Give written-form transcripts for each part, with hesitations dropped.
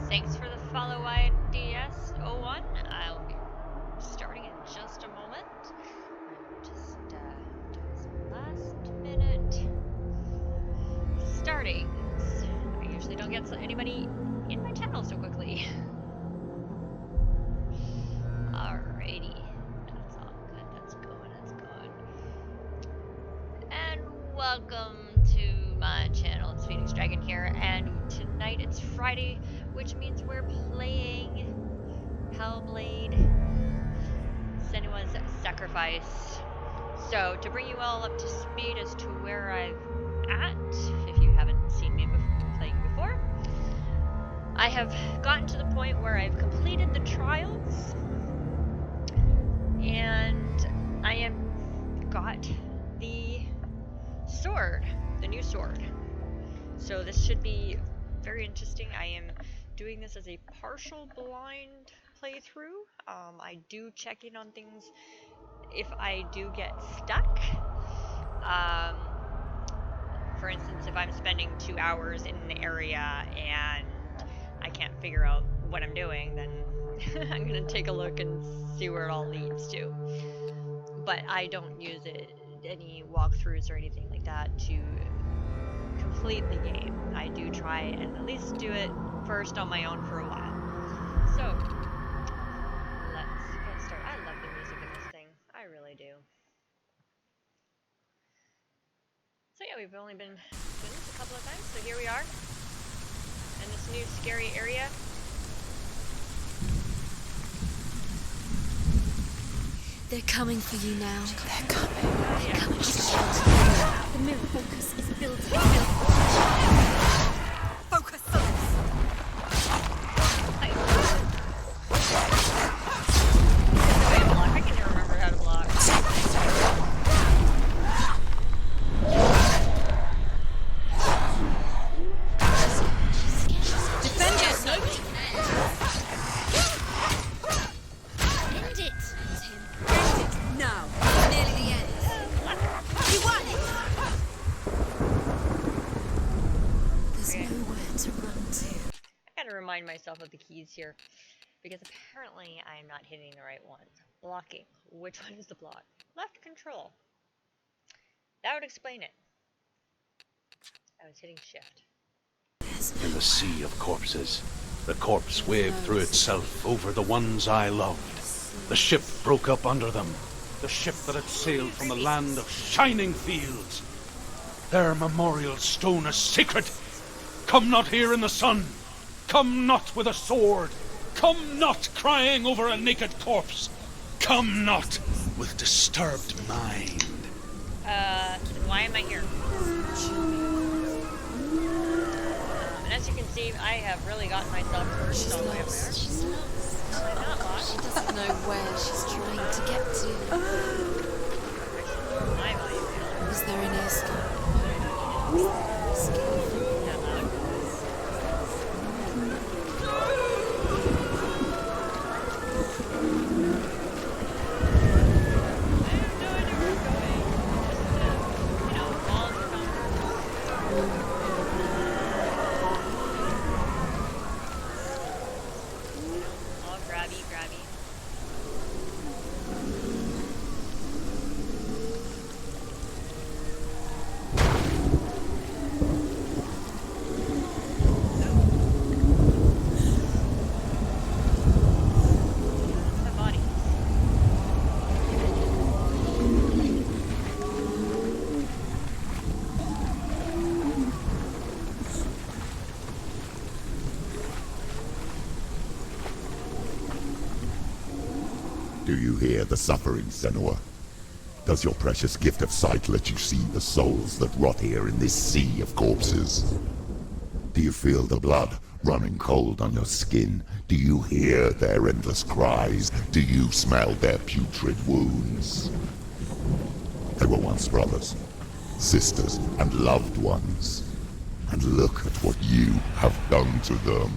Thanks for the follow, IDS01. I'll be starting in just a moment. I'm just doing some last minute startings. I usually don't get anybody in my channel so quickly. Alrighty. That's all good. That's going. And welcome to my channel. It's Phoenix Dragon here, and tonight it's Friday, which means we're playing Hellblade, Senua's Sacrifice. So, to bring you all up to speed as to where I'm at, if you haven't seen me playing before, I have gotten to the point where I've completed the trials, and I have got the sword, the new sword. So this should be very interesting. I am doing this as a partial blind playthrough. I do check in on things if I do get stuck. For instance, if I'm spending 2 hours in an area and I can't figure out what I'm doing, then I'm gonna take a look and see where it all leads to. But I don't use any walkthroughs or anything like that to complete the game. I do try and at least do it first on my own for a while. So, let's get started. I love the music in this thing. I really do. So yeah, we've only been doing this a couple of times, so here we are in this new scary area. They're coming for you now. They're coming. They're coming. The mirror focus is building. Focus. I can never remember how to block. Defend yourself. End it. End it now. Nearly the end. You won it. There's nowhere to run to. I gotta remind myself of the keys here, because apparently I'm not hitting the right ones. Blocking. Which one is the block? Left control. That would explain it. I was hitting shift. In the sea of corpses, the corpse waved through itself over the ones I loved. The ship broke up under them. The ship that had sailed from the land of shining fields. Their memorial stone is sacred. Come not here in the sun. Come not with a sword. Come not crying over a naked corpse. Come not with disturbed mind. Why am I here? And as you can see, I have really gotten myself cursed all the way up there. She's lost. No, I'm not lost. She doesn't know where she's trying to get to. My volume. Is there any escape? That loud. Grabby. The body. Do you hear the suffering, Senua? Does your precious gift of sight let you see the souls that rot here in this sea of corpses? Do you feel the blood running cold on your skin? Do you hear their endless cries? Do you smell their putrid wounds? They were once brothers, sisters, and loved ones. And look at what you have done to them.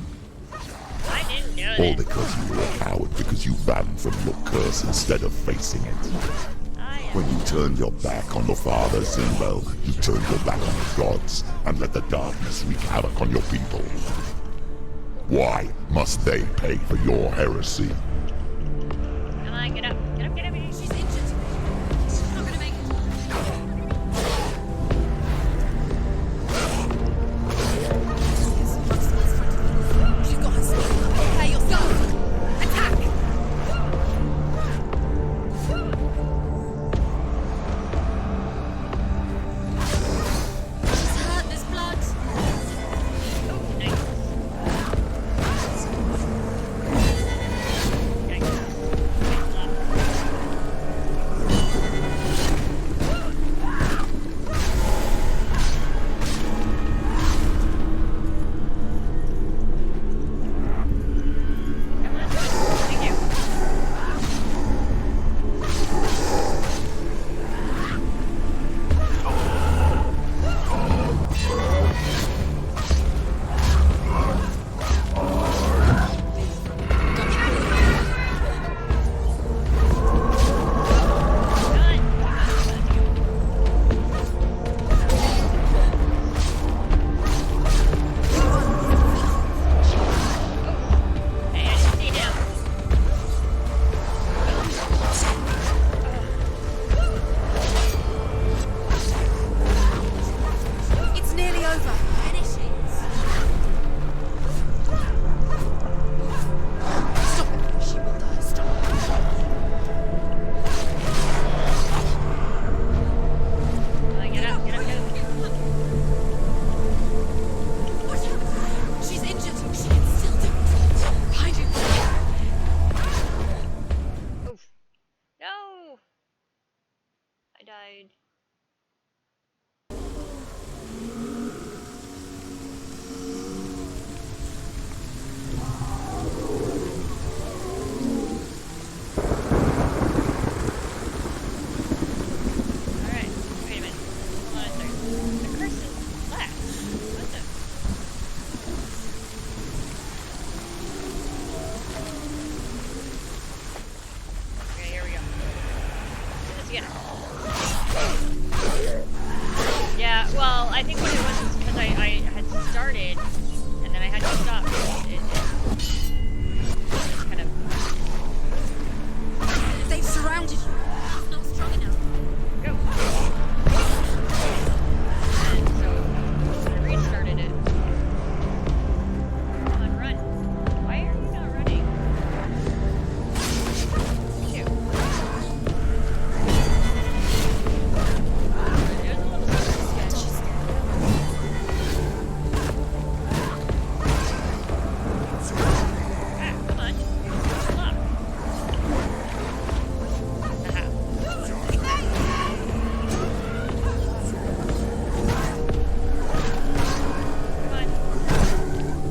I didn't know All that. because you were a coward, because you ran from your curse instead of facing it. When you turned your back on your father, Sinbel, you turned your back on the gods and let the darkness wreak havoc on your people. Why must they pay for your heresy? Come on, get up. Get up, get up, get up. She's injured. She's not gonna make it. She's got herself. Prepare yourself. Attack! She's hurt. There's blood. Oh, nice. Come on. Thank you. Hey, I didn't see him. It's nearly over. Finish it. Stop it. She will die. Stop. Come on, get up, get up, get up. Watch out. She's injured. She can still do it. Behind you. Oof. No! I died. Alright, wait a minute. Hold on a second. The curse is left. What the? Okay, here we go. Do this again. Yeah, well, I think what it was is because I had started, and then I had to stop. It just kind of... They've surrounded you. She's not strong enough. Go. And so I restarted it. Come on, run. Why are you not running? Shoot. There's a little Scared. She's scared. ah, come on. Lock. Aha. Come on.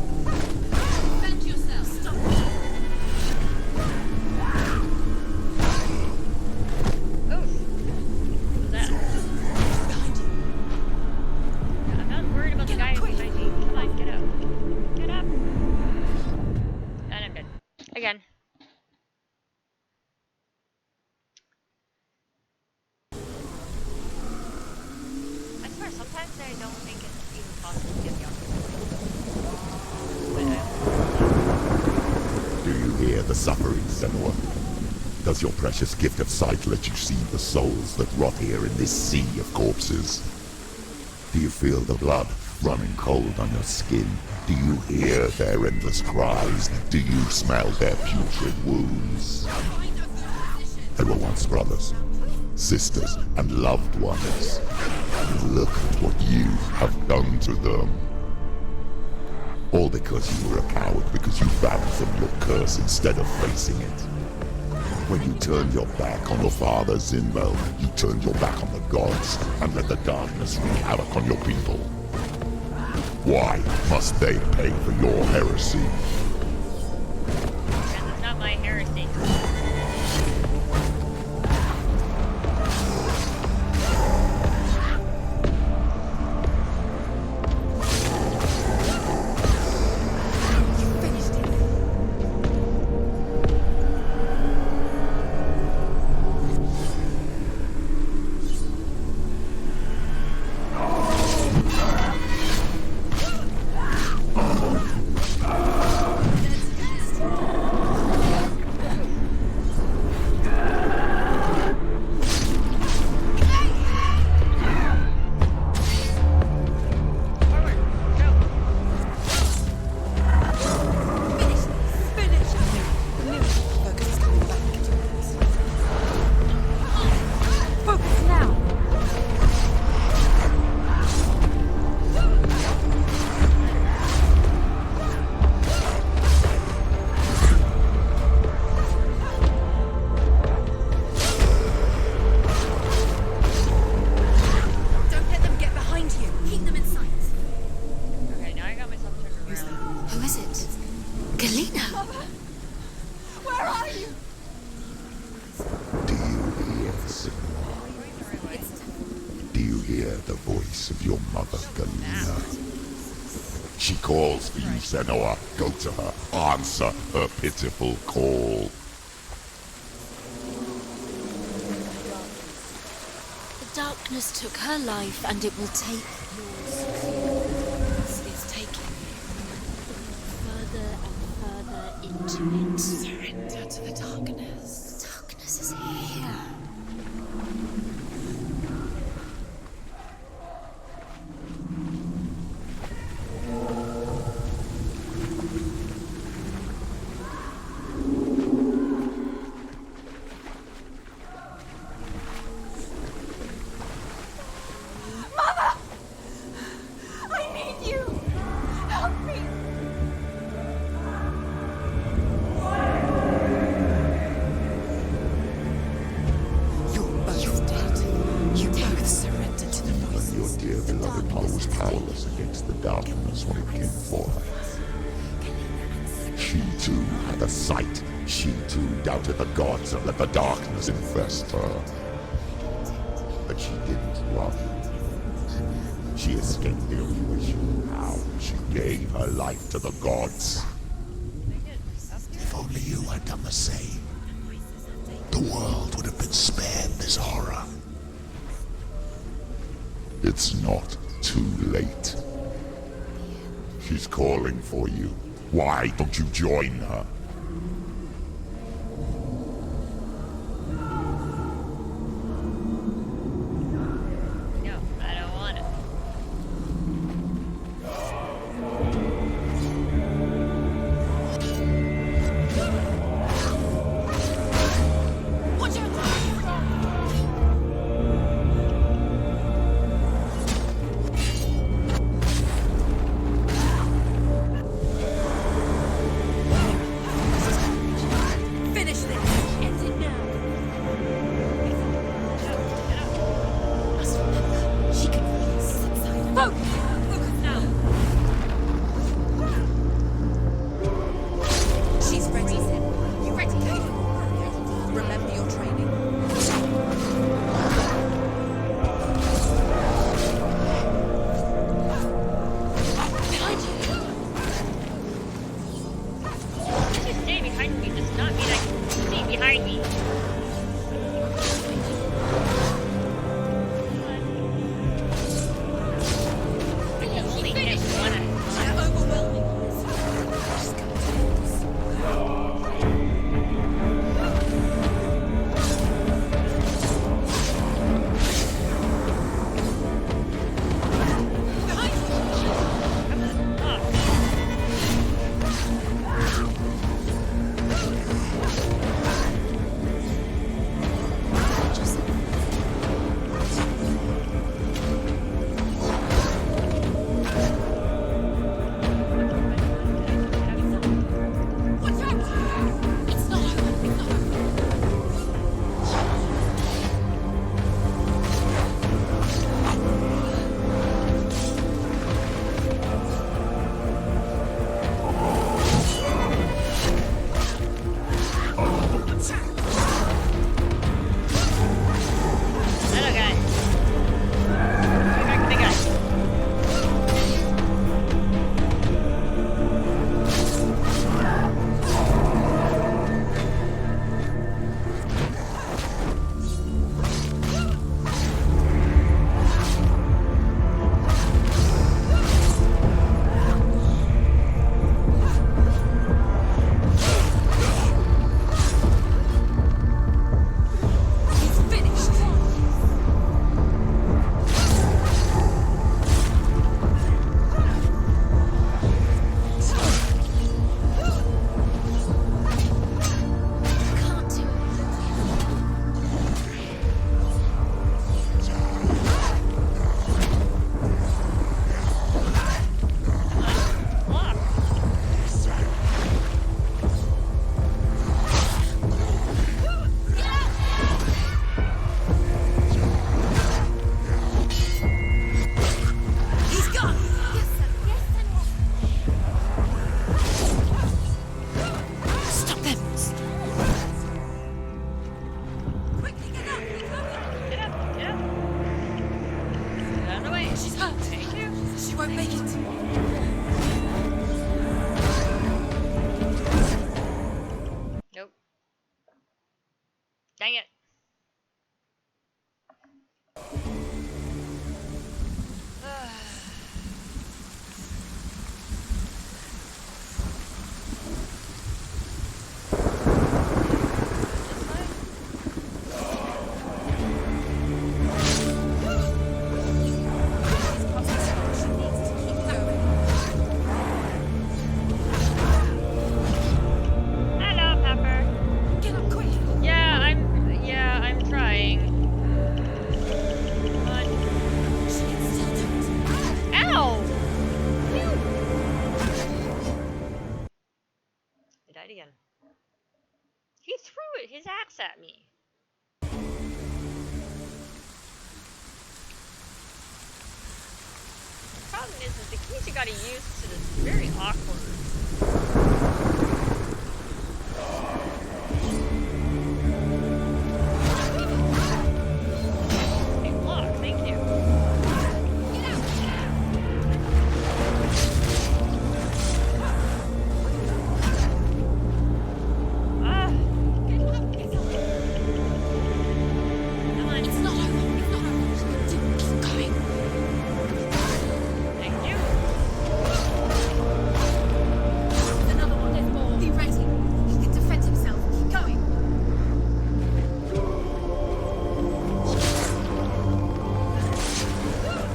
Defend yourself. Stop. Oof. What's that? Behind you. I'm not worried about the Get guy up, quick. behind me. Come on, get up. Get up. And I'm dead. Again. I swear, sometimes I don't think it's even possible to get the opposite. But Do you hear the suffering, Senua? Does your precious gift of sight let you see the souls that rot here in this sea of corpses? Do you feel the blood running cold on your skin? Do you hear their endless cries? Do you smell their putrid wounds? They were once brothers, sisters, and loved ones. And look at what you have done to them. All because you were a coward, because you fathomed your curse instead of facing it. When you turned your back on your father Zinmo, you turned your back on the gods and let the darkness wreak havoc on your people. Why must they pay for your heresy? because it's not my heresy. Finished it. Who is it? Galena! Where are you? Do you hear, Senua? Do you hear the voice of your mother, Galena? She calls for you, Senua. Go to her. Answer her pitiful call. The darkness took her life, and it will take yours. It's taking you further and further into it. Surrender to the darkness. The darkness is here. I need you! Help me! You're both dead. You both surrendered to the Even voices. your dear beloved mother was powerless against the darkness when it came for her. She too had a sight. She too doubted the gods and let the darkness infest her. But she didn't run. She escaped the only way she knew how. She gave her life to the gods. If only you had done the same, the world would have been spared this horror. It's not too late. She's calling for you. Why don't you join her? No, I don't want it. Dang it. Hello, Pepper. Get up quick! Yeah, I'm trying. Come on. She can still do it. Ow! I died again. He threw his axe at me. The problem is the keys you gotta use to this is very awkward. Hey, lock, thank you. Ah, come on. It's not over. It's not over. Keep going. Thank you. There's another one. There's more. Be ready. He can defend himself. Keep going.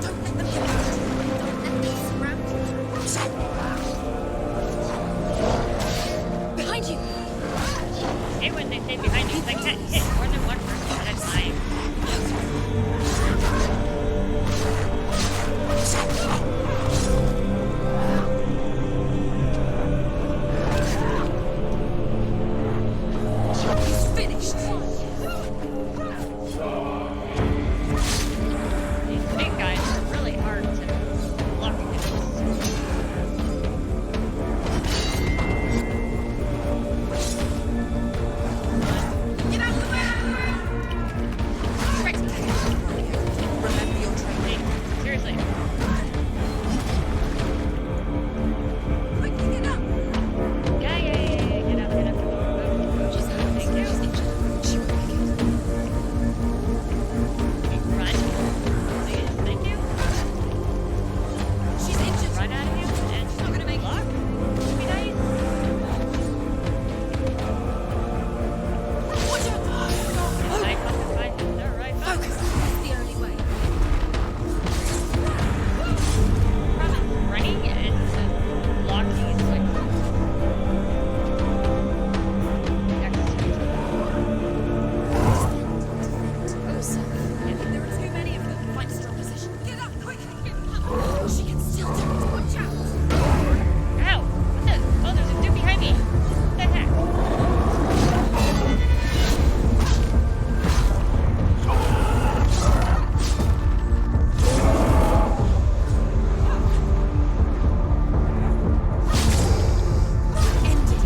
Don't let them get out. Don't let me surround you. Behind you. Hey, when they say behind you, 'cause I can't hit more than one person at a time. He's finished. These big guys are really hard to block against. Get out of the way. Ready. Remember your training. Hey, seriously. Quickly get up. Yeah. Get up. Move. She's hurt. Thank you. She's injured. She will make it. Run. Please, thank you. She's injured. Run out of here. And She's not gonna make block. it. Be nice. Watch out. I fucking find them. They're right back. Focus. That's the only way. Running and blocking is like There are too many of them. Find a strong position. Get up quickly. She can still do it. Watch out. Ow! What the? Oh, there's a dude behind me. What the heck? End it.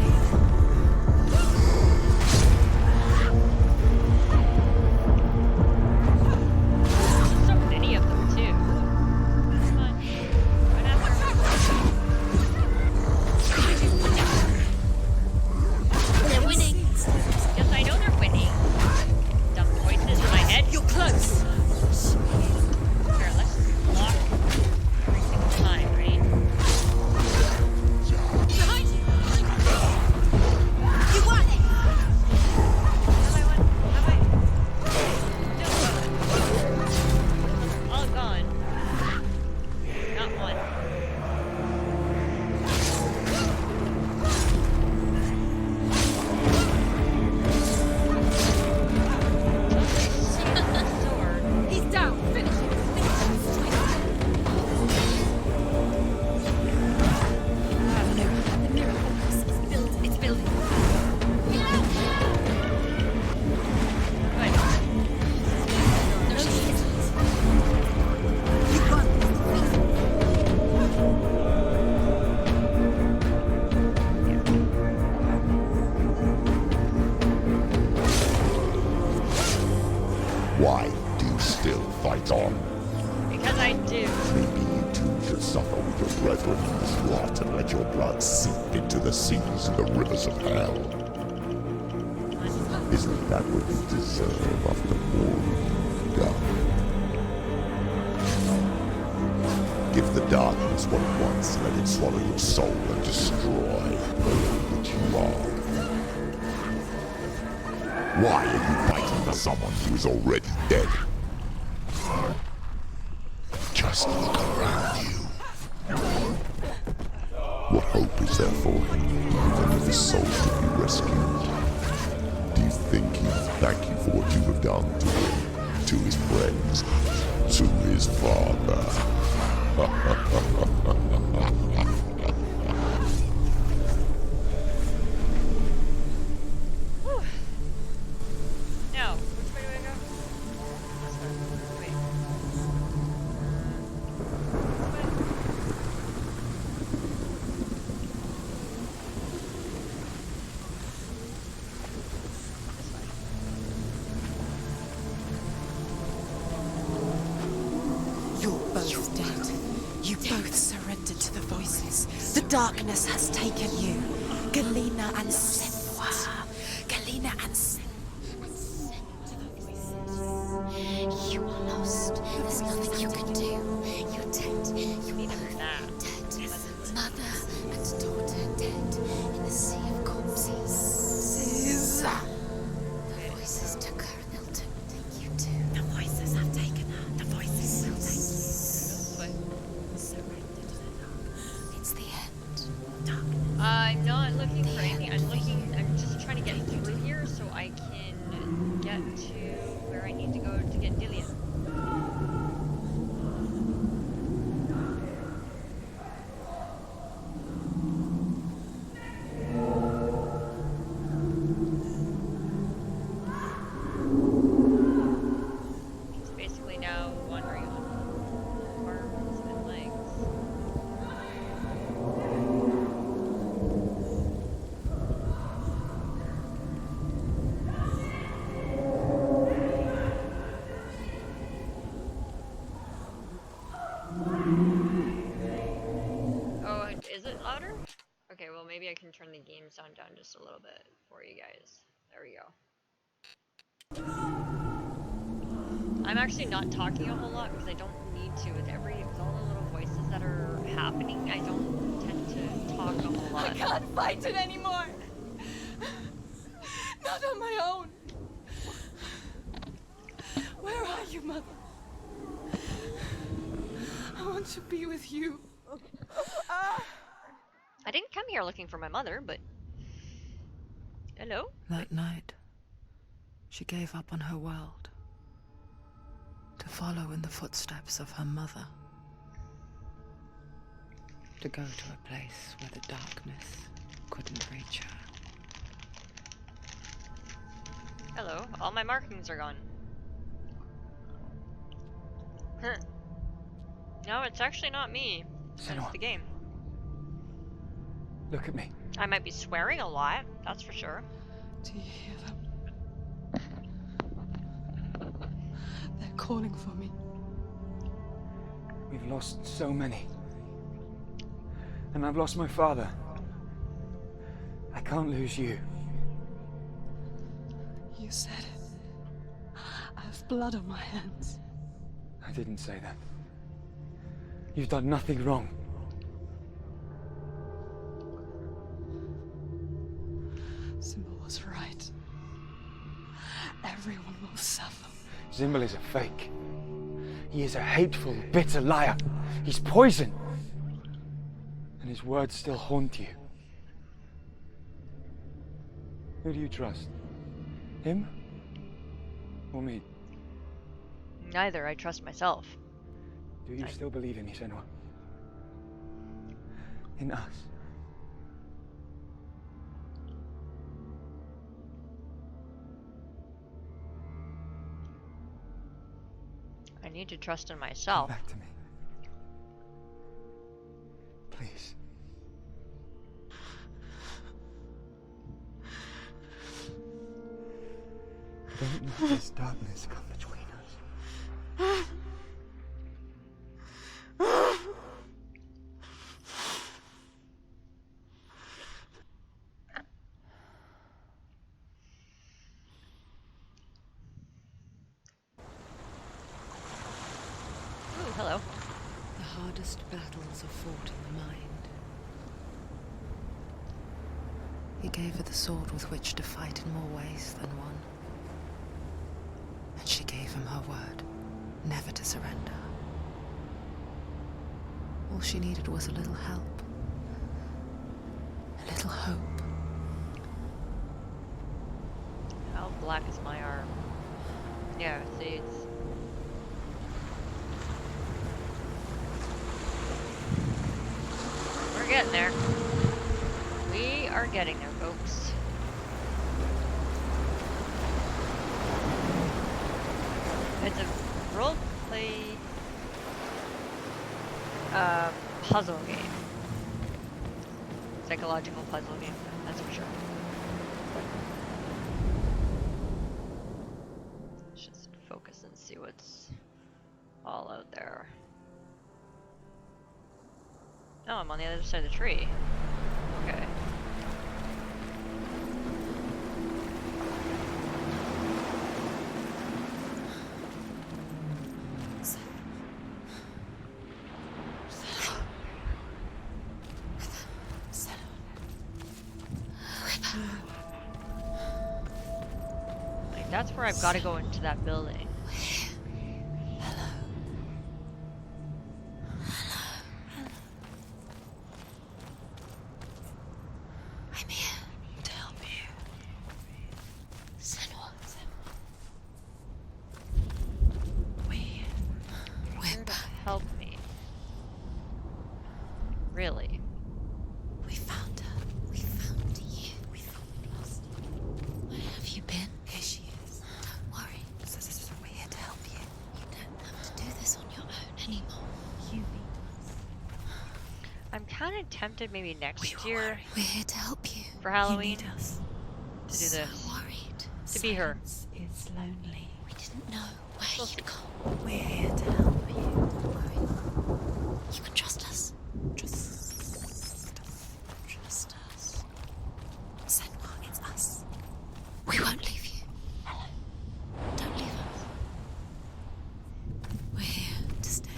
So many of them too. Come on. Run after them. They're winning. Yes, I know they're winning. Dumb voices in my head. You're close. Here, let's block every single time, right? Behind you. You won it. Have I won? Have I? No. All gone. Not one. Sword. He's down. Finish him. Finish him. The mirror focus is building. It's building. Get out. Good. No, she isn't. You won. Why do you still fight on? Because I do. Maybe you too should suffer with your brethren in this lot and let your blood seep into the seas and the rivers of hell. Come on. Isn't that what you deserve after all you've done? Give the darkness what it wants, let it swallow your soul and destroy all that you are. Why are you fighting for someone who is already dead? Just look around you. What hope is there for him? Do you think his soul could be rescued? Do you think he will thank you for what you have done to him, to his friends, to his father? No. Which way do I go? This way. Wait. You're both dead. You both surrendered to the voices. The darkness has taken you. Galena and Senua. Galena and Senua. You are lost. There's nothing you can do. You're dead. You Need are to nap. dead. Mother and daughter dead in the sea of corpses. The voices took her and they'll take you too. The voices have taken her. The voices will take you. This way. Surrender to the dark. It's the end. Darkness. I'm not looking for anything. I'm just trying to get through here so I can get to where I need to go to get Dillian. It's basically now wandering on arms and legs. Oh, is it louder? Okay, well maybe I can turn the game sound down just a little bit for you guys. There we go. I'm actually not talking a whole lot because I don't need to. With all the little voices that are happening, I don't tend to talk a whole lot. I can't fight it anymore. Not on my own. Where are you, Mother? I want to be with you. I didn't come here looking for my mother, but... Hello? That night, she gave up on her world to follow in the footsteps of her mother, to go to a place where the darkness couldn't reach her. Hello. All my markings are gone. Huh. No, it's actually not me. It's Senua. the game. Look at me. I might be swearing a lot, that's for sure. Do you hear them? They're calling for me. We've lost so many. And I've lost my father. I can't lose you. You said it. I have blood on my hands. I didn't say that. You've done nothing wrong. Simba was right. Everyone will suffer. Zimbel is a fake. He is a hateful, bitter liar. He's poison. And his words still haunt you. Who do you trust? Him? Or me? Neither. I trust myself. Do you still believe in me, Senua? In us? I need to trust in Come myself. back to me. Please. Don't let this darkness come between us. battles are fought in the mind. He gave her the sword with which to fight in more ways than one. And she gave him her word, never to surrender. All she needed was a little help. A little hope. How black is my arm? Yeah, see, it's... We're getting there. We are getting there, folks. It's a role-play puzzle game. Psychological puzzle game, that's for sure. Let's just focus and see what's all out there. Oh, I'm on the other side of the tree. Okay. Like, that's where I've got to go into that building. I'm here to help you. Senua. You're here to help me. Really? We found her. We found you. We thought we'd lost you. Where have you been? Here she is. Don't worry. We're here to help you. You don't have to do this on your own anymore. You need us. I'm kind of tempted maybe next year We're here to help you. for Halloween You need us. to do So this. worried. To be her. It's lonely. We didn't know where We'll you'd see. gone. We're here to help you. Don't worry. You can trust us. Trust us. Senua, it's us. We won't leave you. Hello. Don't leave us. We're here to stay.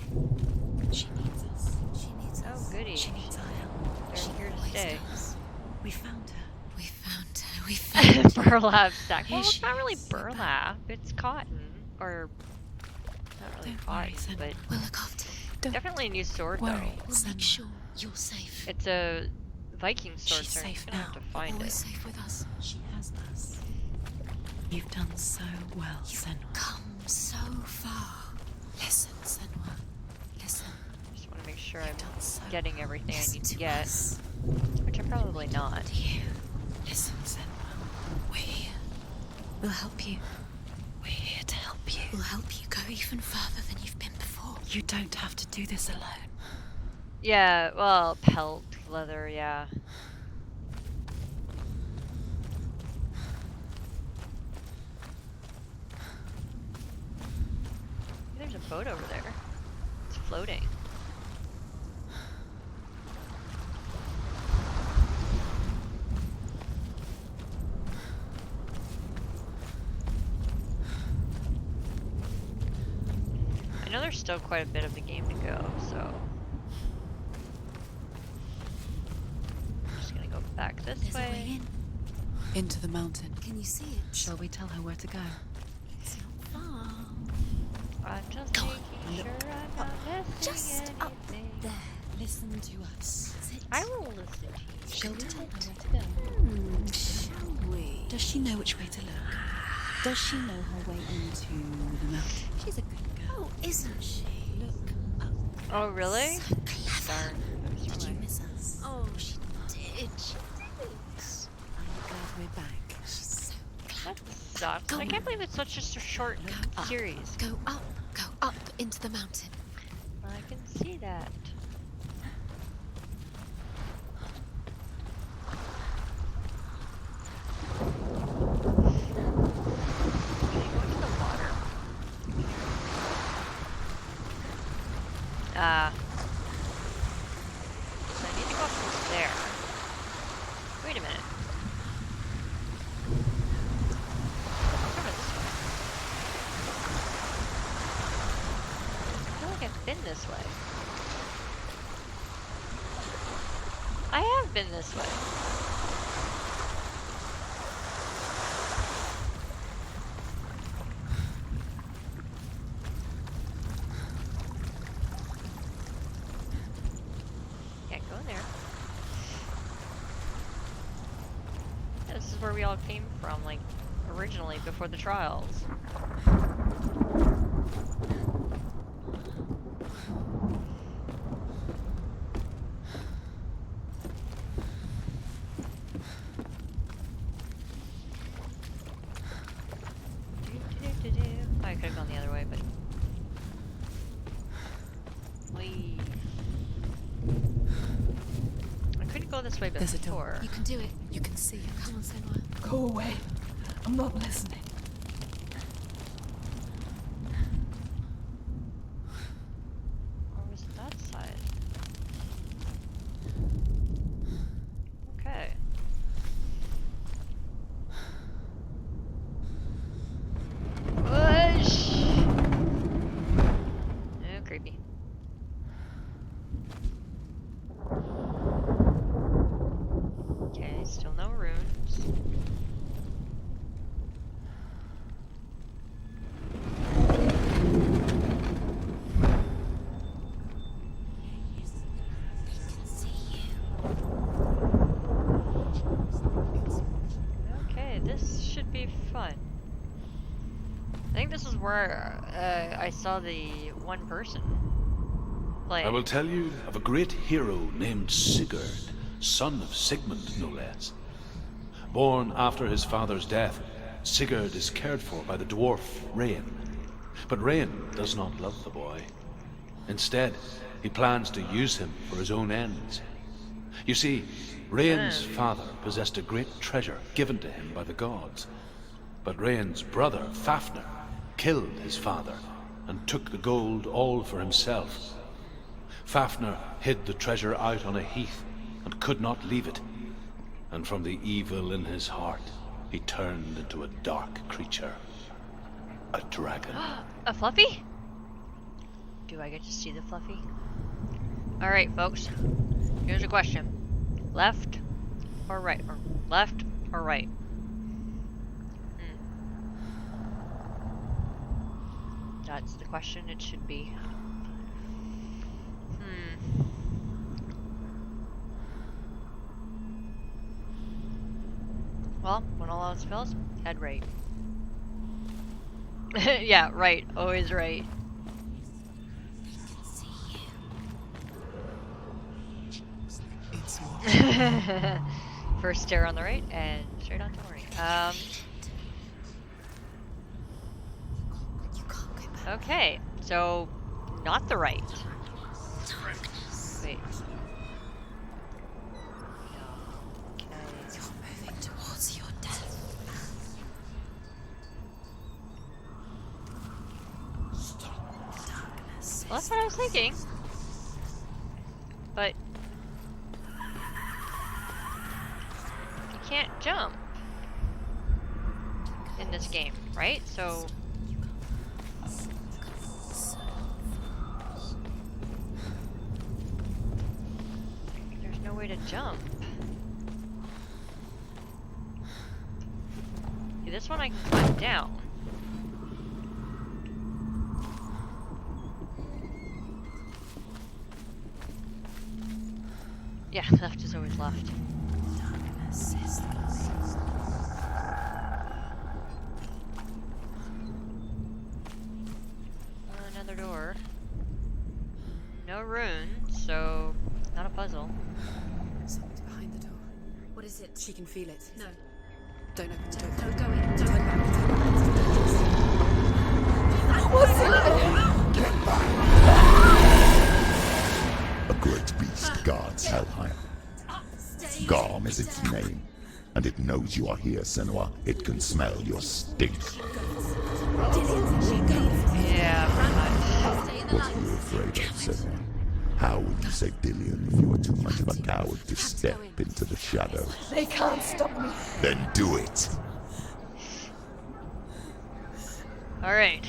She needs us. She needs us. Oh, goody. She needs our help. They're She here to always stay. does. We found her. We found her. We found her. Burlap sack. Here Well, it's she not really is. We're back. burlap. It's cotton. Or not really Don't worry, cotton, Senua. but We'll look after you. Don't definitely a new sword worry. though. We'll make sure you're safe. It's a Viking sword, She's so I'm safe just gonna now. have to find Always it. safe with us. She has us. You've done so well, Senua. Come so far. Listen, Senua. Listen. Just want to make sure You've I'm done so getting well. everything I Listen need to to get, us. which I'm probably not. To you. Listen, Senua. We're here. We'll help you. We're here to help you. We'll help you go even further than you've been before. You don't have to do this alone. Yeah, well, pelt leather, yeah. There's a boat over there. It's floating. I know there's still quite a bit of the game to go, so I'm just gonna go back this There's a way way. in. Into the mountain. Can you see it? Shall we tell her where to go? It's not far. I'm just Go on, making sure I'm not missing Just up anything. there. Listen to us. Sit. I will listen to you. Shall we tell her Don't. where to go? Shall we? Does she know which way to look? Does she know her way into the mountain? She's a good girl, isn't she? Look up. Oh, really? So clever. Darn. Did you miss us? Oh, she did. She did. I'm glad we're back. She's so That clever. sucks. Go I can't on. believe it's such just a short Up. series. Go up into the mountain. I can see that. Can you go into the water? So I need to go up from there. Wait a minute. Let's go this way. I feel like I've been this way. I have been this way. Can't go in there. Yeah, this is where we all came from, like, originally, before the trials. I could have gone the other way, but... Whee. I couldn't go this way There's a door. before. You can do it. You can see it. Come on, Senua. Go away. I'm not listening. Or was it that side? Okay. Push! Oh, creepy. Okay, still no runes. Okay, this should be fun. I think this is where I saw the one person play. I will tell you of a great hero named Sigurd, son of Sigmund, no less. Born after his father's death, Sigurd is cared for by the dwarf Rain. But Rain does not love the boy. Instead, he plans to use him for his own ends. You see, Rain's father possessed a great treasure given to him by the gods. But Rain's brother, Fafnir, killed his father and took the gold all for himself. Fafnir hid the treasure out on a heath and could not leave it. And from the evil in his heart, he turned into a dark creature. A dragon. A Fluffy? Do I get to see the Fluffy? Alright, folks. Here's a question. Left or right? Or left or right? That's the question it should be. Well, when all else fails, head right. Yeah, right. Always right. It's what? First stair on the right and straight on to the right. You can't go back. Okay, so not the right. Wait. No. Can I? You're moving towards your death. Darkness. Well, that's what I was thinking. But you can't jump in this game, right? So there's no way to jump. Okay, this one I can climb down. Yeah, left is always left. Darkness is the Another door. No runes, so not a puzzle. Something's behind the door. What is it? She can feel it. No. Don't open the door. Don't go in. Don't Turn back. A great beast guards Helheim. Garm is its name, and it knows you are here, Senua. It can smell your stink. Yeah, What are you afraid of, Senua? How would you save Dillion if you were too much of a coward to step into the shadows? They can't stop me. Then do it! Alright.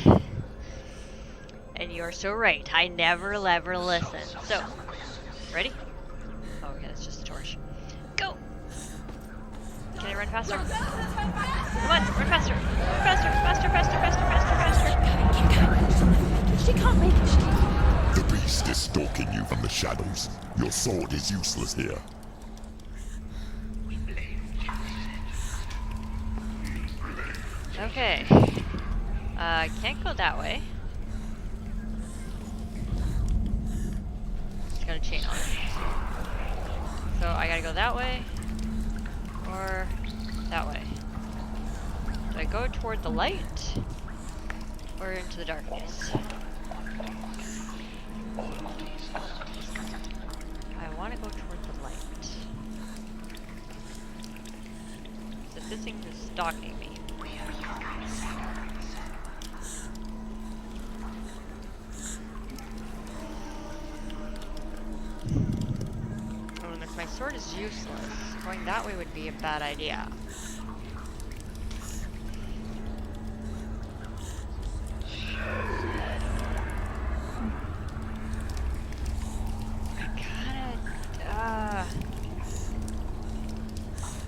And you're so right. I never ever listen. So, ready? Oh, yeah, it's just a torch. run faster. Come on, run faster. Run faster, faster, faster, faster, faster, faster. She can't make it. The beast is stalking you from the shadows. Your sword is useless here. Okay. Can't go that way. It's got a chain on it. So I gotta go that way. Or that way. Do I go toward the light? Or into the darkness? I want to go toward the light. So this thing is stalking me. Oh, and if my sword is useless, going that way would be a bad idea.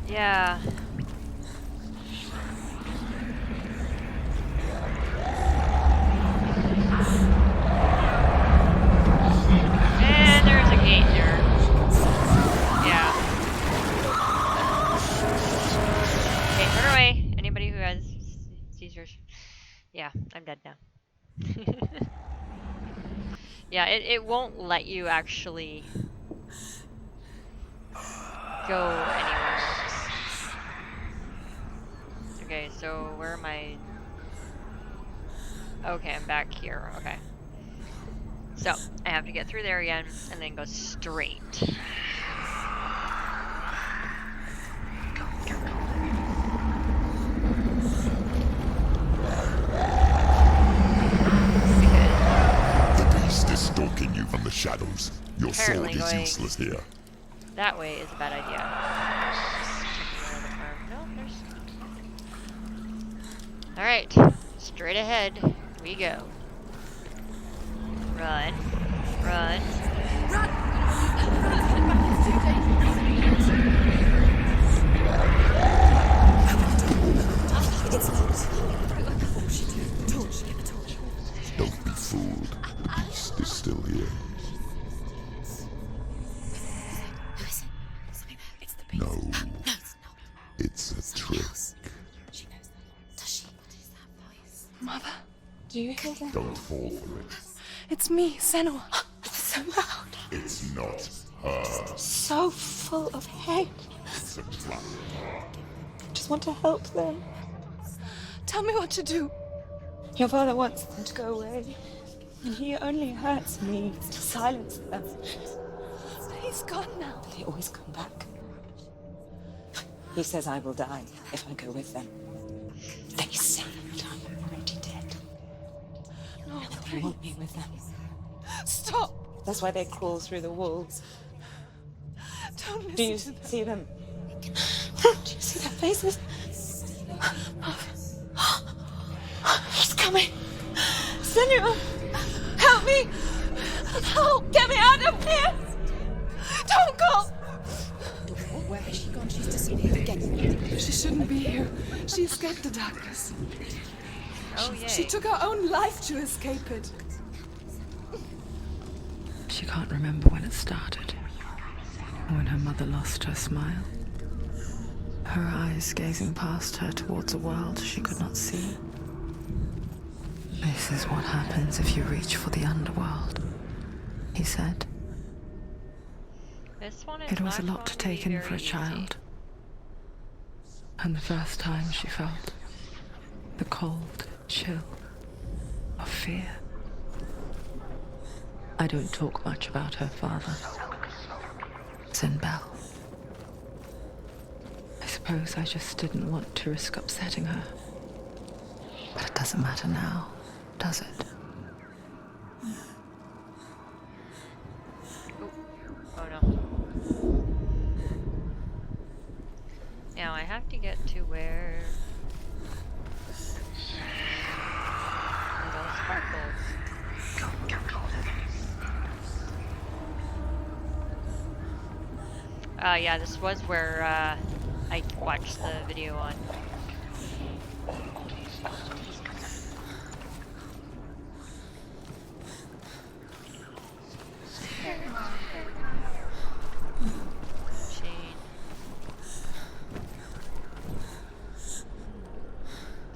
Yeah. And there's a gate there. Yeah. Okay, turn away. Anybody who has seizures. Yeah, I'm dead now. Yeah, it won't let you actually go anywhere. Okay, so where am I? Okay, I'm back here. Okay. So, I have to get through there again, and then go straight. The beast is stalking you from the shadows. Your sword Apparently is going useless here. that way is a bad idea. No, there's... Alright, straight ahead we go. Run. Run. Don't be fooled. The beast is still here. No. It's a trick. Mother, do you hear that? Don't fall for it. It's me, Senua. It's so loud. It's not her. So full of hate. It's a trap. I just want to help them. Tell me what to do. Your father wants them to go away. And he only hurts me to silence them. But he's gone now. They always come back. He says I will die if I go with them. They say that I'm already dead. No, they want me with them. Stop! That's why they crawl through the walls. Don't listen. Do you see them? Do you see their faces? He's coming! Senua! Help me! Help! Get me out of here! Don't go! Where has she gone? She's disappeared again. She shouldn't be here. She escaped the darkness. Oh, yay. She took her own life to escape it. She can't remember when it started. When her mother lost her smile. Her eyes gazing past her towards a world she could not see. This is what happens if you reach for the underworld, he said. This one is It was a not lot to going take be in for very a child. And the first time she felt the cold chill of fear. I don't talk much about her father. Belle. I suppose I just didn't want to risk upsetting her. But it doesn't matter now, does it? Oh no. Now I have to get to where those sparkles. Yeah, this was where I watched the video on. Chain.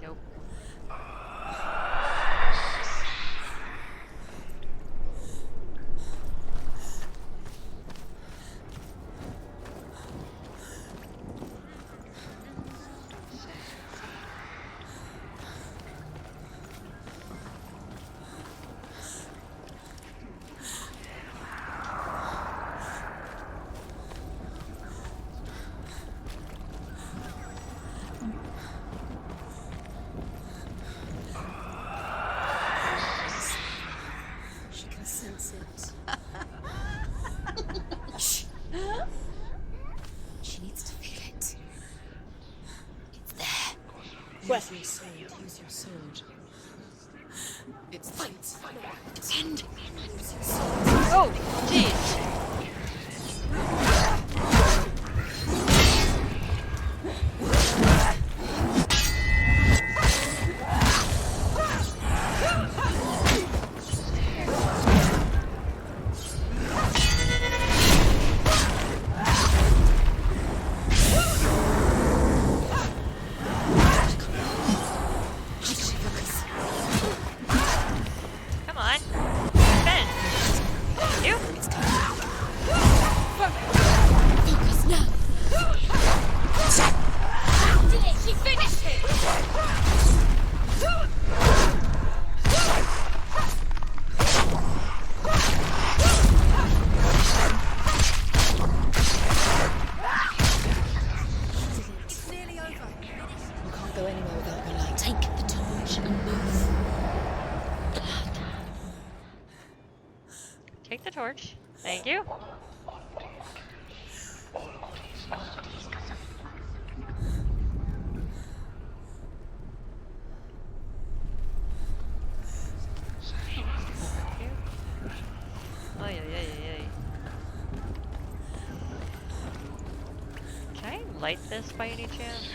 Nope. She can sense it. She needs to feel it. It's there. Use your sword. Use your sword. It's fight. And use your sword. Oh, jeez. Come on. Ben. You? Focus now. Did it? She finished it! It's nearly over. You can't go anywhere without your light. Take the torch and move. Take the torch. Thank you. Oh, yeah. Can I light this by any chance?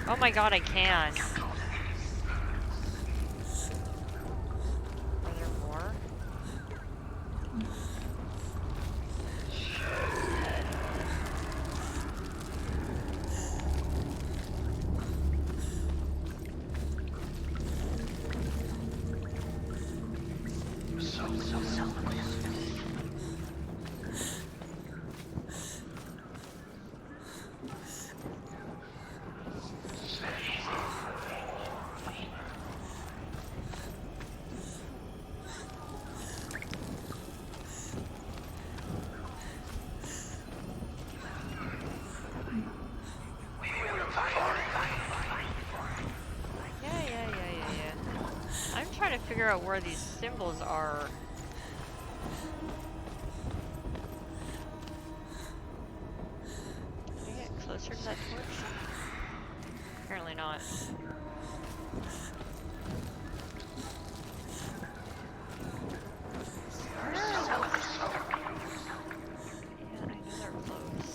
Oh my god, I can. Are there more? Yeah. I'm trying to figure out where these symbols are. Can I get closer to that torch? Apparently not. Yeah, I know they're close.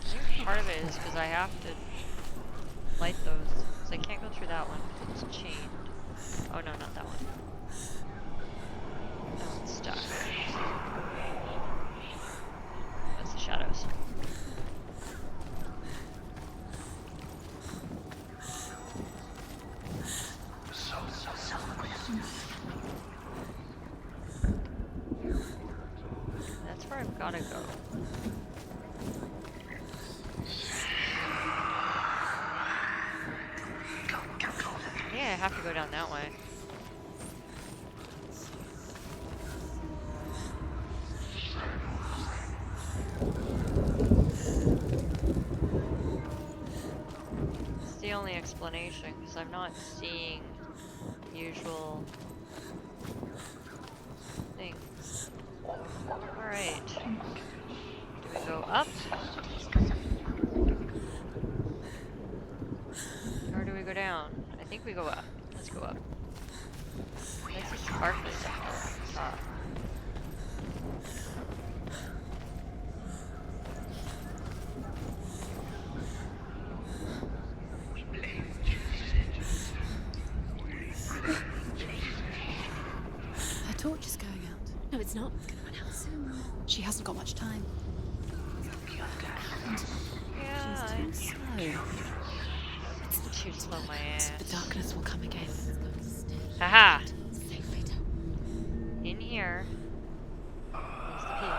I think part of it is because I have to light those. So I can't go through that one. It's chained. Oh no, not that one. That one's stuck. That's the shadows. That's where I've gotta go. Yeah, I have to go down that way. It's the only explanation, because I'm not seeing the usual things. up? Or do we go down? I think we go up. Let's go up. This is sparkly stuff. Her torch is going out. No, it's not. It's gonna run out soon. She hasn't got much time. Yeah, She's too slow. too slow my ass. The darkness will come again. Haha! In here. Is the key.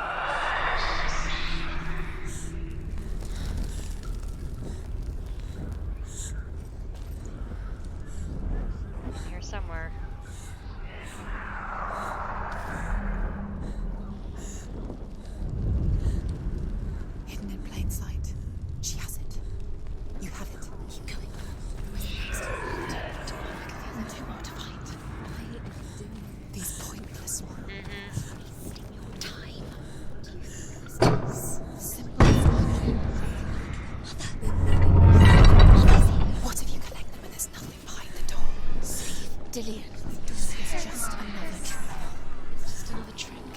In here somewhere. Hidden in plain sight. She has it. You have it. Keep going. Too hard to find. These pointless ones. Wasting your time. Simple as what if you collect them and there's nothing behind the door? Steve, Dillian, this is just another trick. Just another trick.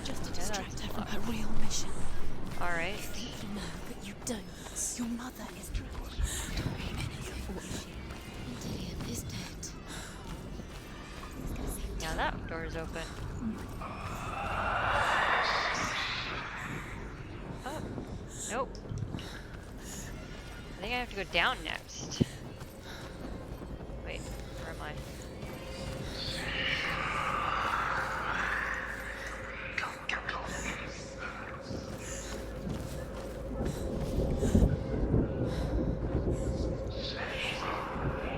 Just to distract her from her real mission. Alright. You know that you don't. Your mother is doing anything for you. Dillian is dead. Yeah, that door is open. Oh. Nope. I think I have to go down next. Wait, where am I?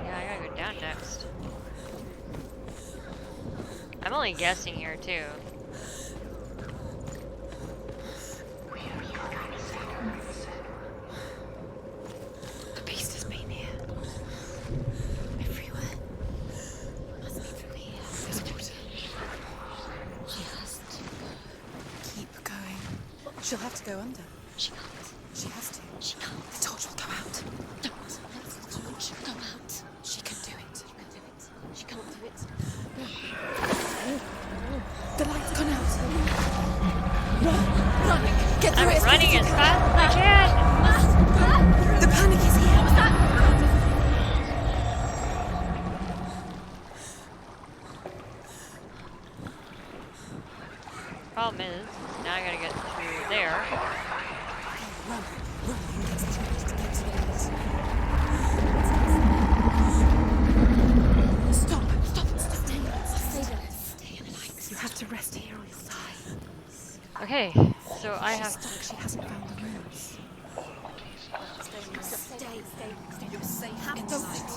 Yeah, I gotta go down next. I'm only guessing here too. The beast has been here. Everywhere. Must be through here. There's water. She has to go. Keep going. She'll have to go under. She can't. She has to. She can't. The torch will go out. Don't let the torch go out. She can do it. She can do it. She can't do it. The light's gone out. Run! Run! Get through I'm it! running as fast as I can! The panic is here! What's that? Problem is, now I gotta get through there. Run! Run! Get to the lights. Stop! Stop! Stop! Stay there! Stay there! Stay in the lights. You have to rest here or you'll die. Okay, so I She's have stuck. She hasn't found the rooms. Stay. You're safe in the light.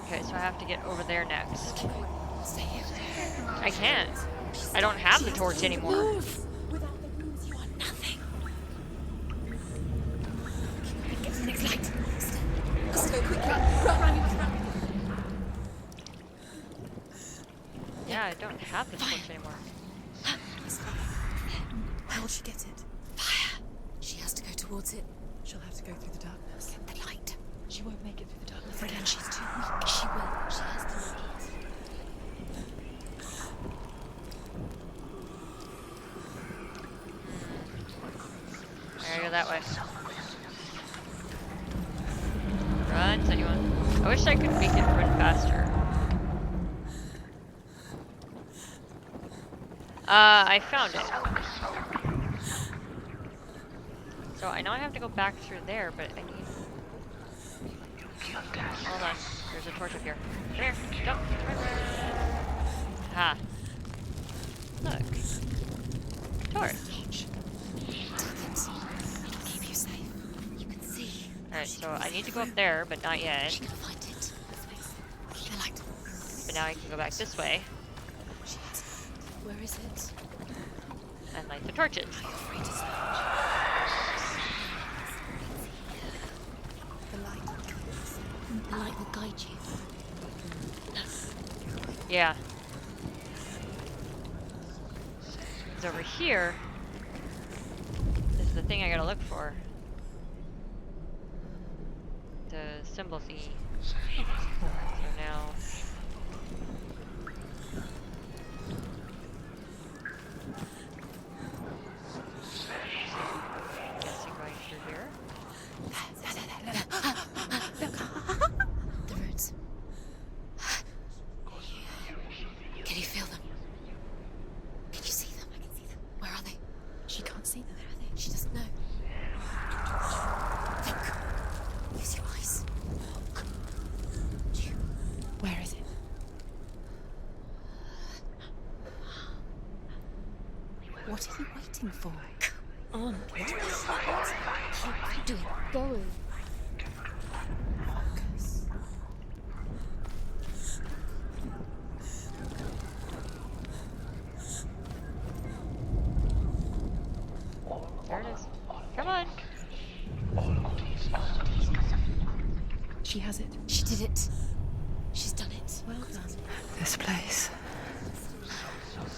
Okay, so I have to get over there next. Stay here. I can't. I don't have the torch anymore. Move! Without the rooms, you are nothing. Get to the next light. Let's go quickly. Run. Yeah, I don't have the torch anymore. How will she get it? Fire. She has to go towards it. She'll have to go through the darkness. Get the light. She won't make it through the darkness again. She's too weak. She will. She has to make it. I gotta go that way. Run, Senua. I wish I could make it run faster. I found it. So I know I have to go back through there, but I need... Hold on. There's a torch up here. Come here. Jump. Ah. Look. Torch. It'll keep you safe. You can see. Alright, so I need to go up there, but not yet. She can find it. The light. But now I can go back this way She has it. Where is it? and light the torches. Are you afraid to search? The light. The light will guide you. Yeah. Because over here is the thing I gotta look for. The symbol thingy. So now... guessing going through here. The roots. Can you feel them? Can you see them? I can see them. Where are they? She can't see them. Where are they? She doesn't know. Think. Use your eyes. Look. Where is it? What are you waiting for? Come on. Keep doing. Go. Focus. There it is. Come on. She has it. She did it. She's done it. Well done. This place.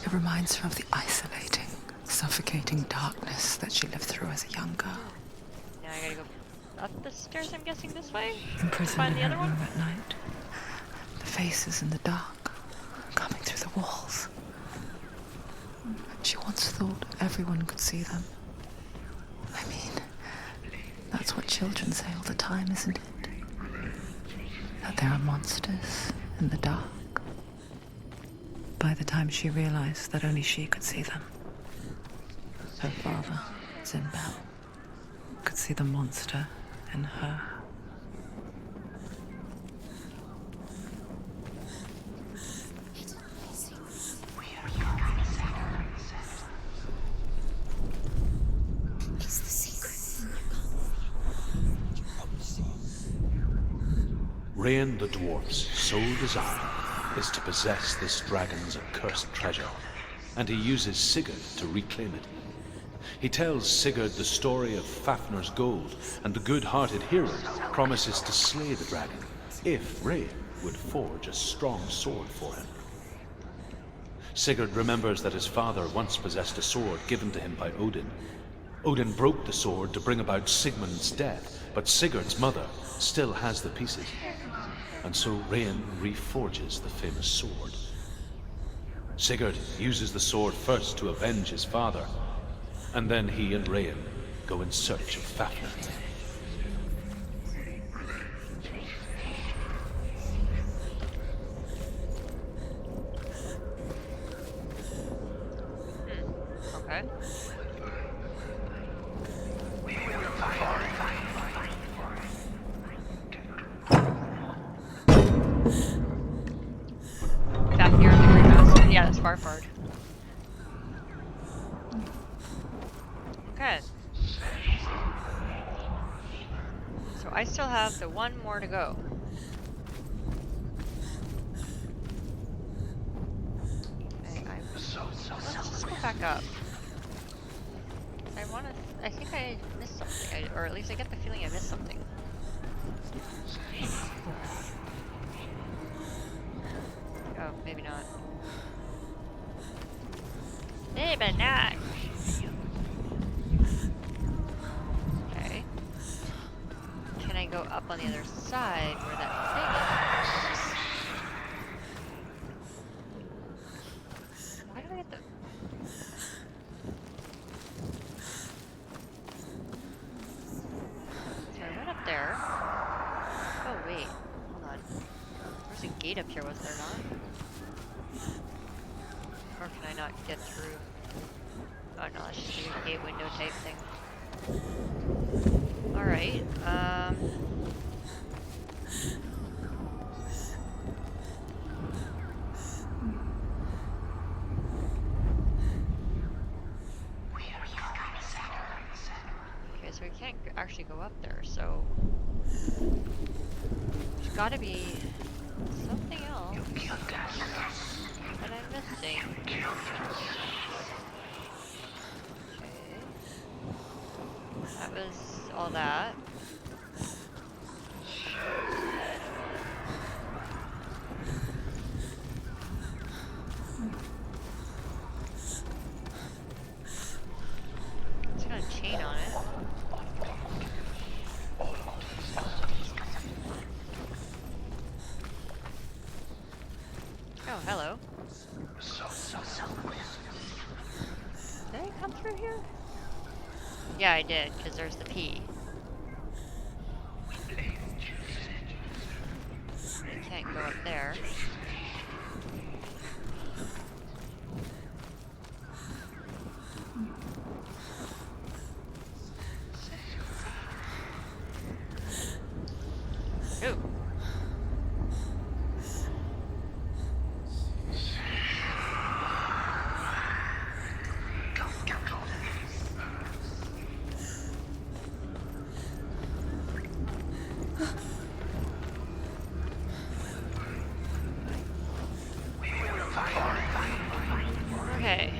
It reminds her of the isolating, suffocating darkness that she lived through as a young girl. Now I gotta go up the stairs, I'm guessing this way? Imprisoned Find in the her other one? room at night. The faces in the dark, coming through the walls. She once thought everyone could see them. I mean, that's what children say all the time, isn't it? That there are monsters in the dark. By the time she realized that only she could see them, her father, Zinbel, could see the monster in her. It's the secret. Rain the dwarf's sole desire is to possess this dragon's accursed treasure, and he uses Sigurd to reclaim it. He tells Sigurd the story of Fafnir's gold, and the good-hearted hero promises to slay the dragon if Rain would forge a strong sword for him. Sigurd remembers that his father once possessed a sword given to him by Odin. Odin broke the sword to bring about Sigmund's death, but Sigurd's mother still has the pieces. And so Rain reforges the famous sword. Sigurd uses the sword first to avenge his father, and then he and Rain go in search of Fafnir. Okay. Back here in the greenhouse. Yeah, that's Farfard. Okay. So I still have the one more to go. Okay, let's just go back up. I think I missed something, or at least I get the feeling I missed something. Oh, maybe not. Maybe not. Okay. Can I go up on the other side where that thing is? Why do I get the... So I went up there. Oh wait, hold on. There's a gate up here, was there not? Or can I not get through? Oh no, that's just a gate window type thing. Alright, okay, so we can't actually go up there, so... There's gotta be something else that I'm missing. Okay. That was all that. It's got a chain on it. through here? Yeah, I did, because there's the P. Can't go up there. Ooh. Okay.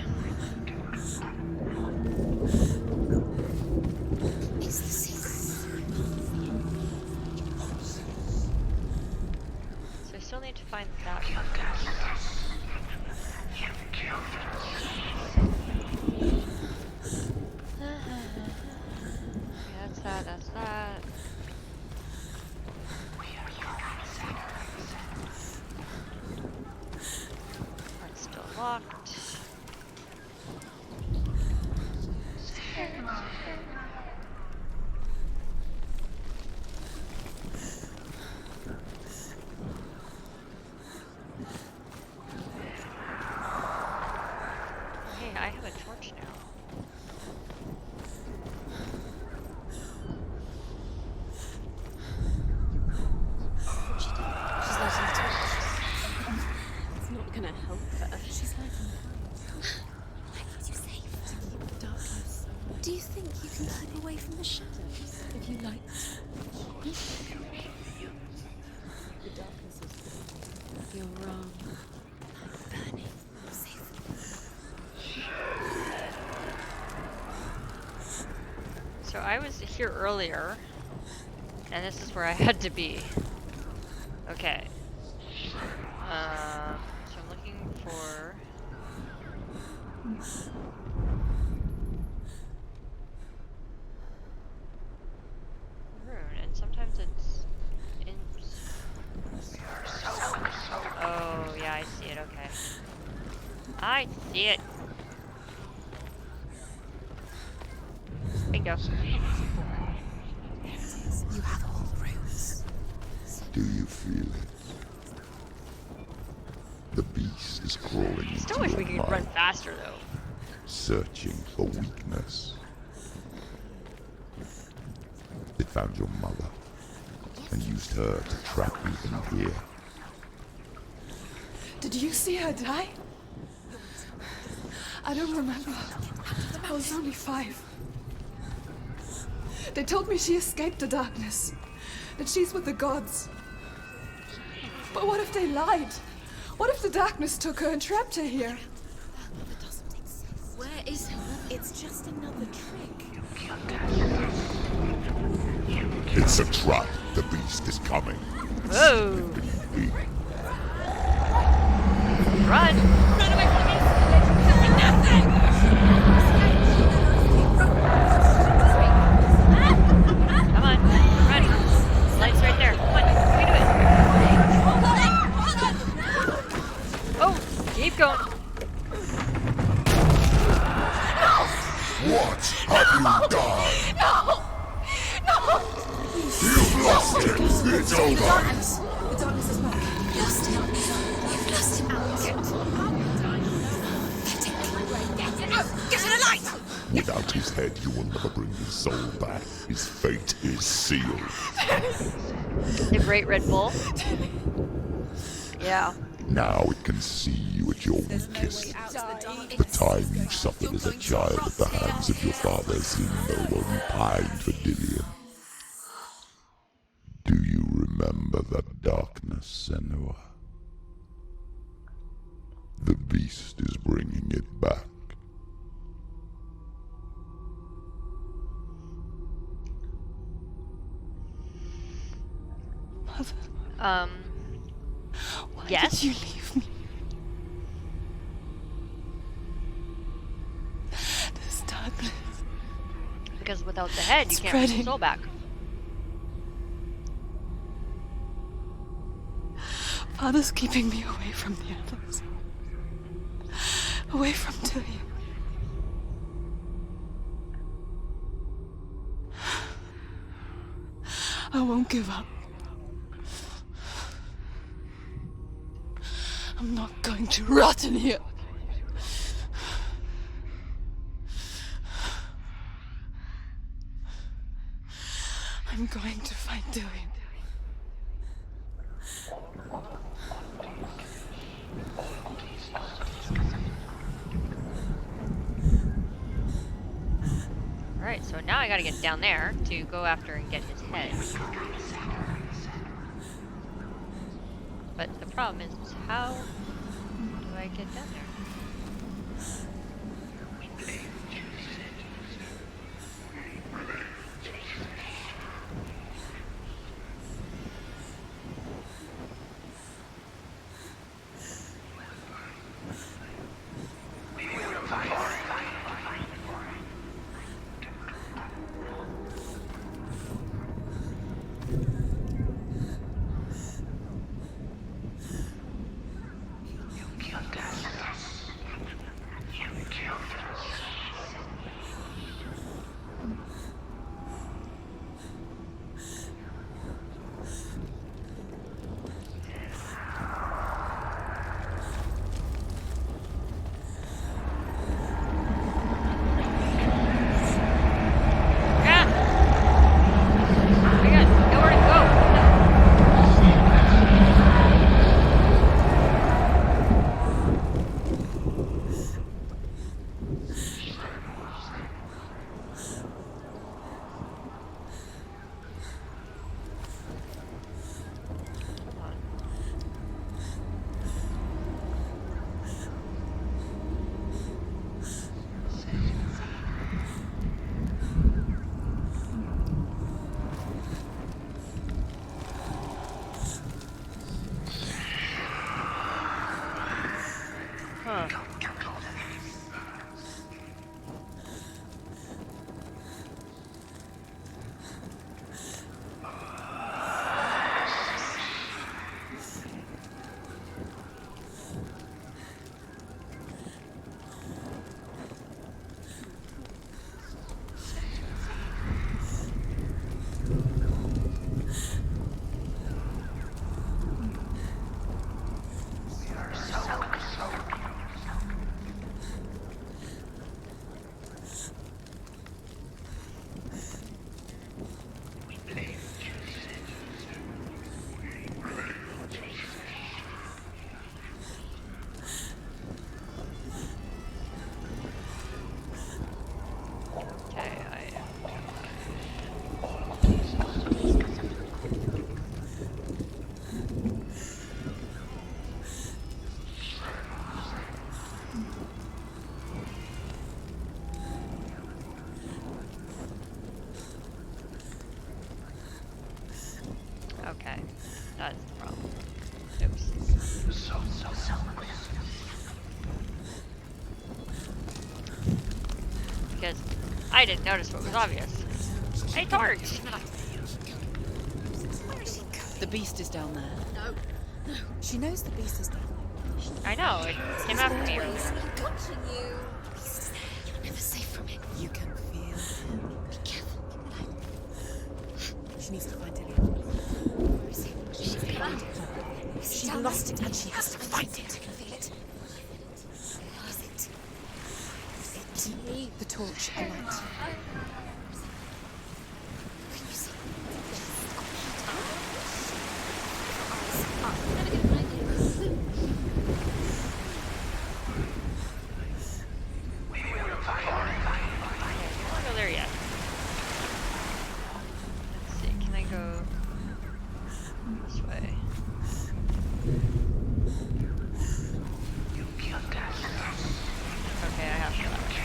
Is the secret? So I still need to find that one. Yeah, that's that, that's that. That's still locked. Hey, I have a torch now. She's lighting the torch. It's not gonna help her. She's lighting the torch. I need you safe to keep the darkness. Do you think you can keep away from the shadows if you light the torch? The darkness is you're wrong. I'm burning. I'm safe. So I was here earlier, and this is where I had to be. Okay. So I'm looking for... rune, and sometimes it's in... Oh, yeah, I see it, okay. I see it. Bingo. You have all the runes. Do you feel it? The beast is crawling Still into wish your we could mind, run faster, though. searching for weakness. It found your mother and used her to trap you in here. Did you see her die? I don't remember. I was only 5. They told me she escaped the darkness, that she's with the gods. But what if they lied? What if the darkness took her and trapped her here? Where is her? It's just another trick. It's a trap. The beast is coming. Whoa! Be- Run! Run away from me! Nothing! Come on, run! Light's right there. Come on, we do it. Oh, keep going. What have you done? No! No! You've lost it. It's over. The darkness is back. Lost him. You've lost him. Get in the light! Without his head, you will never bring his soul back. His fate is sealed. The Great Red Bull. Yeah. Now it can see you at your weakest. The time you suffered as a child at the hands of your father seemed no one pined for Dillion. Do you remember that darkness, Senua? The beast is bringing it back. Mother, why Yes? did you leave me? This darkness. Because without the head, you It's can't bring the spreading. soul back. Father's keeping me away from the others. Away from Tilly. I won't give up. I'm not going to rot in here. I'm going to find Dylan. Alright, so now I gotta get down there to go after and get his head. But the problem is how do I get down there? Okay, that's the problem. Oops. Because I didn't notice what was obvious. A torch! The beast is down there. No. She knows the beast is down there. I know, it came after me earlier. Watching you. The beast is there. You're never safe from it. You can feel him. Be careful. She needs to find Ilya. Where is he? She's behind it. She lost it and she has to find it. I can feel it. Where is it? The torch, a light. Can you see? Can't go there yet. Let's see, can I go this way? Okay, I have to go that way.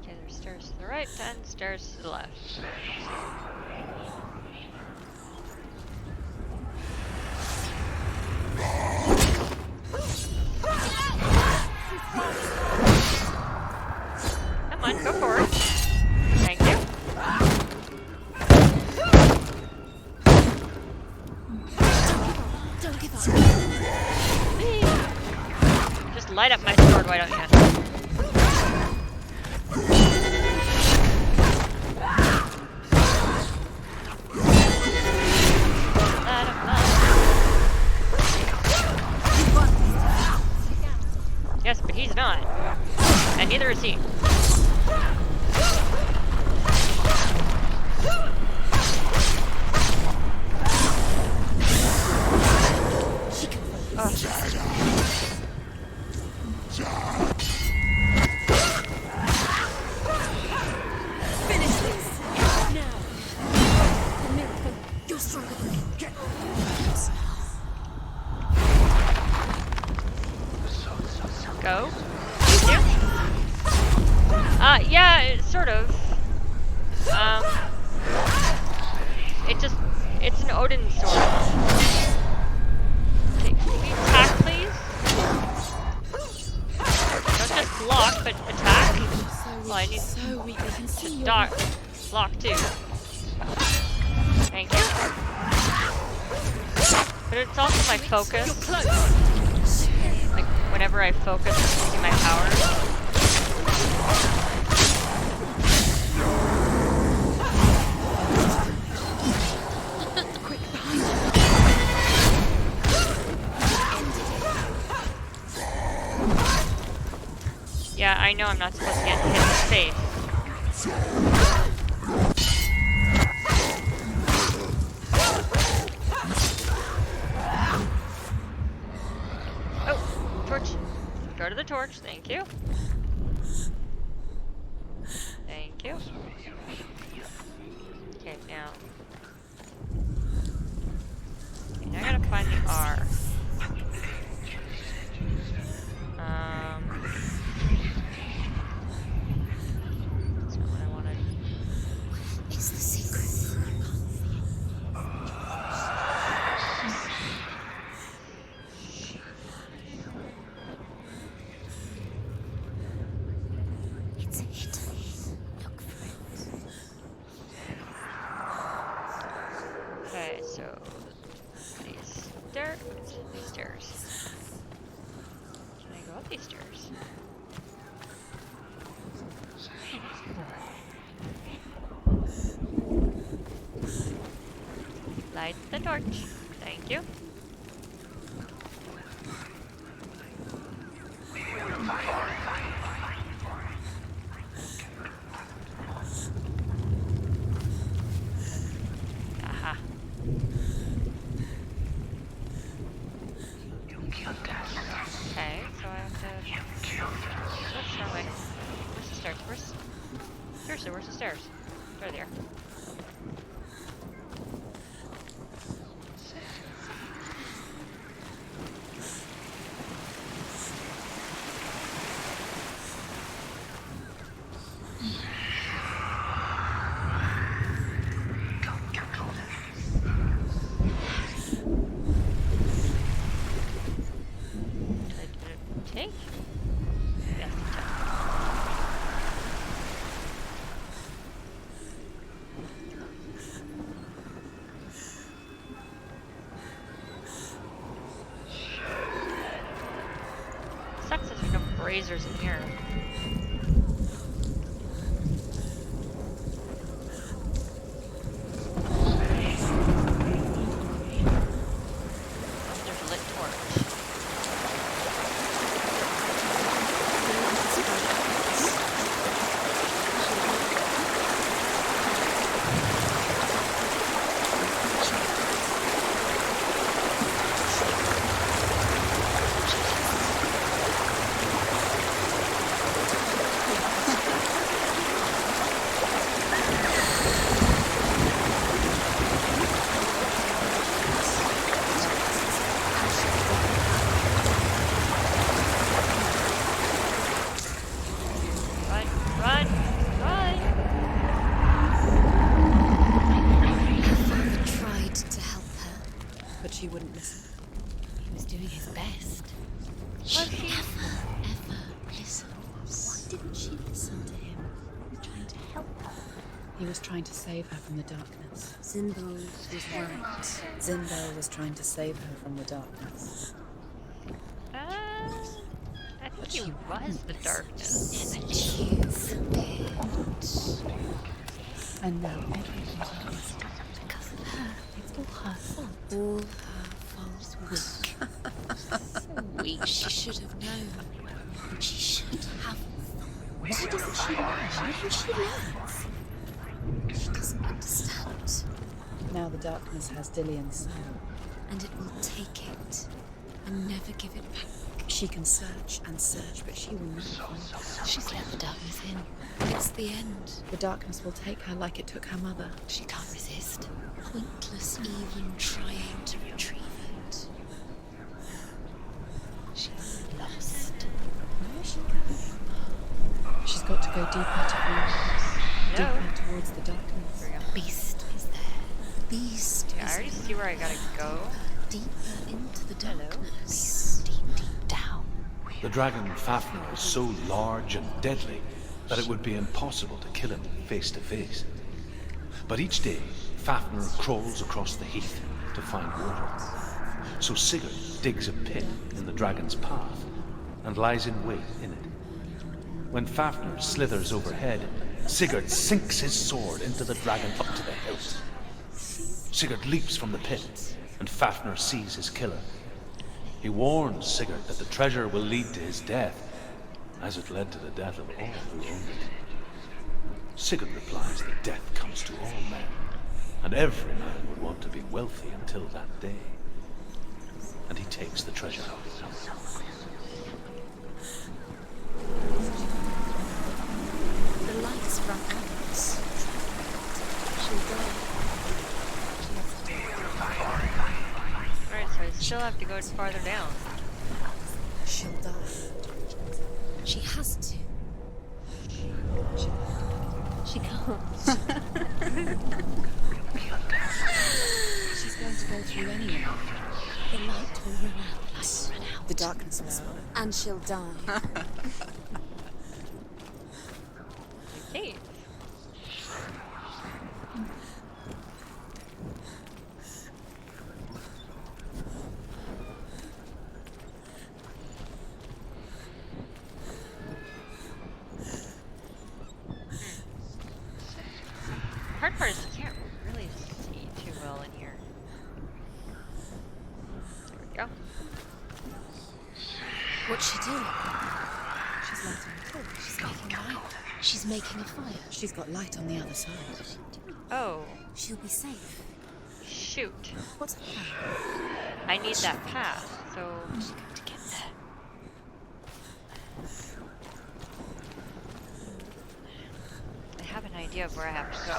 Okay, there's stairs to the right and stairs to the left. Come on, go forward. Thank you. Don't give up. Just light up my sword, why don't you? neither is he. Finish this! Now! The miracle! You're stronger than him! Get Go. Yeah, sort of. It's an Odin sword. Okay, can we attack, please? Don't just block, but attack. Well, I need So weak, we can see your block too. Thank you. But it's also my focus. Like, whenever I focus, I'm using my powers. Yeah, I know I'm not supposed to get hit in the face. Oh, torch. Go to the torch, thank you. Thank you. Okay, now. Okay, now I gotta find the R. That's not what I wanted. It's the secret. It's hidden. Look for it. Okay, so these stairs. Can I go up these stairs? Light the torch. Thank you. Aha. Okay, so I have to... Oops, wrong way. Where's the stairs? Seriously, where's the stairs? They're there. Take? Yes, take. Sucks there's no braziers in here. There's a lit torch. Run! Tried to help her, but she wouldn't listen. He was doing his best. She never listens. Why didn't she listen to him? He was trying to help her. He was trying to save her from the darkness. Zimbo was right. Zimbo was trying to save her from the darkness. I think he was the darkness. And now everything is because of her. It's all her fault. All her fault. Weak. So weak. She should have known. She should have thought. Why doesn't she know? Why didn't she learn? She doesn't understand. Now the darkness has Dillian's soul. And it will take it and never give it back. She can search and search, but she will never find it. She's let the darkness in. It's the end. The darkness will take her like it took her mother. She can't resist. Pointless even trying to retrieve it. She's lost. Where is she going? She's got to go deeper towards the darkness. There we go. Beast is there. Beast Yeah, I is already see where I gotta go. deeper into the Hello? darkness. Deep, deep down. The dragon Fafnir is so large and deadly that it would be impossible to kill him face to face. But each day, Fafnir crawls across the heath to find water. So Sigurd digs a pit in the dragon's path and lies in wait in it. When Fafnir slithers overhead, Sigurd sinks his sword into the dragon up to the hilt. Sigurd leaps from the pit, and Fafnir sees his killer. He warns Sigurd that the treasure will lead to his death, as it led to the death of all who owned it. Sigurd replies that death comes to all men, and every man would want to be wealthy until that day. And he takes the treasure. The lights run out. She'll go. Alright, so I still have to go farther down. She'll die. She has to. She can't. She's going to go through anyway. The light will run out. The darkness will swallow. And she'll die. Hey. Hard part is I can't really see too well in here. There we go. What's she doing? She's lighting a torch. She's making a light. She's making a fire. She's got light on the other side. Oh, She'll be safe. shoot. What's the plan? I need that path, so She's going to get there. I have an idea of where I have to go.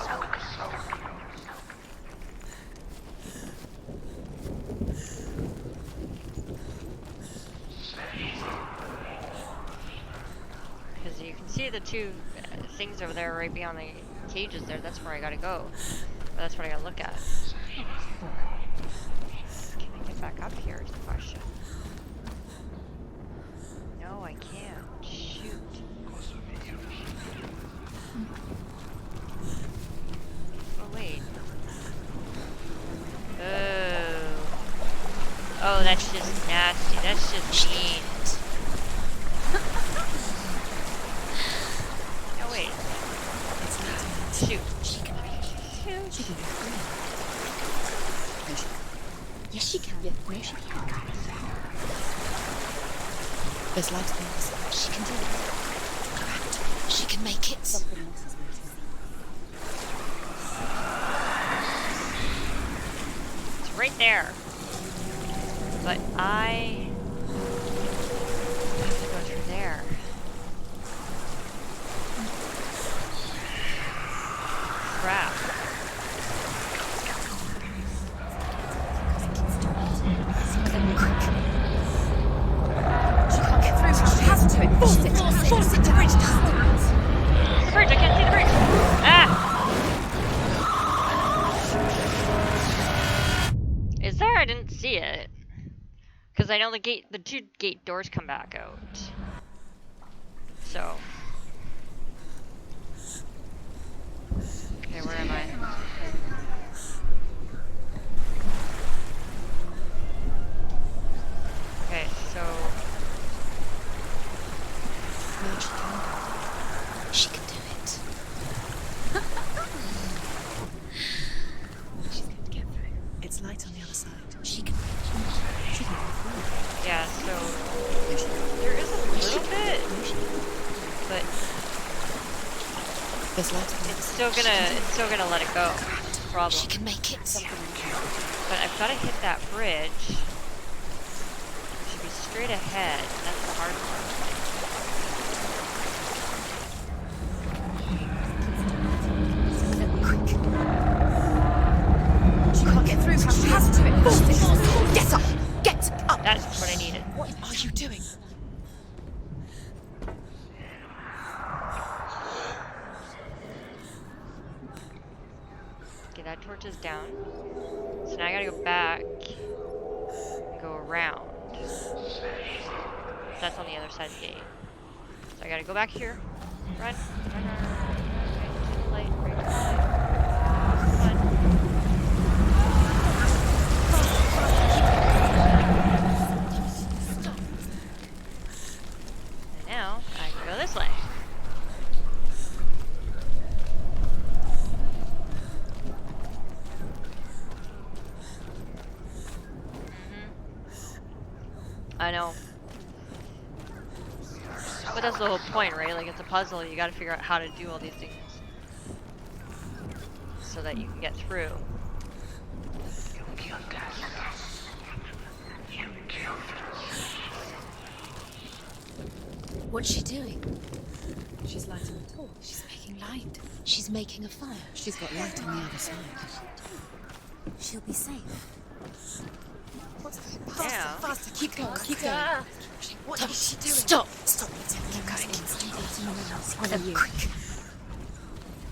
Because you can see the two things over there right beyond the cages there. That's where I gotta go. But that's what I gotta look at. Can I get back up here is the question. No, I can't. Shoot. Oh, wait. Oh. Oh, that's just nasty. That's just mean. No, wait. Shoot. She can make it. She can get through. No, she can't. Yes, she can. Yeah, no, she can't. There's light on the other side. She can do it. She can make it. Something else is waiting. It's right there. But I have to go through there. Crap. She can't get through. She has to. Force it. Force it to bridge down. The bridge! I can't see the bridge! Ah! Is there? I didn't see it. Because I know the two gate doors come back out. So. Okay, where am I? Okay, so. No, she can. She can do it. She's going to get through. It's light on the other side. She can. She can go through. Yeah, so. No, she can't. There is a little bit, but There's light on the It's still gonna let it go. Problem. She can make it. But I've gotta hit that bridge. It should be straight ahead. That's the hard part. She can't get through. She has to. Force it. Get up. Get up. That's what I needed. What are you doing? Okay, that torch is down. So now I gotta go back and go around. That's on the other side of the gate. So I gotta go back here. Run. Run, run, run. Right to the light. Right to the light. Come on. And now I can go this way. I know. But that's the whole point, right? Like, it's a puzzle. You gotta figure out how to do all these things. So that you can get through. What's she doing? She's lighting a torch. She's making light. She's making a fire. She's got light on the other side. She'll be safe. Yeah. Faster, keep going, keep going. What is she doing? Stop! Stop! Keep going. Follow you. Quick. Follow you.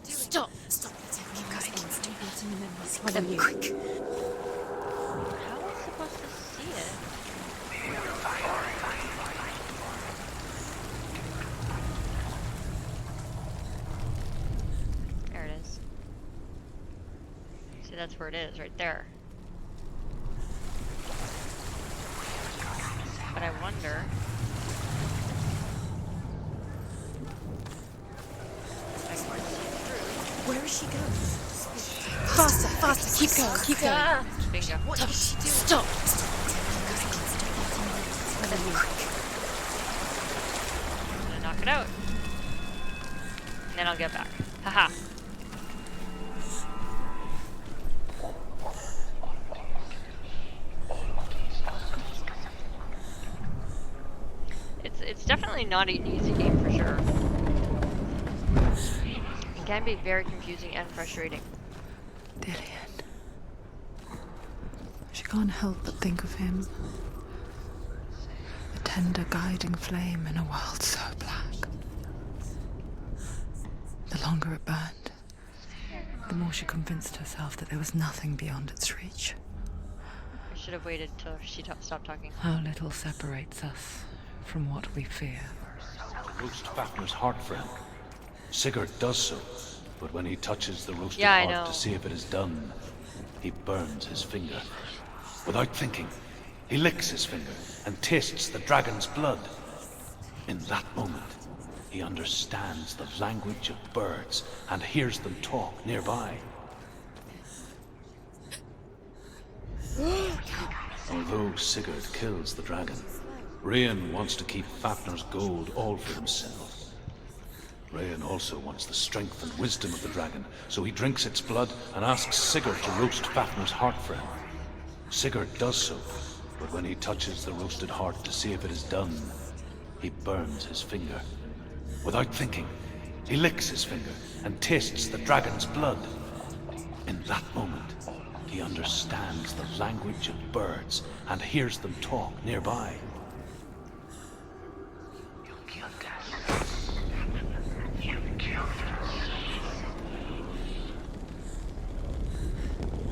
Stop! Stop! Keep going. Follow you. Quick. How am I supposed to see it? There it is. See, that's where it is, right there. But I wonder... if I can see through. Where is she going? Faster! Faster! Keep going! Keep going! Bingo. What is she doing? Stop! I'm gonna knock it out. And then I'll get back. Haha. It's definitely not an easy game for sure. It can be very confusing and frustrating. Dillian. She can't help but think of him. A tender guiding flame in a world so black. The longer it burned, the more she convinced herself that there was nothing beyond its reach. I should have waited till she stopped talking. How little separates us from what we fear. To roast Fafnir's heart for him. Sigurd does so, but when he touches the roasted Yeah, I heart know. to see if it is done, he burns his finger. Without thinking, he licks his finger and tastes the dragon's blood. In that moment, he understands the language of birds and hears them talk nearby. Although Sigurd kills the dragon, Rayan wants to keep Fafnir's gold all for himself. Rayan also wants the strength and wisdom of the dragon, so he drinks its blood and asks Sigurd to roast Fafnir's heart for him. Sigurd does so, but when he touches the roasted heart to see if it is done, he burns his finger. Without thinking, he licks his finger and tastes the dragon's blood. In that moment, he understands the language of birds and hears them talk nearby.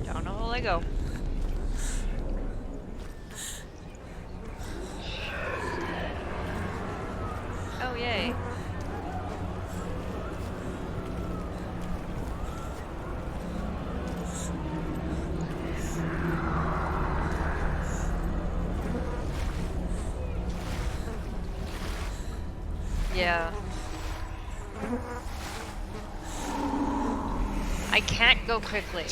Down the hole I go. Oh, yay. Yeah. can't go quickly.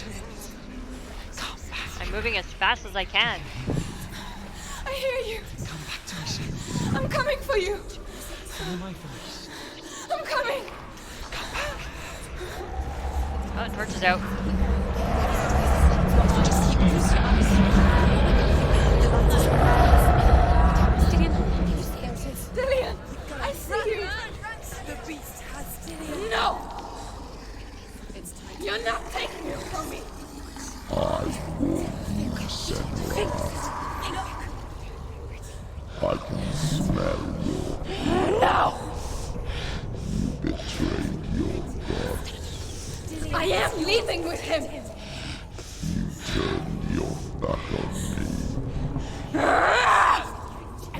I'm moving as fast as I can. I hear you. Come back to me. I'm coming for you. Follow my voice. I'm coming. Oh, torch is out. Dillian, I see you. The beast has Dillian. No. You're not taking it from me. I warn you, Senua. I can smell your... No. You betrayed your god. I am leaving with him. You turned your back on me.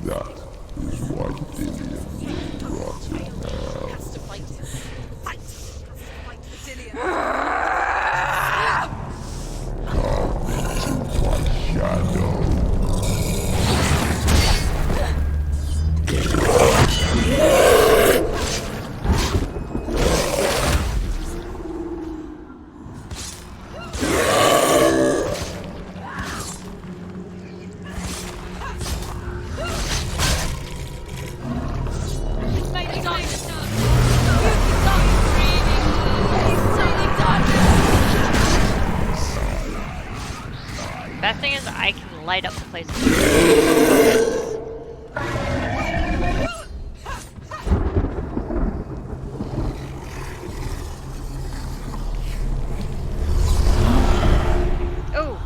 That is why Dillian will rot in hell. Come into my shadow. Best thing is I can light up the place. Oh!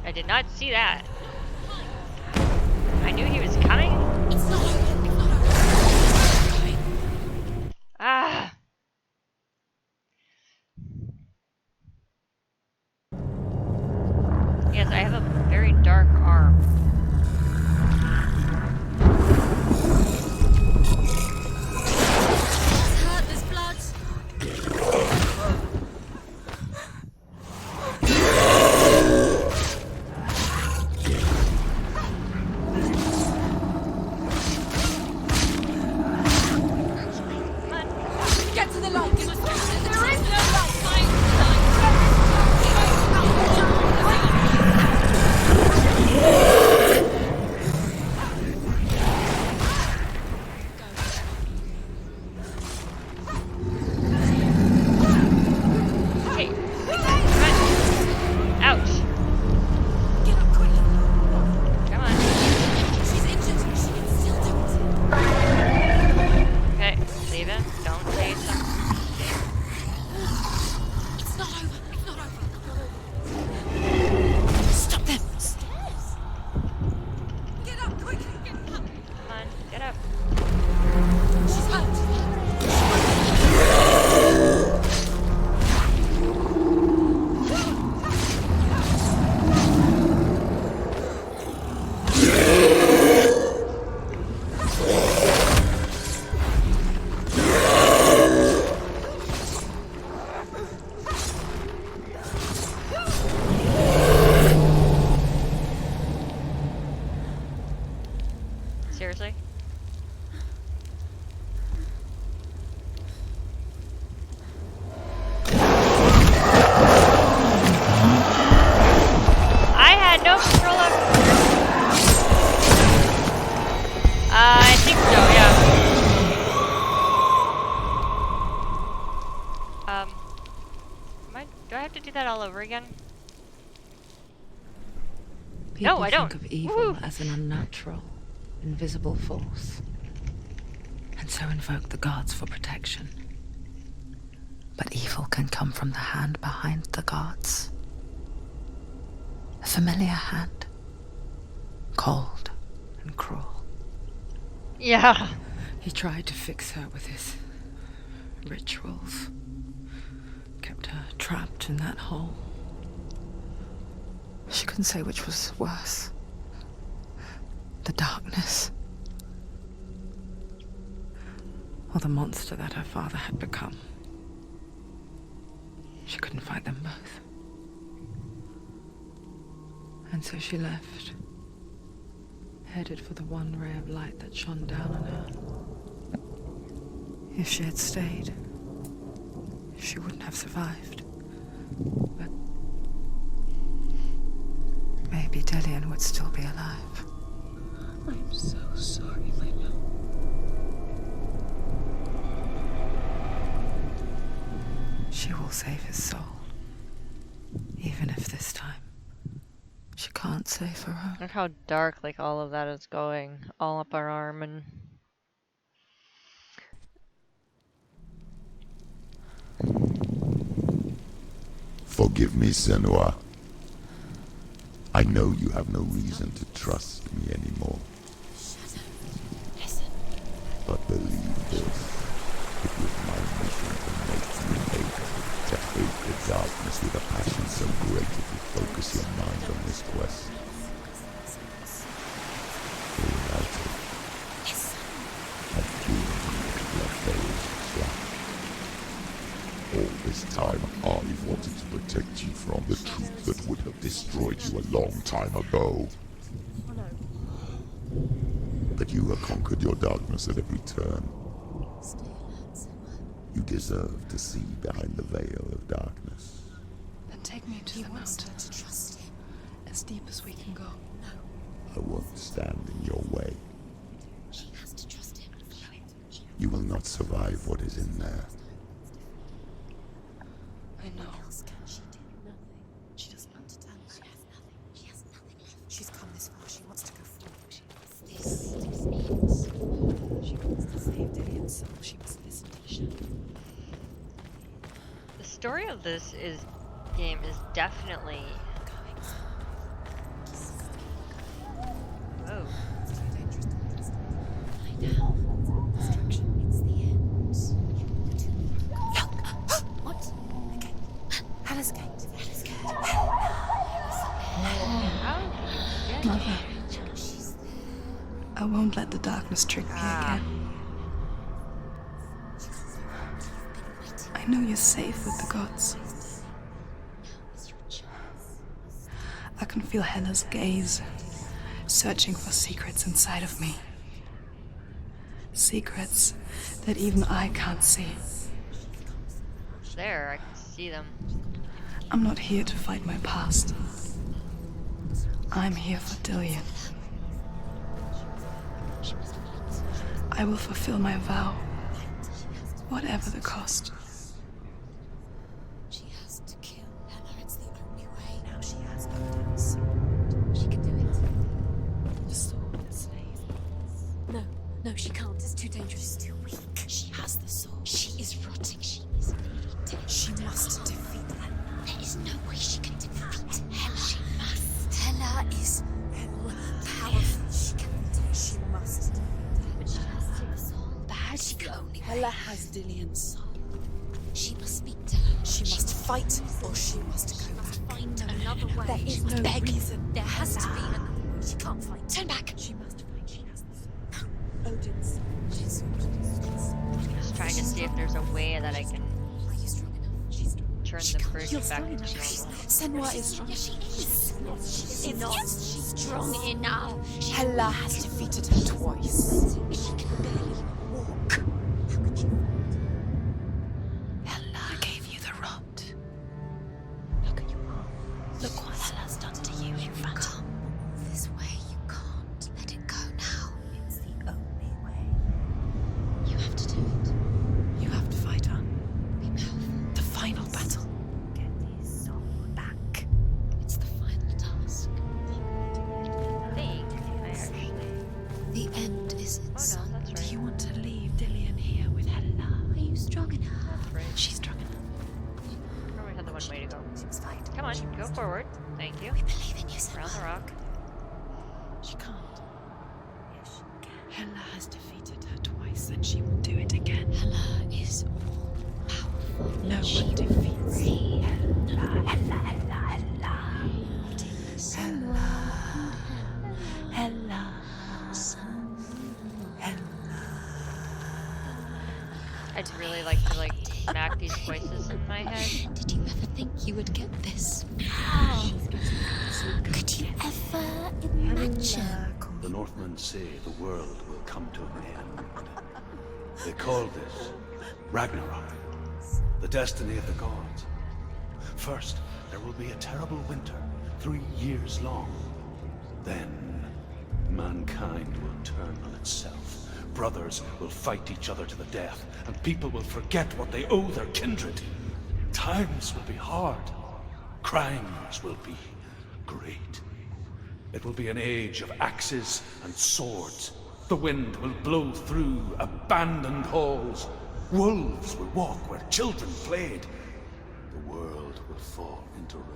I did not see that. I knew he was coming. Ah! Yes, I have a very dark arm. It's hurt, there's blood. Get to the light. There is no light. Hey! Ouch! Get up quick. Come on. She's injured. She can still do it. Okay, leave him. Don't chase him. It's not over. It's not over. Stop them. Get up quick. Come on, get up. She's hurt. Seriously? I had no control over. I think so, yeah. Do I have to do that all over again? People No, I don't. think of evil Woo. as an unnatural, invisible force, and so invoke the gods for protection. But evil can come from the hand behind the gods. A familiar hand. Cold and cruel. Yeah. He tried to fix her with his rituals. Kept her trapped in that hole. She couldn't say which was worse. The darkness. Or the monster that her father had become. She couldn't fight them both. And so she left. Headed for the one ray of light that shone down on her. If she had stayed, she wouldn't have survived. But maybe Dillian would still be alive. I'm so sorry, my love. She will save his soul. Even if this time she can't save her own. Look how dark like all of that is going. All up our arm and... Forgive me, Senua. I know you have no reason to trust me anymore. Listen. But believe this, it was my mission to make you hate, to hate the darkness with a passion so great it would focus your mind on this quest. United, and doing your veils flat. All this time, I've wanted to protect you from the truth that would have destroyed you a long time ago. But you have conquered your darkness at every turn. You deserve to see behind the veil of darkness. Then take me to the mountain. As deep as we can go. I won't stand in your way. She has to trust him. You will not survive what is in there. I know. She doesn't want to tell. She has nothing. She has nothing left. She's come this far. She wants to go forward. She wants this. She wants to save Dillian's soul. She must listen to Isha. The story of this game is definitely... Whoa. Destruction. It's the end. What? Okay. Hella's gate. Hella's gate. Mother, I won't let the darkness trick me again. I know you're safe with the gods. I can feel Hella's gaze, searching for secrets inside of me. Secrets that even I can't see. There, I can see them. I'm not here to fight my past. I'm here for Dillian. I will fulfill my vow, whatever the cost. She has to kill Hella. It's the only way. Now she has evidence. She can do it. The sword, the slave. No, no, she can't. It's too dangerous. Too weak. She has the sword. She is rotting. She is bleeding. She must defeat Hella. There is no way she can defeat Hella. She must. Hella is powerful. She can do it. She must. But she has the soul. Bad. She can only. Hella has Dillian's soul. She must speak to her. She must fight, or she must go back. Find another way. There is no reason. There has to be another way. She can't fight. Turn back. She must fight. She has the soul. Odin's She's Just trying to see if there's a way that I can Are you strong enough? She's strong. turn the bridge back to normal. Senua is strong. Yes, she is. She's not. She's strong enough. Hella has defeated her twice. She can barely walk. Hella gave you the rot. How can you harm? Look what Hella's done to you, you phantom. Come this way. You can't let it go now. It's the only way. You have to do it. You have to fight on. Be powerful. The final battle. Get his soul back. It's the final task. I think I actually... The end is in Oh sight. no, that's Do right. you want to leave Dillian here with Hella? Are you strong enough? That's right. She's strong enough. Probably had the one way to go. Seems fine. Come on, go forward. Thank you. We believe in you, Around the Senua. rock. She can't. Yes, she can. Hella has defeated her twice, and she will do it again. Hella is all powerful. No one defeats Hella. Hella. I'd really like to like smack these voices in my head. Did you ever think you would get this? Could you ever imagine? The Northmen say the world will come to an end. They call this Ragnarok. the destiny of the gods. First, there will be a terrible winter, 3 years long. Then, mankind will turn on itself. Brothers will fight each other to the death, and people will forget what they owe their kindred. Times will be hard. Crimes will be great. It will be an age of axes and swords. The wind will blow through abandoned halls. Wolves will walk where children played. The world will fall into ruin.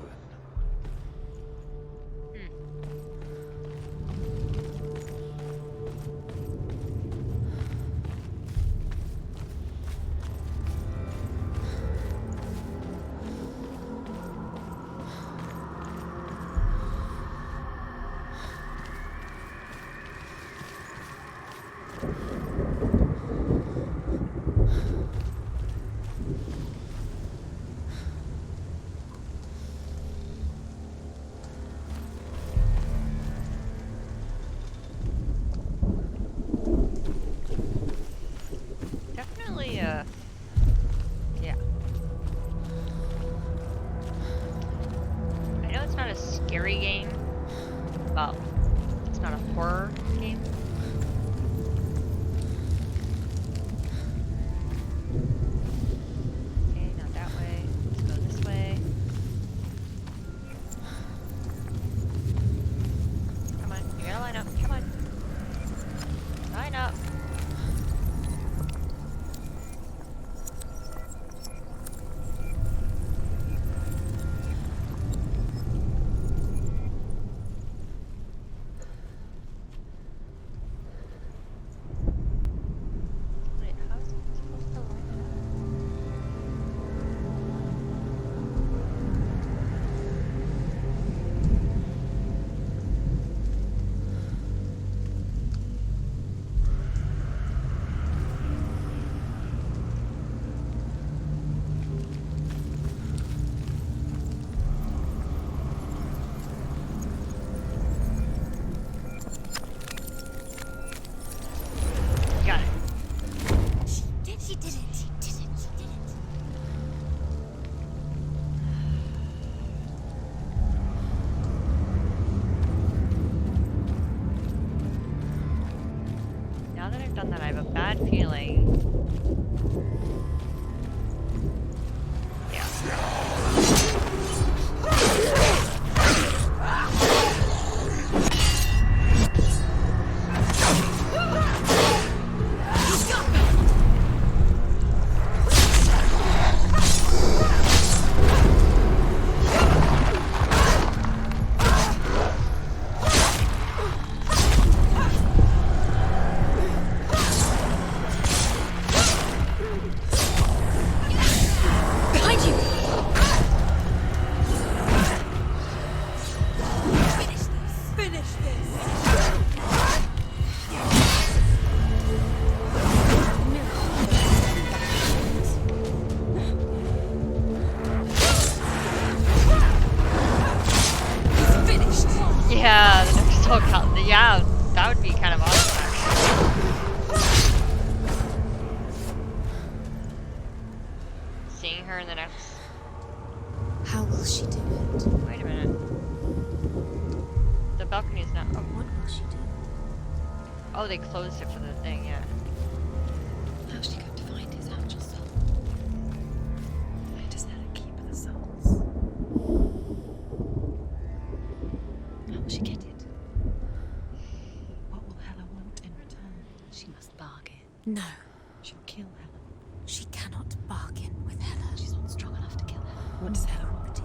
Definitely, yeah. I know it's not a scary game. Well, it's not a horror game. Okay, not that way. Let's go this way. Come on, you gotta line up. Come on. Line up. Wait, how is it supposed to line it up? Got it. She did it. Now that I've done that, I have a bad feeling. Yeah. Behind you! Finish this! Finished! Yeah, the next talk out. Yeah, that would be kind of awesome, actually. Seeing her in the next. How will she do it? Wait a minute. The balcony's not. Oh, What will she do? oh, they closed it for the thing. Yeah. How's she going to find his actual soul? Where does Hella keep the souls? How will she get it? What will Hella want in return? She must bargain. No, She'll kill Hella. she cannot bargain with Hela. She's not strong enough to kill Hella. What does Hella want?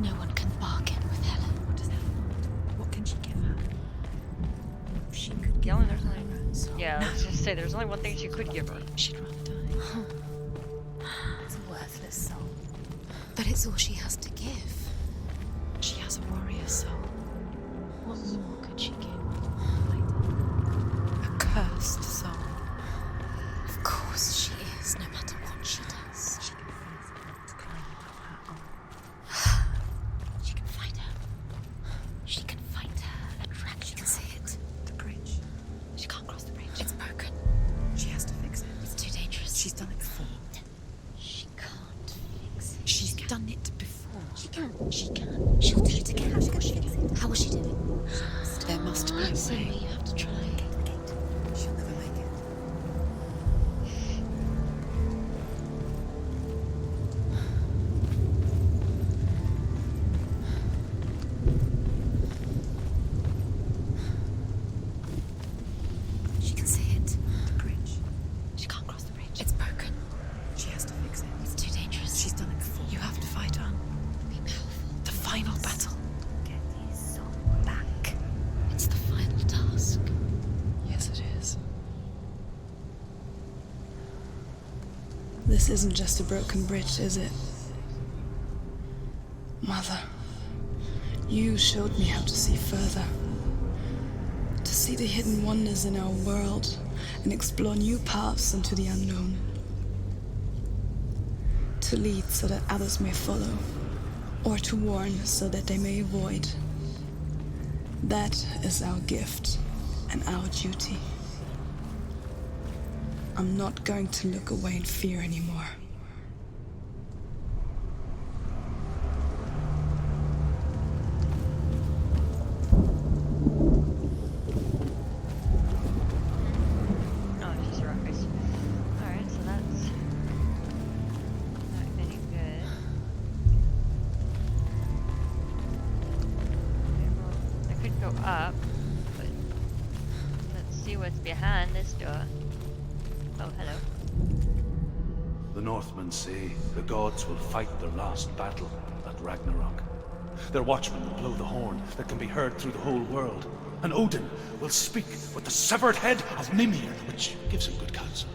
No one can bargain with Hela. What does Hella want? What can she give her? She could Yeah, give well, her there's her only. own soul. Yeah, let's just say there's only one thing she could give her. She'd rather die. It's a worthless soul. But it's all she has to give. She has a warrior soul. What more could she give? A cursed soul. Of course she is, no matter what she does. She can face it, climb above her arm. She can fight her. She can fight her attraction. She can see it. The bridge. She can't cross the bridge. It's broken. She has to fix it. It's too dangerous. She's done it before. just say. You have to try. She'll never make it. She can see it. The bridge. She can't cross the bridge. It's broken. She has to fix it. It's too dangerous. She's done it before. You have to fight her. Be powerful. The final battle. Get his soul back. It's the final task. Yes, it is. This isn't just a broken bridge, is it? Mother, you showed me how to see further. To see the hidden wonders in our world and explore new paths into the unknown. To lead so that others may follow, or to warn so that they may avoid. That is our gift and our duty. I'm not going to look away in fear anymore. Oh, it's just a rock face. Alright, so that's not any good. Okay, well, I could go up, but let's see what's behind this door. Oh, hello. The Northmen say the gods will fight their last battle at Ragnarok. Their watchmen will blow the horn that can be heard through the whole world. And Odin will speak with the severed head of Mimir, which gives him good counsel.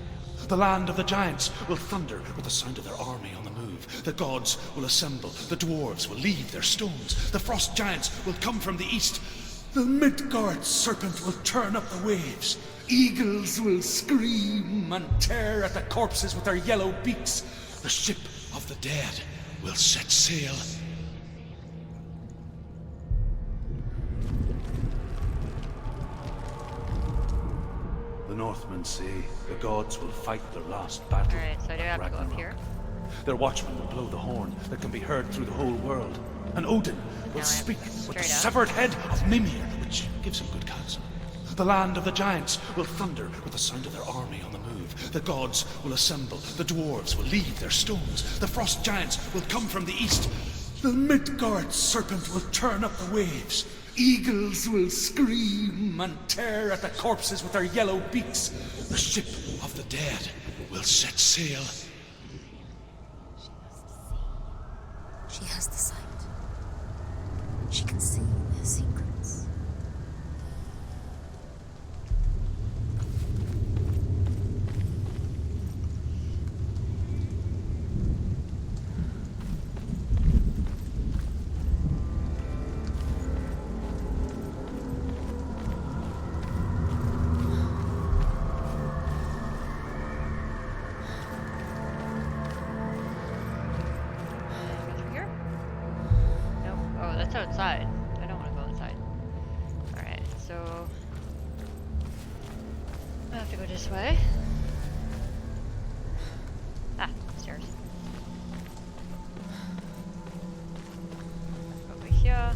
The land of the giants will thunder with the sound of their army on the move. The gods will assemble. The dwarves will leave their stones. The frost giants will come from the east. The Midgard serpent will turn up the waves. Eagles will scream and tear at the corpses with their yellow beaks. The ship of the dead will set sail. The Northmen say the gods will fight their last battle. Alright, so I do at have to go up Ragnarok. here. Their watchmen will blow the horn that can be heard through the whole world. And Odin will Now I have speak to go with the straight up. severed head of Mimir, which gives him good counsel. The land of the giants will thunder with the sound of their army on the move. The gods will assemble. The dwarves will leave their stones. The frost giants will come from the east. The Midgard serpent will turn up the waves. Eagles will scream and tear at the corpses with their yellow beaks. The ship of the dead will set sail. She has the sight. She can see their secrets. Go through here? Nope. Oh, that's outside. I don't want to go inside. Alright, so I have to go this way. Ah, stairs. Over here.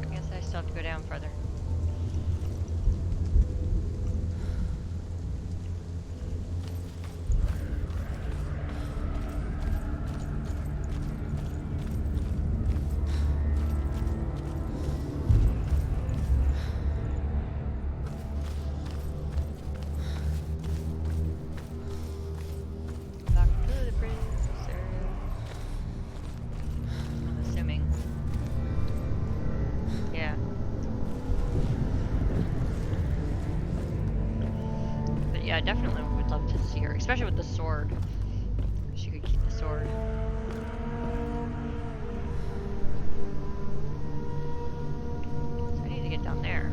I guess I still have to go down further. Back to the bridge, I'm assuming. Yeah. But yeah, definitely would love to see her, especially with the sword. She could keep the sword. So I need to get down there.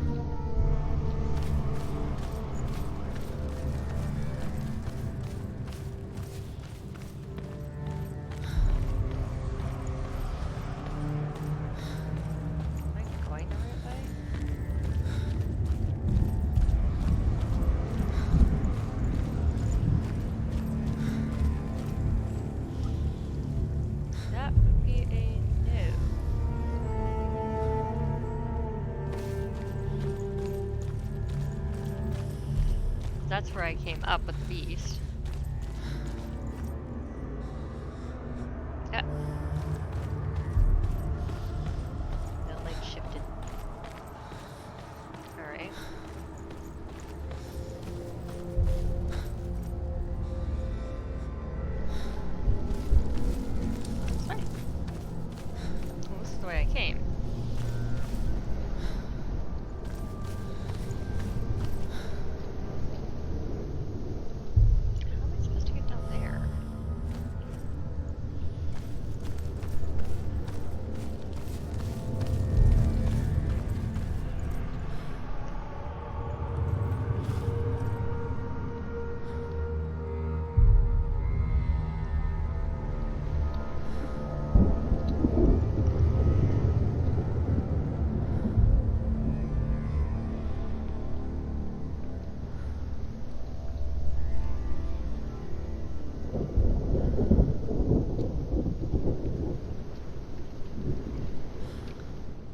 Am I going the right way? that's where I came up with the beast. Yeah. That light shifted. Alright. That's fine. Well, this is the way I came. How am I supposed to get down there?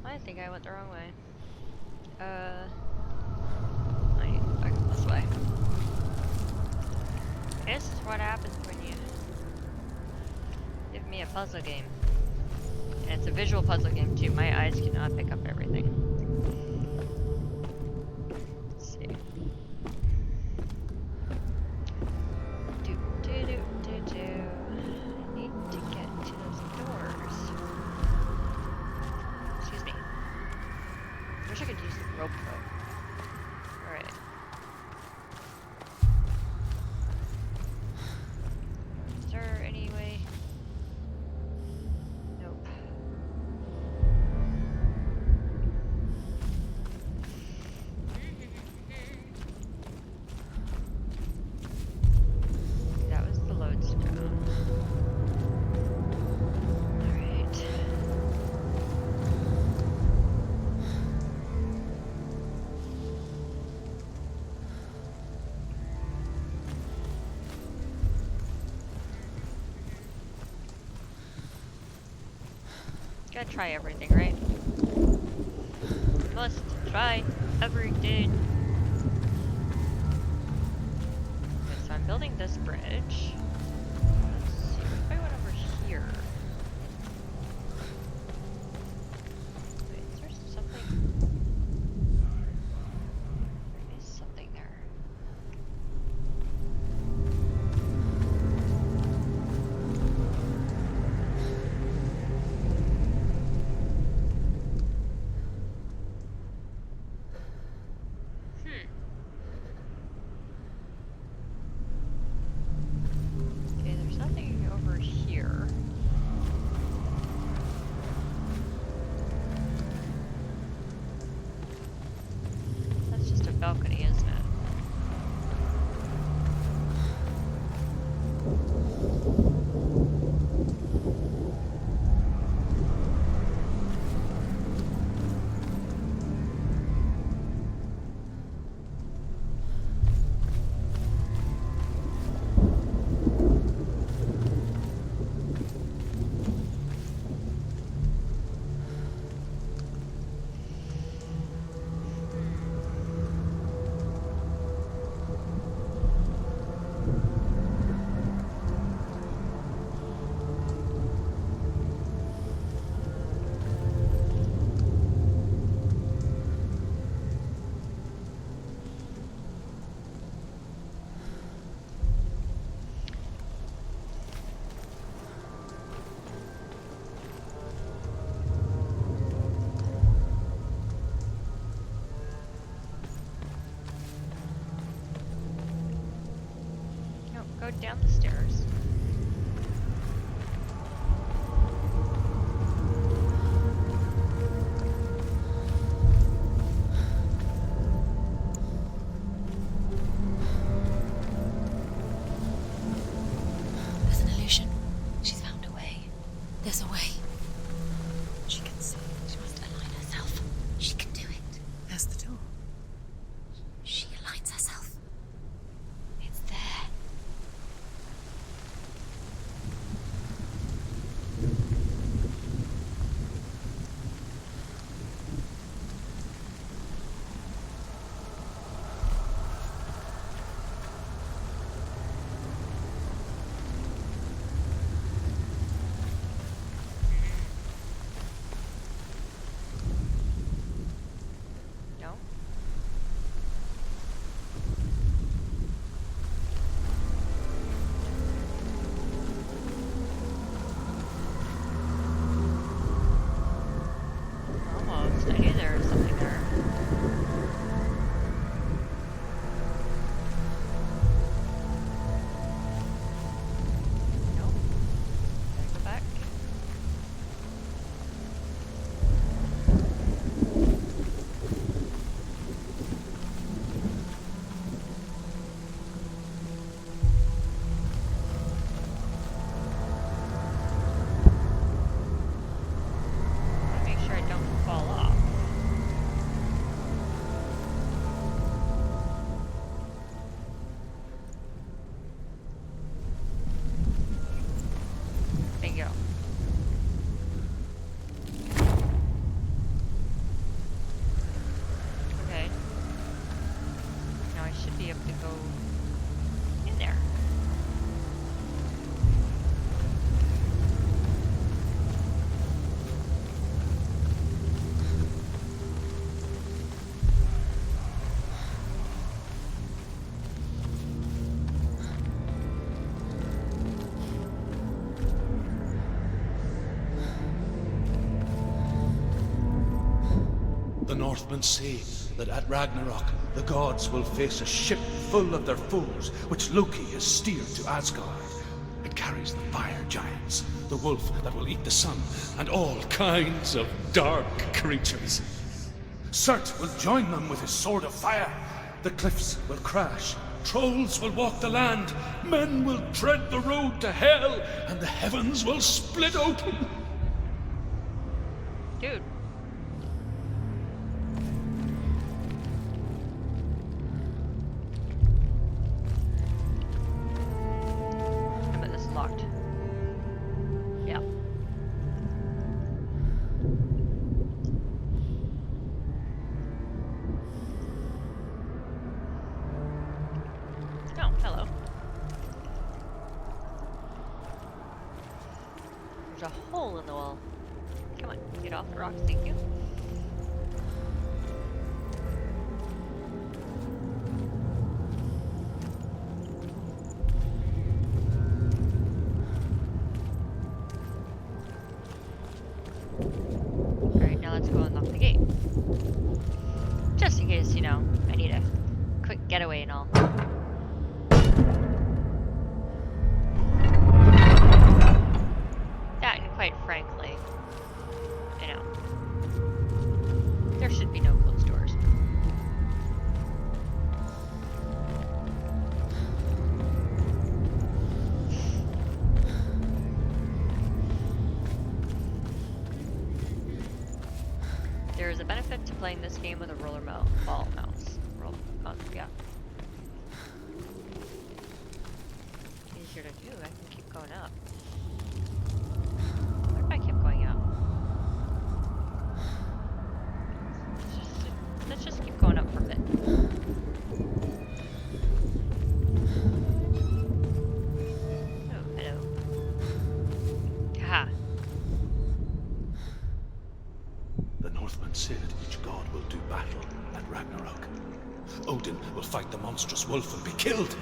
I think I went the wrong way. I need to go back this way. This is what happens when you give me a puzzle game. And it's a visual puzzle game too. My eyes cannot pick up everything. Let's see. Do, do, do, do, do. I need to get to those doors. Excuse me. I wish I could use the rope though. Alright. Is there any way? Nope. That was the lodestone. Alright. Gotta try everything, right? Must try everything. Okay, so I'm building this bridge. Let's see, what if I went over here? Wait, is there something? There is something there. Okay, there's nothing over here. That's just a balcony, isn't it? No, go down the stairs. There's an illusion. She's found a way. There's a way. She can see. She must align herself. She can do it. There's the door. She aligns herself. It's there. Northmen say that at Ragnarok, the gods will face a ship full of their foes, which Loki has steered to Asgard. It carries the fire giants, the wolf that will eat the sun, and all kinds of dark creatures. Surt will join them with his sword of fire. The cliffs will crash, trolls will walk the land, men will tread the road to hell, and the heavens will split open. Dude. I bet this is locked. Yeah. Oh, hello. There's a hole in the wall. Come on, get off the rocks, thank you. Alright, now let's go unlock the gate. Just in case, you know, I need a quick getaway and all. That, and quite frankly, you know, there should be no closed doors. There is a benefit to playing this game with a ball mouse. Roll mouse, yeah. Easier to do, I can keep going up. What if I kept going up? Let's just keep going up for a bit. Oh, hello. Haha. The Northmen say that each god will do battle at Ragnarok. Odin will fight the monstrous wolf and be killed,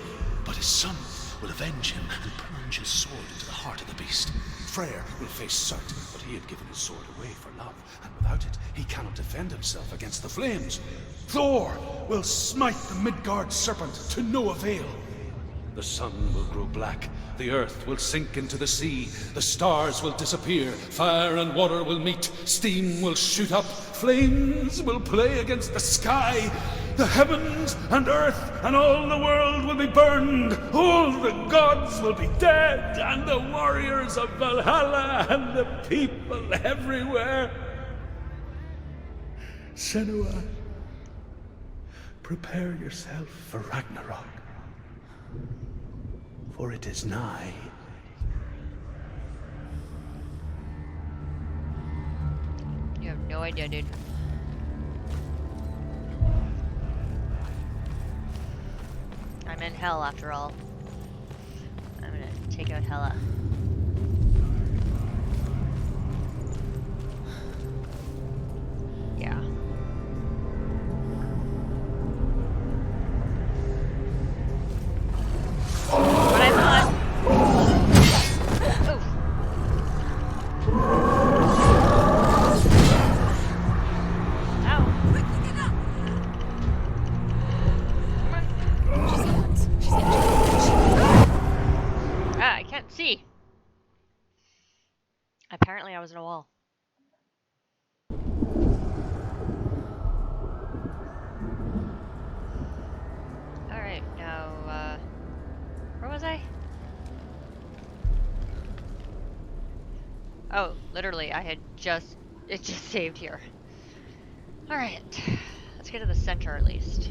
but his son will avenge him and plunge his sword into the heart of the beast. Freyr will face Surt, but he had given his sword away for love, and without it, he cannot defend himself against the flames. Thor will smite the Midgard serpent to no avail. The sun will grow black, the earth will sink into the sea, the stars will disappear, fire and water will meet, steam will shoot up, flames will play against the sky, the heavens and earth and all the world will be burned, all the gods will be dead, and the warriors of Valhalla and the people everywhere. Senua, prepare yourself for Ragnarok, for it is nigh. You have no idea, dude. I'm in hell after all. I'm gonna take out Hela. Yeah. What I thought. Oof. Ow. Ah, I can't see. Apparently I was in a wall. Alright, now, where was I? Oh, literally, it just saved here. Alright, let's get to the center at least.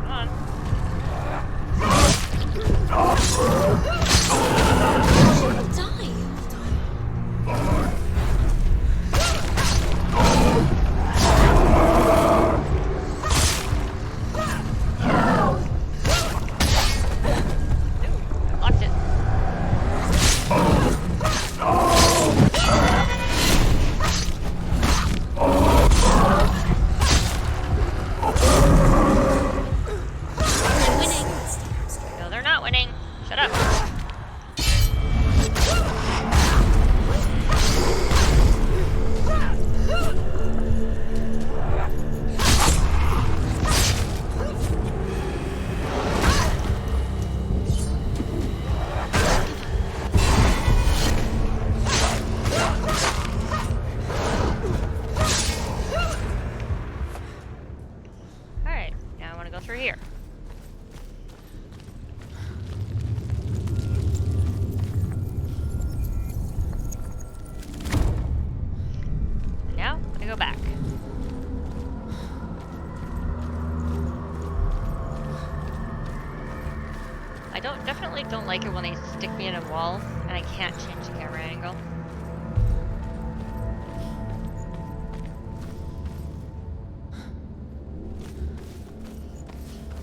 Come on. Locked it. definitely don't like it when they stick me in a wall and I can't change the camera angle.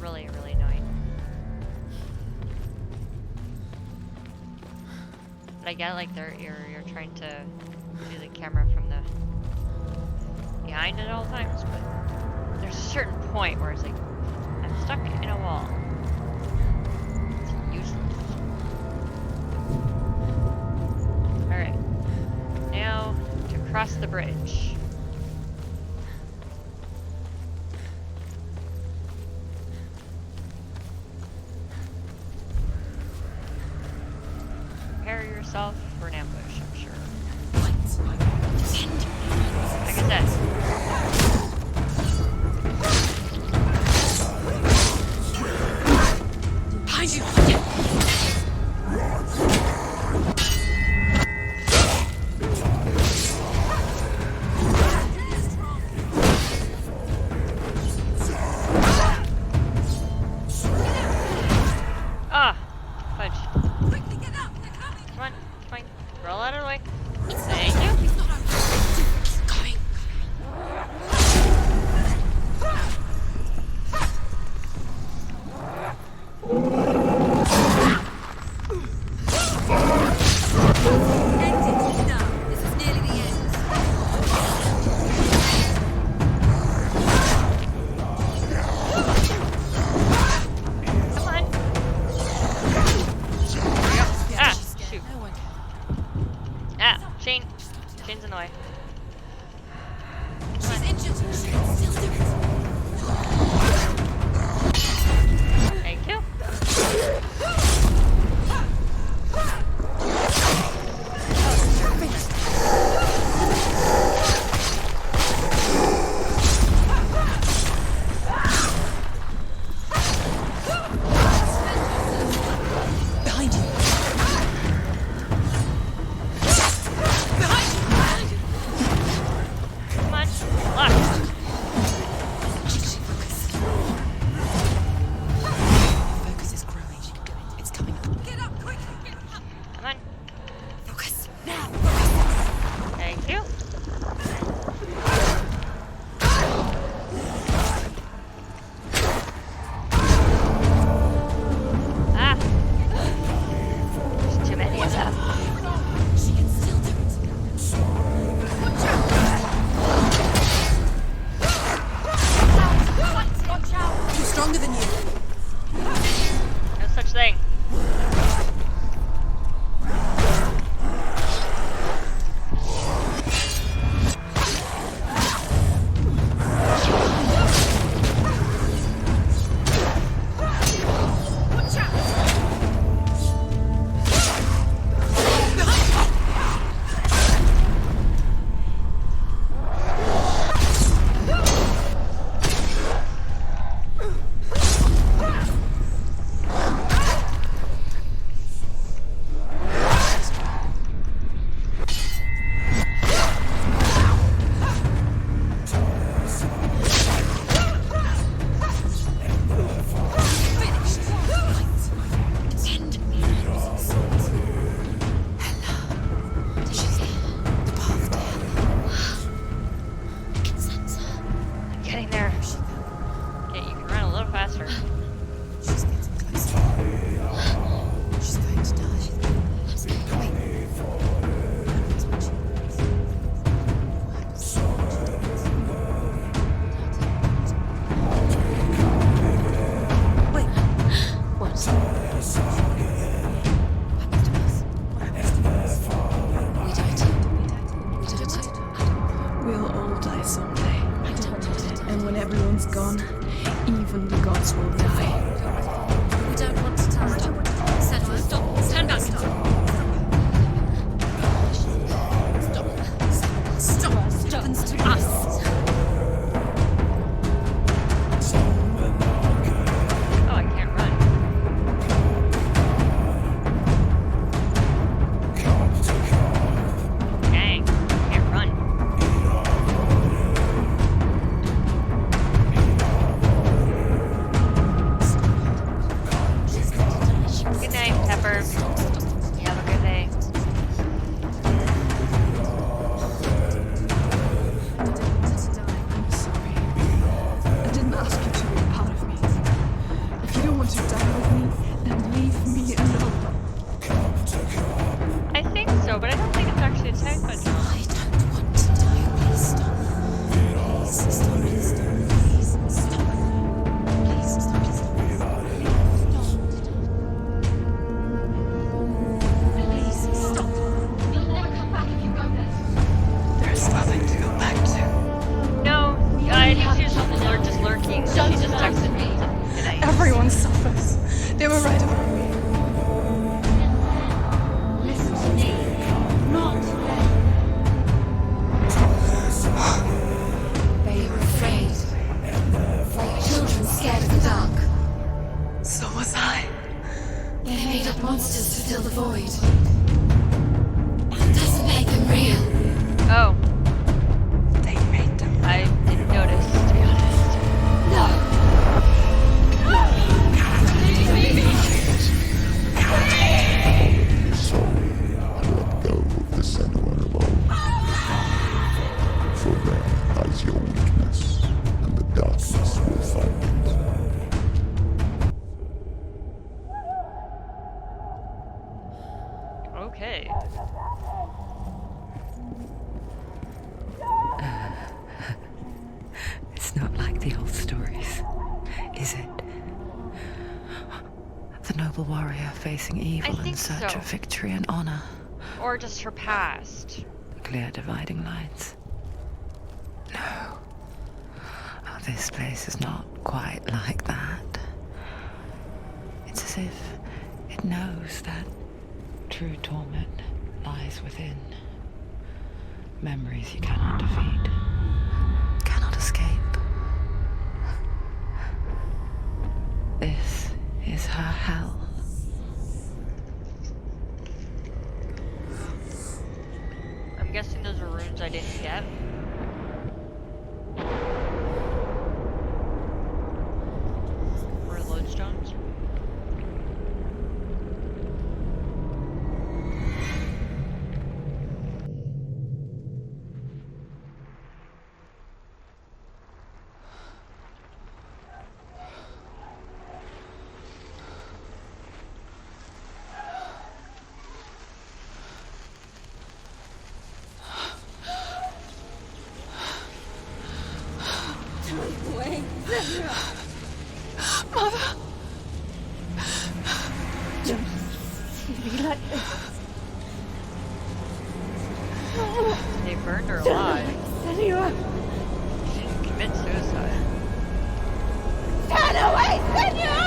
Really, really annoying. But I get like you're trying to do the camera from the behind at all times, but there's a certain point where it's like I'm stuck in a wall. It's useless. Alright. Now to cross the bridge. Prepare yourself for an ambush, I'm sure. Like I said. Behind you! Ah! Fudge. Come on, fine. Roll out of the way. Thank you. Coming. This is nearly the end. Come on. There we go. Ah, shoot. Ah, Shane. Shane's in the way. She's injured. Still do it. Thank you. Behind you. Behind you. Come on. Lock. Focus is growing. It's coming up. Get up, quick! Come on. Focus. Now! Thank you. Ah. There's too many of them. She can still do it. Watch out! Watch out! She's stronger than you. No such thing. Watch out! Getting there. Okay, you can run a little faster. She's getting closer. She's going to die. Wait. Wait. What? We died. We did it. We'll all die someday. I don't want it. And when everyone's gone, even the gods will die. We don't want to die. Senua, stop. Stand back. Stop. Stop. Stop. Happens to us. Oh, I can't run. Dang, can't run. save state, but no. I don't want to die. Please stop. Please stop. Please stop. Please stop. Please stop. Please stop. Please stop. You'll never come back if you go there. There's nothing to go back to. No, I think she's just lurking. She just texted me today. Everyone suffers. They were right about me. Listen to me. Not them. They are afraid. Like children scared of the dark. So was I. They made up monsters to fill the void. That doesn't make them real. Oh, They made them. I didn't notice, to be honest. No. So, let go of the Senua alone. For there lies your weakness, and the darkness will find it. Okay. It's not like the old stories, is it? The noble warrior facing evil in think search so. of victory and honor. Or just her past. Clear dividing lines. No. Oh, this place is not quite like that. It's as if it knows that true torment lies within. Memories you cannot defeat, cannot escape. This is her hell. I'm guessing those are runes I didn't get. Or lodestones. Wait. Mother! Don't be like this. They burned her alive. Senua. She didn't commit suicide. Turn away, Senua!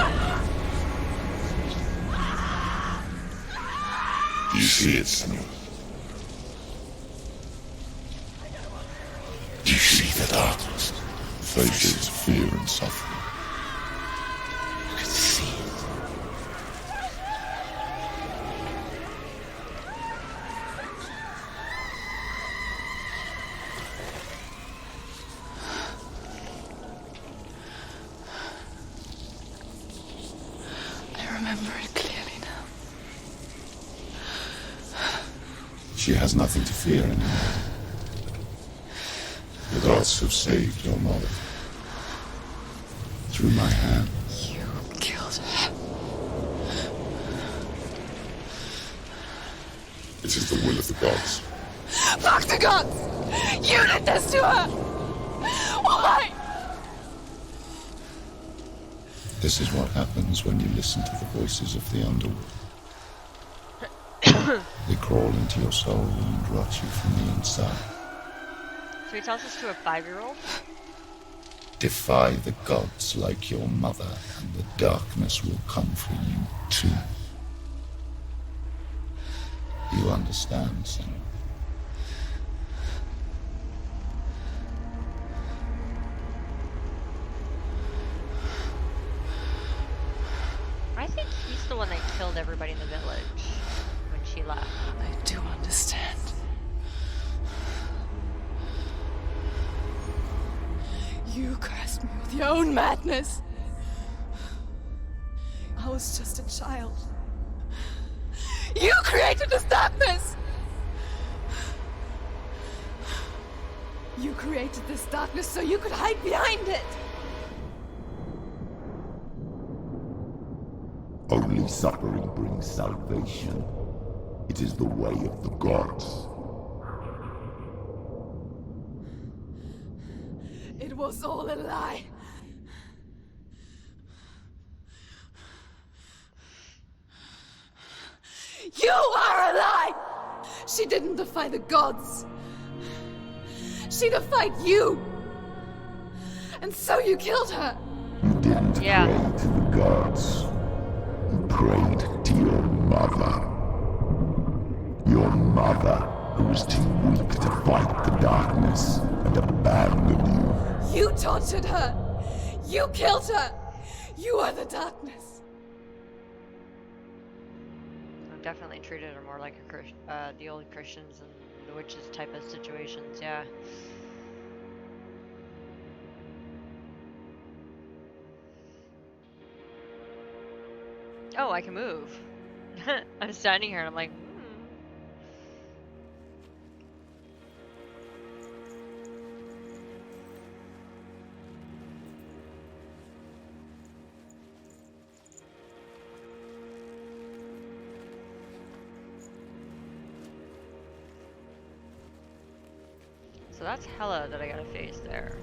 Do you see it, Senua? Do you see the darkness? Faces fear and suffering. I can see it. I remember it clearly now. She has nothing to fear anymore. The gods have saved your mother. Through my hand. You killed her. It is the will of the gods. Fuck the gods! You did this to her! Why? This is what happens when you listen to the voices of the underworld. They crawl into your soul and rot you from the inside. So he tells this to a 5-year-old? Defy the gods like your mother, and the darkness will come for you too. You understand, Senua? I think he's the one that killed everybody in the village when she left. I do understand. You cursed me with your own madness. I was just a child. You created this darkness! You created this darkness so you could hide behind it! Only suffering brings salvation. It is the way of the gods. It was all a lie. You are a lie! She didn't defy the gods. She defied you. And so you killed her. You didn't pray to the gods. You prayed to your mother. Your mother, who was too weak to fight the darkness and abandoned you. You tortured her. You killed her. You are the darkness. I've definitely treated her more like a the old Christians and the witches type of situations, yeah. Oh, I can move. I'm standing here and I'm like, So that's Hella that I gotta face there.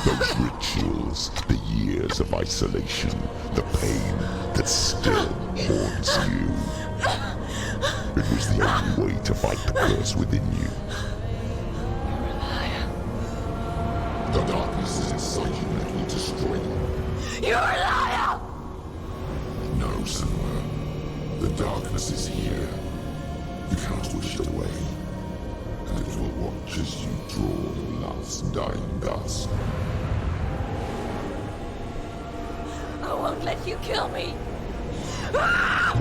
Those rituals, the years of isolation, the pain that still haunts you. It was the only way to fight the curse within you. You're a liar. The darkness is inside you that will destroy you. You're a liar! No, Senua. The darkness is here. You cannot wish it away. And it will watch as you draw your last dying gasp. I won't let you kill me! Ah!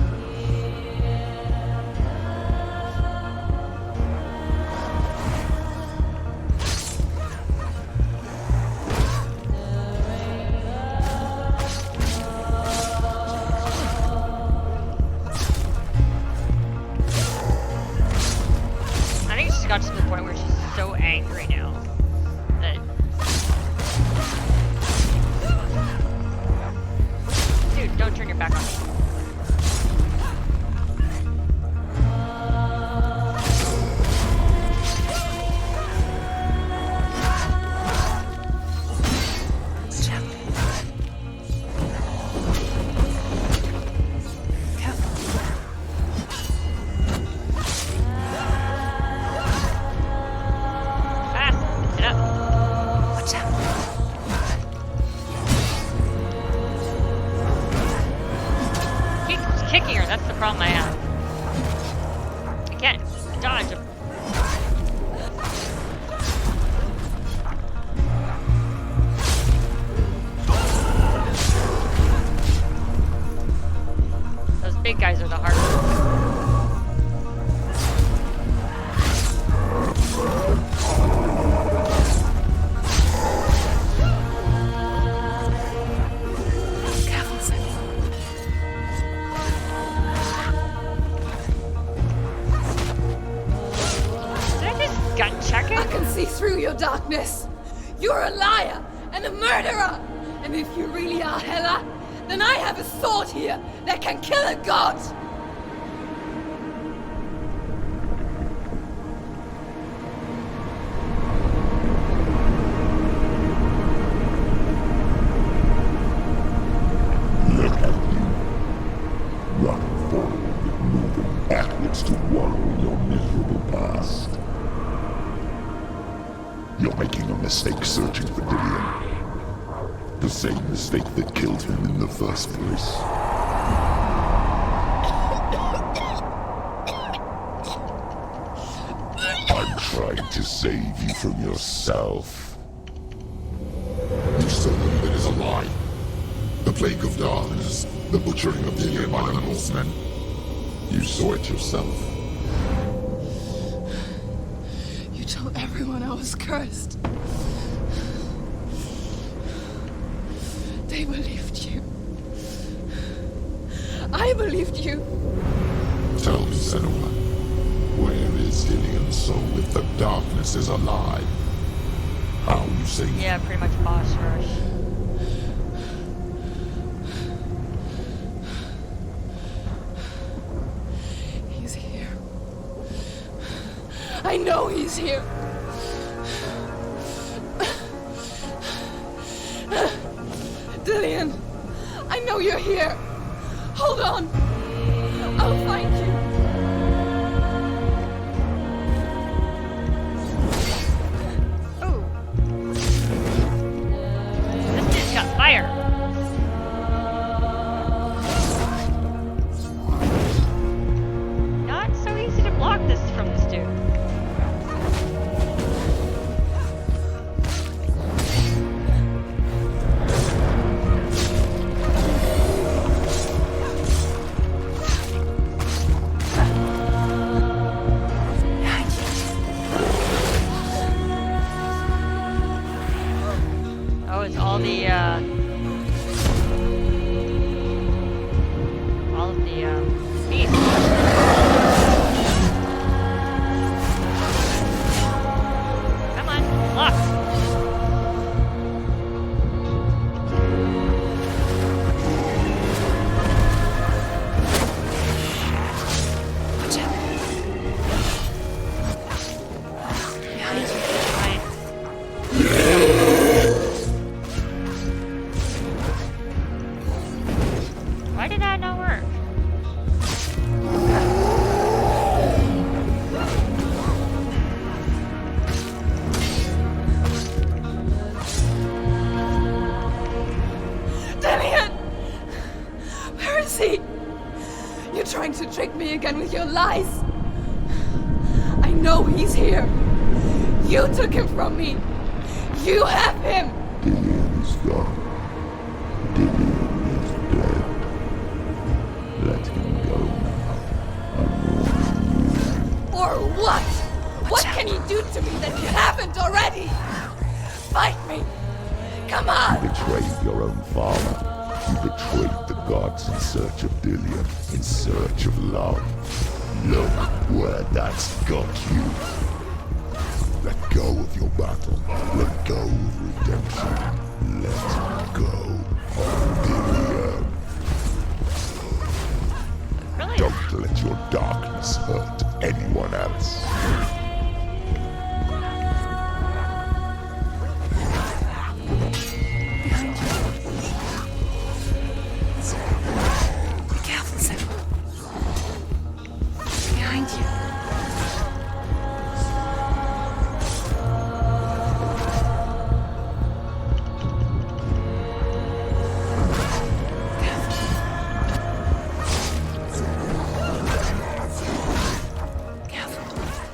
I think she's got to the point where she's so angry now that dude, don't turn your back on me. Kicking her, that's the problem I have. I can't dodge him. Those big guys are the hardest. I can see through your darkness. You're a liar and a murderer. And if you really are Hela, then I have a sword here that can kill a god. Look at you. Running forward, moving backwards to wallow your miserable past. You're making a mistake searching for Dillion. The same mistake that killed him in the first place. I'm trying to save you from yourself. You still believe it is a lie. The plague of darkness, the butchering of Dillion by the Norsemen. You saw it yourself. Told everyone I was cursed. They believed you. I believed you. Tell me, Senua, where is Dillion's soul if the darkness is alive? How you say? Yeah, pretty much boss rush. He's here. know he's here. Dillian, I know you're here. Hold on. I'll find you. Ooh. This dude's got fire. Not so easy to block this from this dude. Oh, it's all the, all of the, beasts. Come on, lock. Watch out. Behind you. Fine. Why did that not work? Dillian! Where is he? You're trying to trick me again with your lies. I know he's here. You took him from me. You have him. Dillian is gone. Dillian is dead. Let him go now. Or what? What can you do to me that you haven't already? Fight me. Come on. You betrayed your own father. You betrayed the gods in search of Dillian, in search of love. Look where that's got you. Let go of your battle. Let go of redemption. Let go of Dillian. Really? Don't let your darkness hurt anyone else. Behind you. Be careful, Senua. Behind you. Careful.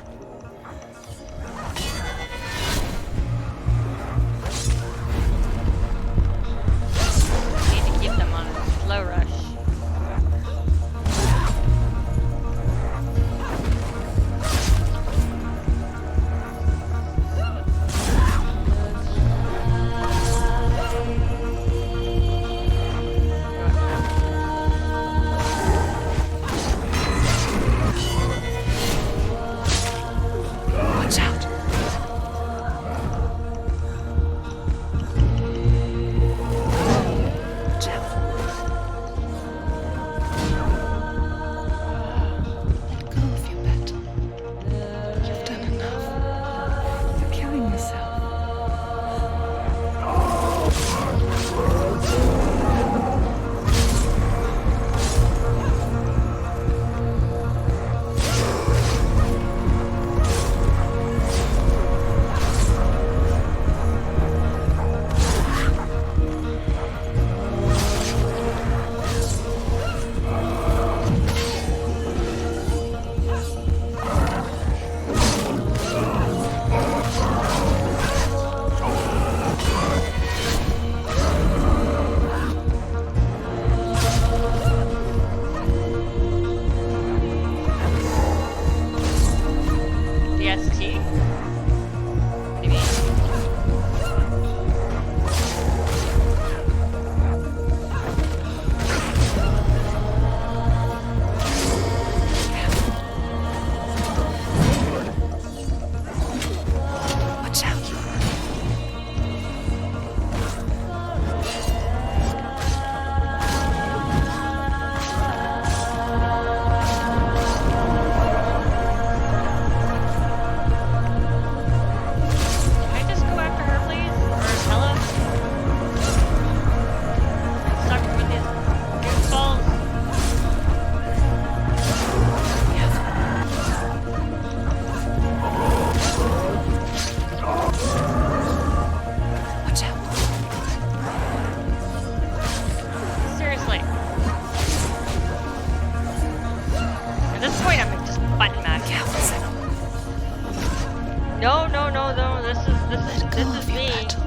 Let go this is of your me. battle.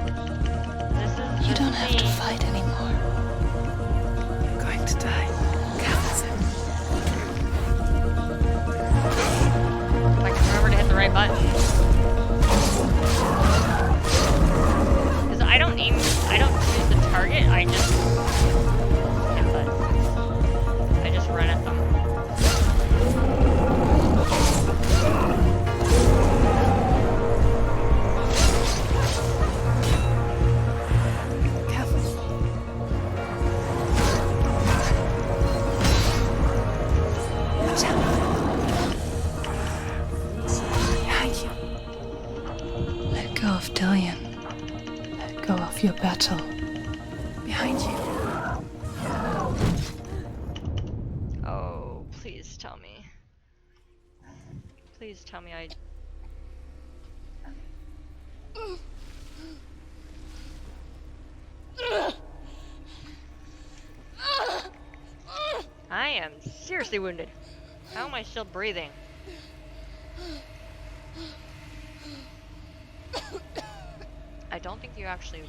You don't have to fight anymore. You're going to die. If I can remember to hit the right button. Because I don't choose the target, I just hit buttons. I just run at them. Let go of Dillion. Let go of your battle. Behind you. Oh, please tell me. Please tell me I am seriously wounded. How am I still breathing? I don't think you actually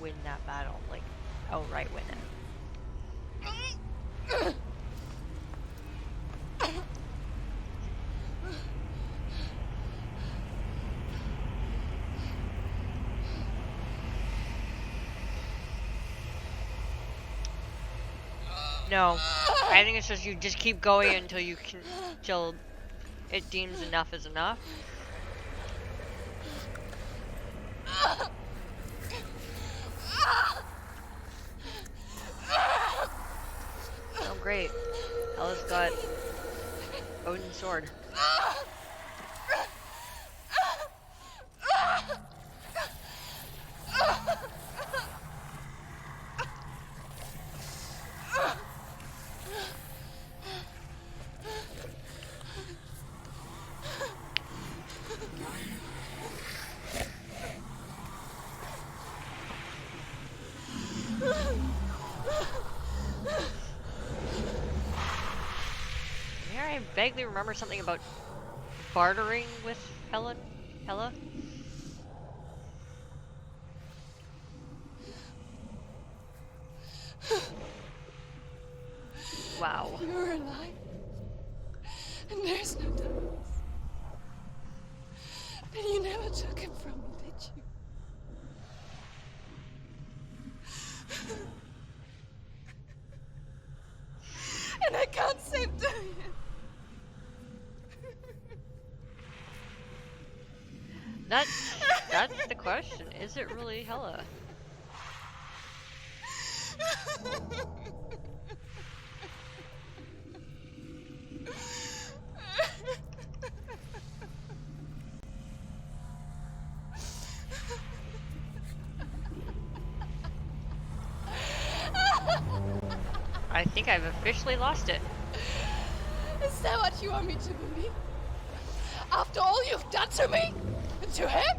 win that battle, like, outright win it. No, I think it's just you just keep going until until it deems enough is enough. Oh great, Ella's got Odin's sword. Here I vaguely remember something about bartering with Hella. Wow. You're alive. And there's no doubt. But you never took him from me, did you? And I can't save Darian. That's the question. Is it really Hella? I think I've officially lost it. Is that what you want me to believe? After all you've done to me? And to him?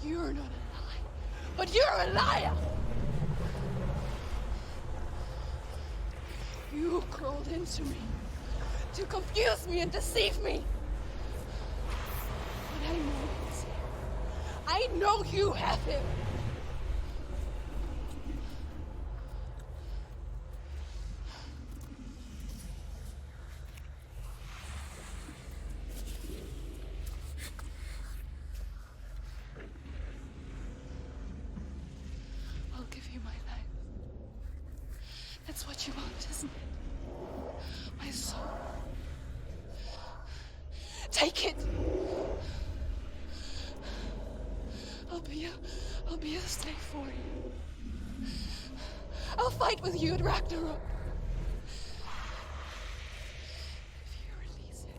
You're not a liar, but you're a liar! You crawled into me to confuse me and deceive me. But I know he's here. I know you have him. I'll give you my life. That's what you want, isn't it? My soul. Take it. I'll be a slave for you. I'll fight with you at Ragnarok. If you release it.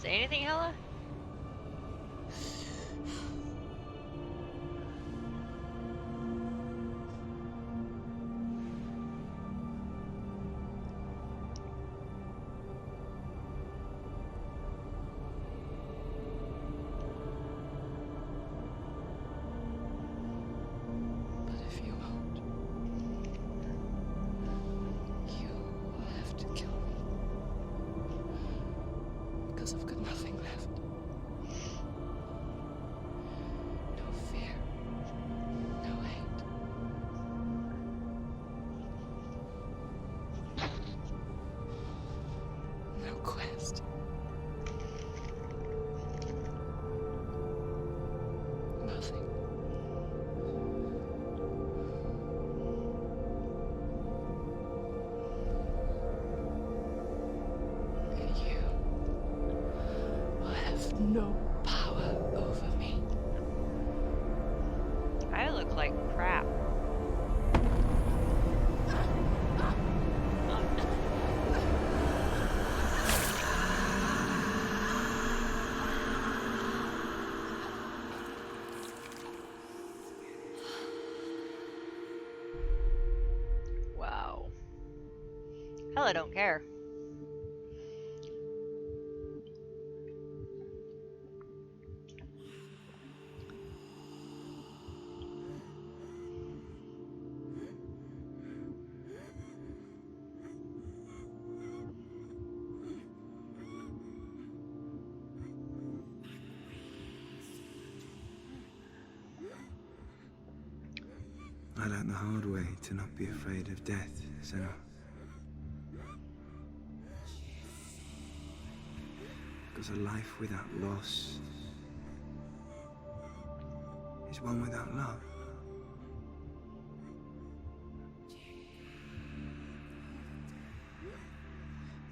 Say anything, Hella? But if you won't, you will have to kill me. Because I've got nothing left. No fear. No hate. No quest. Nothing. And you will have no power over me. I look like crap. Wow. Hell, I don't care. I learned the hard way to not be afraid of death, Senua. Because a life without loss is one without love.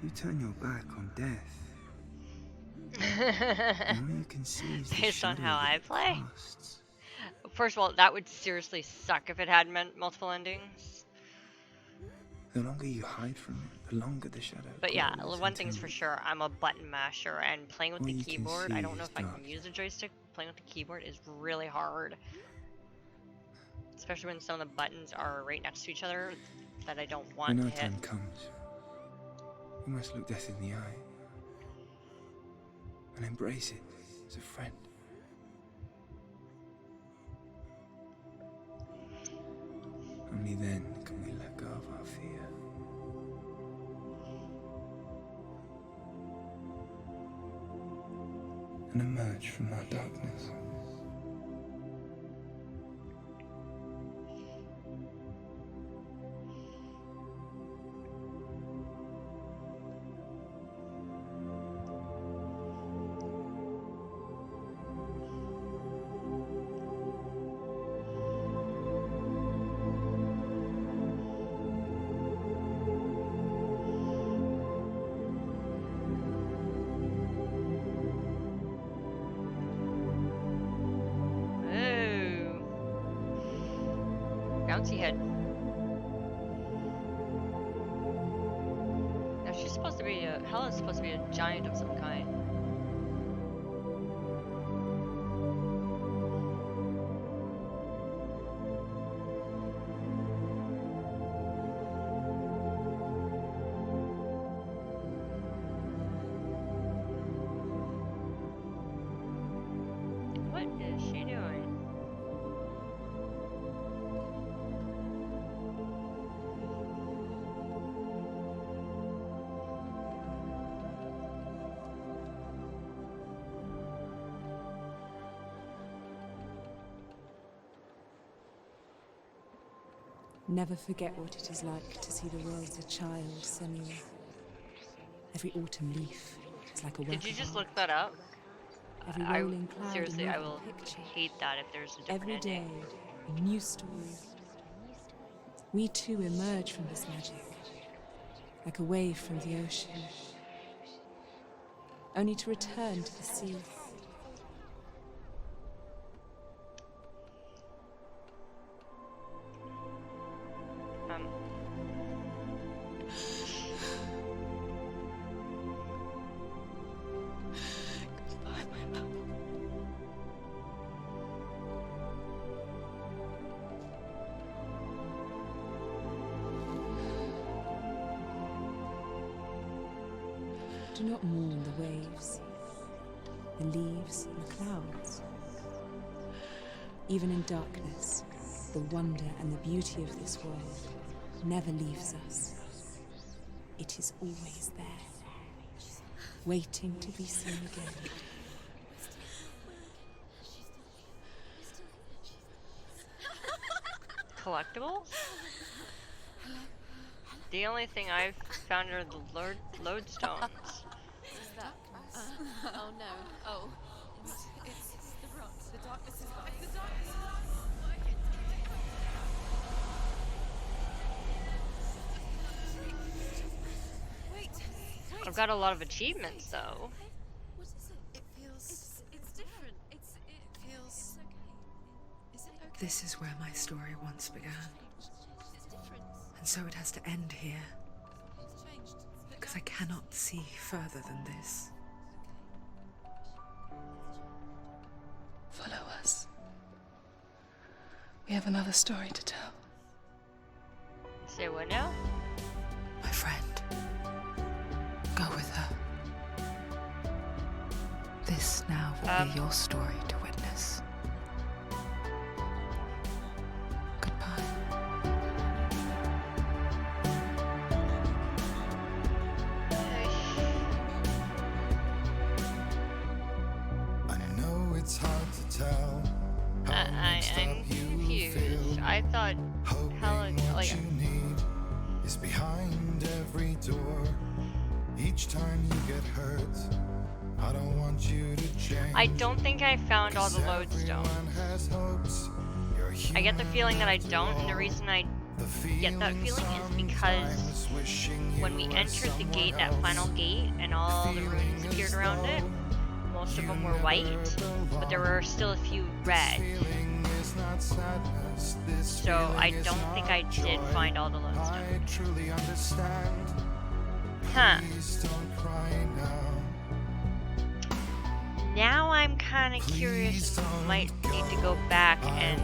You turn your back on death, and all you can see is the Based on shadow how that I it play? casts. First of all, that would seriously suck if it had multiple endings. The longer you hide from it, the longer the shadow But yeah, grows one thing's for until sure, I'm a button masher, and playing with all the you can keyboard, I see don't know is if I can darkness. use a joystick. Playing with the keyboard is really hard. Especially when some of the buttons are right next to each other that I don't want When to our hit. time comes, we must look death in the eye and embrace it as a friend. Only then can we let go of our fear. And emerge from our darkness. Ooh. Bouncy head. Now she's supposed to be Hella's supposed to be a giant of some kind. What is she doing? Never forget what it is like to see the world as a child, Senua. Every autumn leaf is like a work Did you of just art. look that up? Every I rolling cloud seriously, a I moving will picture. hate that if there's a different Every day, ending. a new story. We too emerge from this magic, like a wave from the ocean, only to return to the sea. Um, Do not mourn the waves, the leaves, and the clouds. Even in darkness, the wonder and the beauty of this world never leaves us. It is always there, waiting to be seen again. Collectibles? The only thing I've found are the lodestones. Oh no. Oh. It's the rot. The darkness is back. The darkness is Wait. I've got a lot of achievements though. What is it? It feels. It's different. It feels. It's okay. Is it okay? This is where my story once began. It's different. And so it has to end here. It's changed. Because I cannot see further than this. Follow us. We have another story to tell. Say what now? My friend. Go with her. This now will be your story to witness. Goodbye. I know it's hard to tell. I'm confused. I thought Helen, like, You need is behind every door. Each time you get hurt, I don't want you to change. I don't think I found all the lodestones. Everyone has hopes. You're I get the feeling that I human don't, and the after reason I all. get that feeling is because when we entered the gate, that final gate, and all the runes appeared around it, most of them were white, but there were still a few red. So I don't think I did find all the lodestones. I truly understand. Huh. Please don't cry now. Now I'm kind of curious. Might need to go back and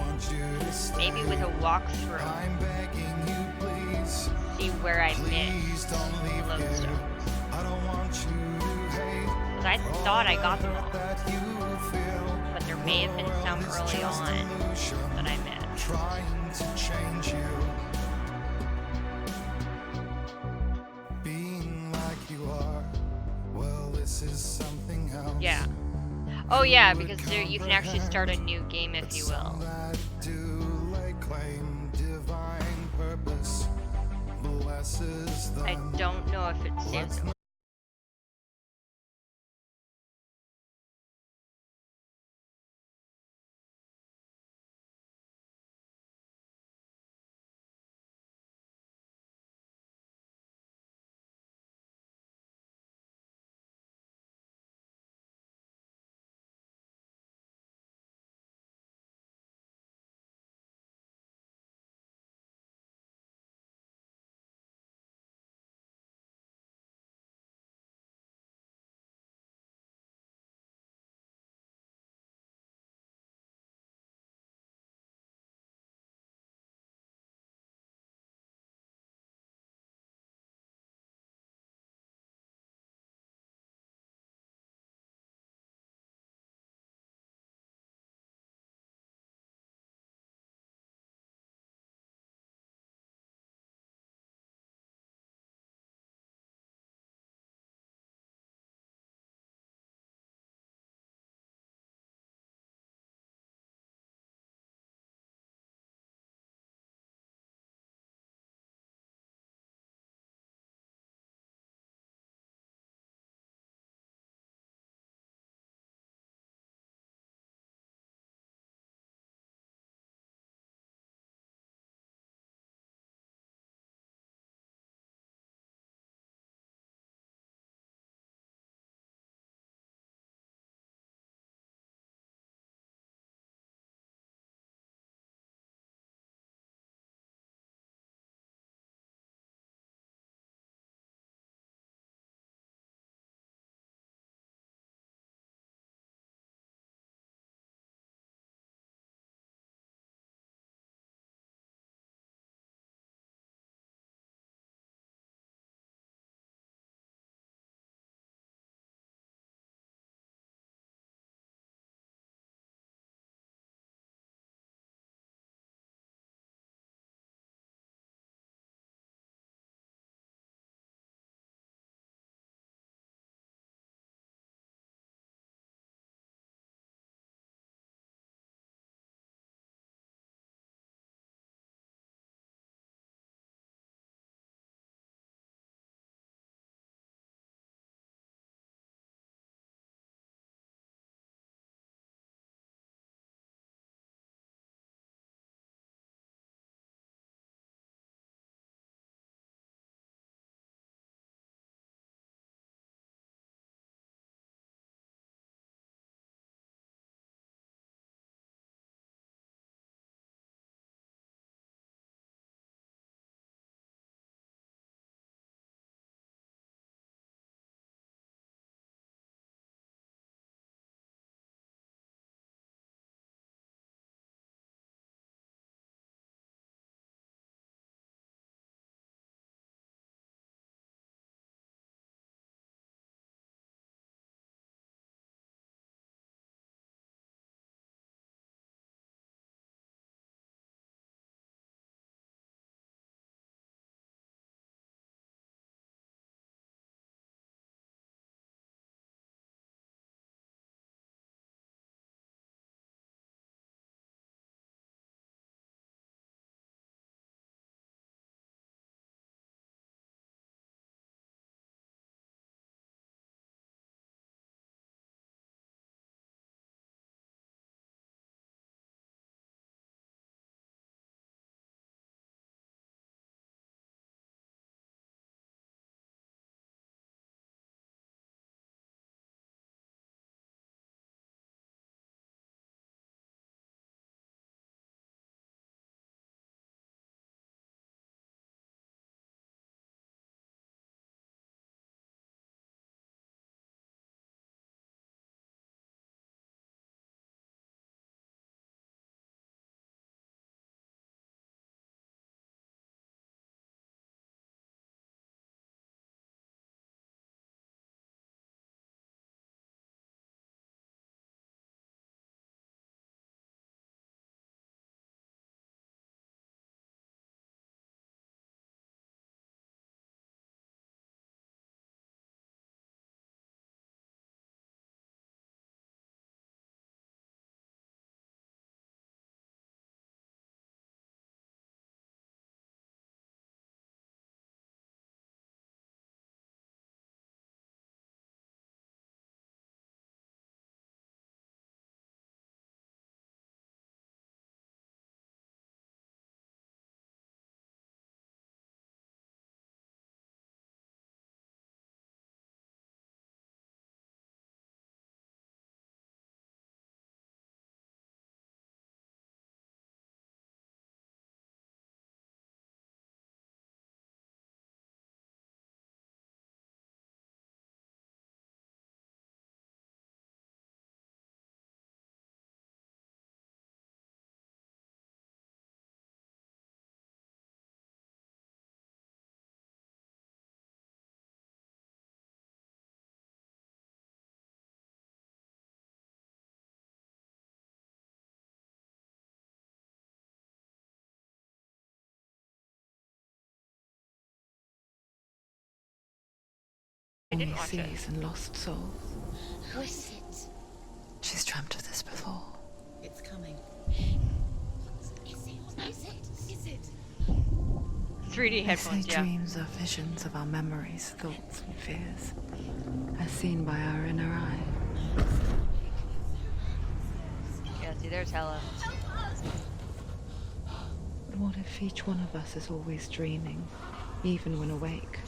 maybe with a walkthrough I'm begging you, please. see where I Please missed don't leave here. lodestones. I don't want you to hate. Because I thought I got them all, That you feel but there may have been some early on that I missed. trying to change you. Being like you are, well, this is something else. Yeah. Oh yeah, because there, you can actually start a new game if you will. That do lay claim divine purpose blesses them. I don't know if it saves I didn't watch it. seas and lost souls. Who is it? She's dreamt of this before. It's coming. Is it? 3D They say headphones, yeah. dreams are visions of our memories, thoughts, and fears, as seen by our inner eye. Yeah, see, there's Hella. But what if each one of us is always dreaming, even when awake?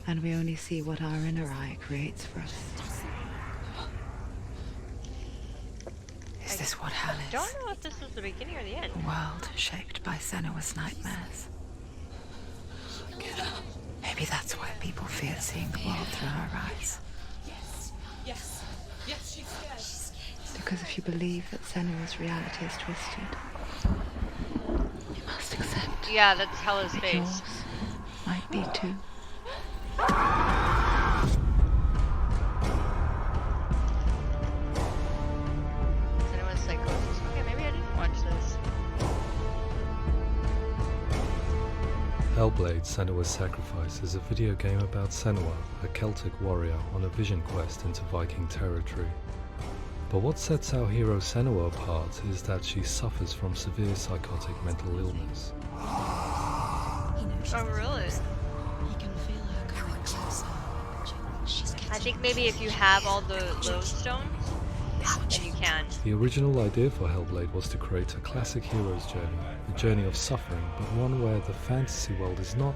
And we only see what our inner eye creates for us. Is this what hell is? Don't know if this is the beginning or the end. A world shaped by Senua's nightmares. Maybe that's why people fear seeing the world through her eyes. Yes, she's scared. Because if you believe that Senua's reality is twisted, you must accept Yeah, that's Hella's that face. yours might be too. Senua's psychosis. Okay, maybe I didn't watch this. Hellblade: Senua's Sacrifice is a video game about Senua, a Celtic warrior on a vision quest into Viking territory. But what sets our hero Senua apart is that she suffers from severe psychotic mental illness. Oh, really? He can feel her coming closer. I think maybe if you have all the lodestones, then you can. The original idea for Hellblade was to create a classic hero's journey, a journey of suffering, but one where the fantasy world is not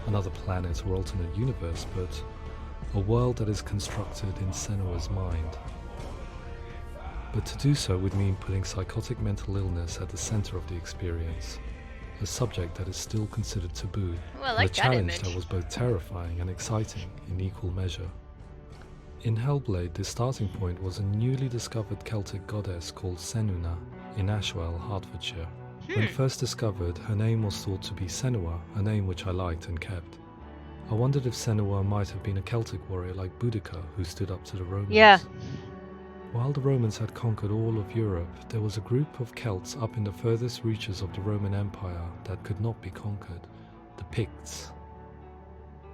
another planet or alternate universe, but a world that is constructed in Senua's mind. But to do so would mean putting psychotic mental illness at the center of the experience, a subject that is still considered taboo, Oh, I and like a that challenge image. that was both terrifying and exciting in equal measure. In Hellblade, the starting point was a newly discovered Celtic goddess called Senua in Ashwell, Hertfordshire. When first discovered, her name was thought to be Senua, a name which I liked and kept. I wondered if Senua might have been a Celtic warrior like Boudica, who stood up to the Romans. Yeah. While the Romans had conquered all of Europe, there was a group of Celts up in the furthest reaches of the Roman Empire that could not be conquered, the Picts.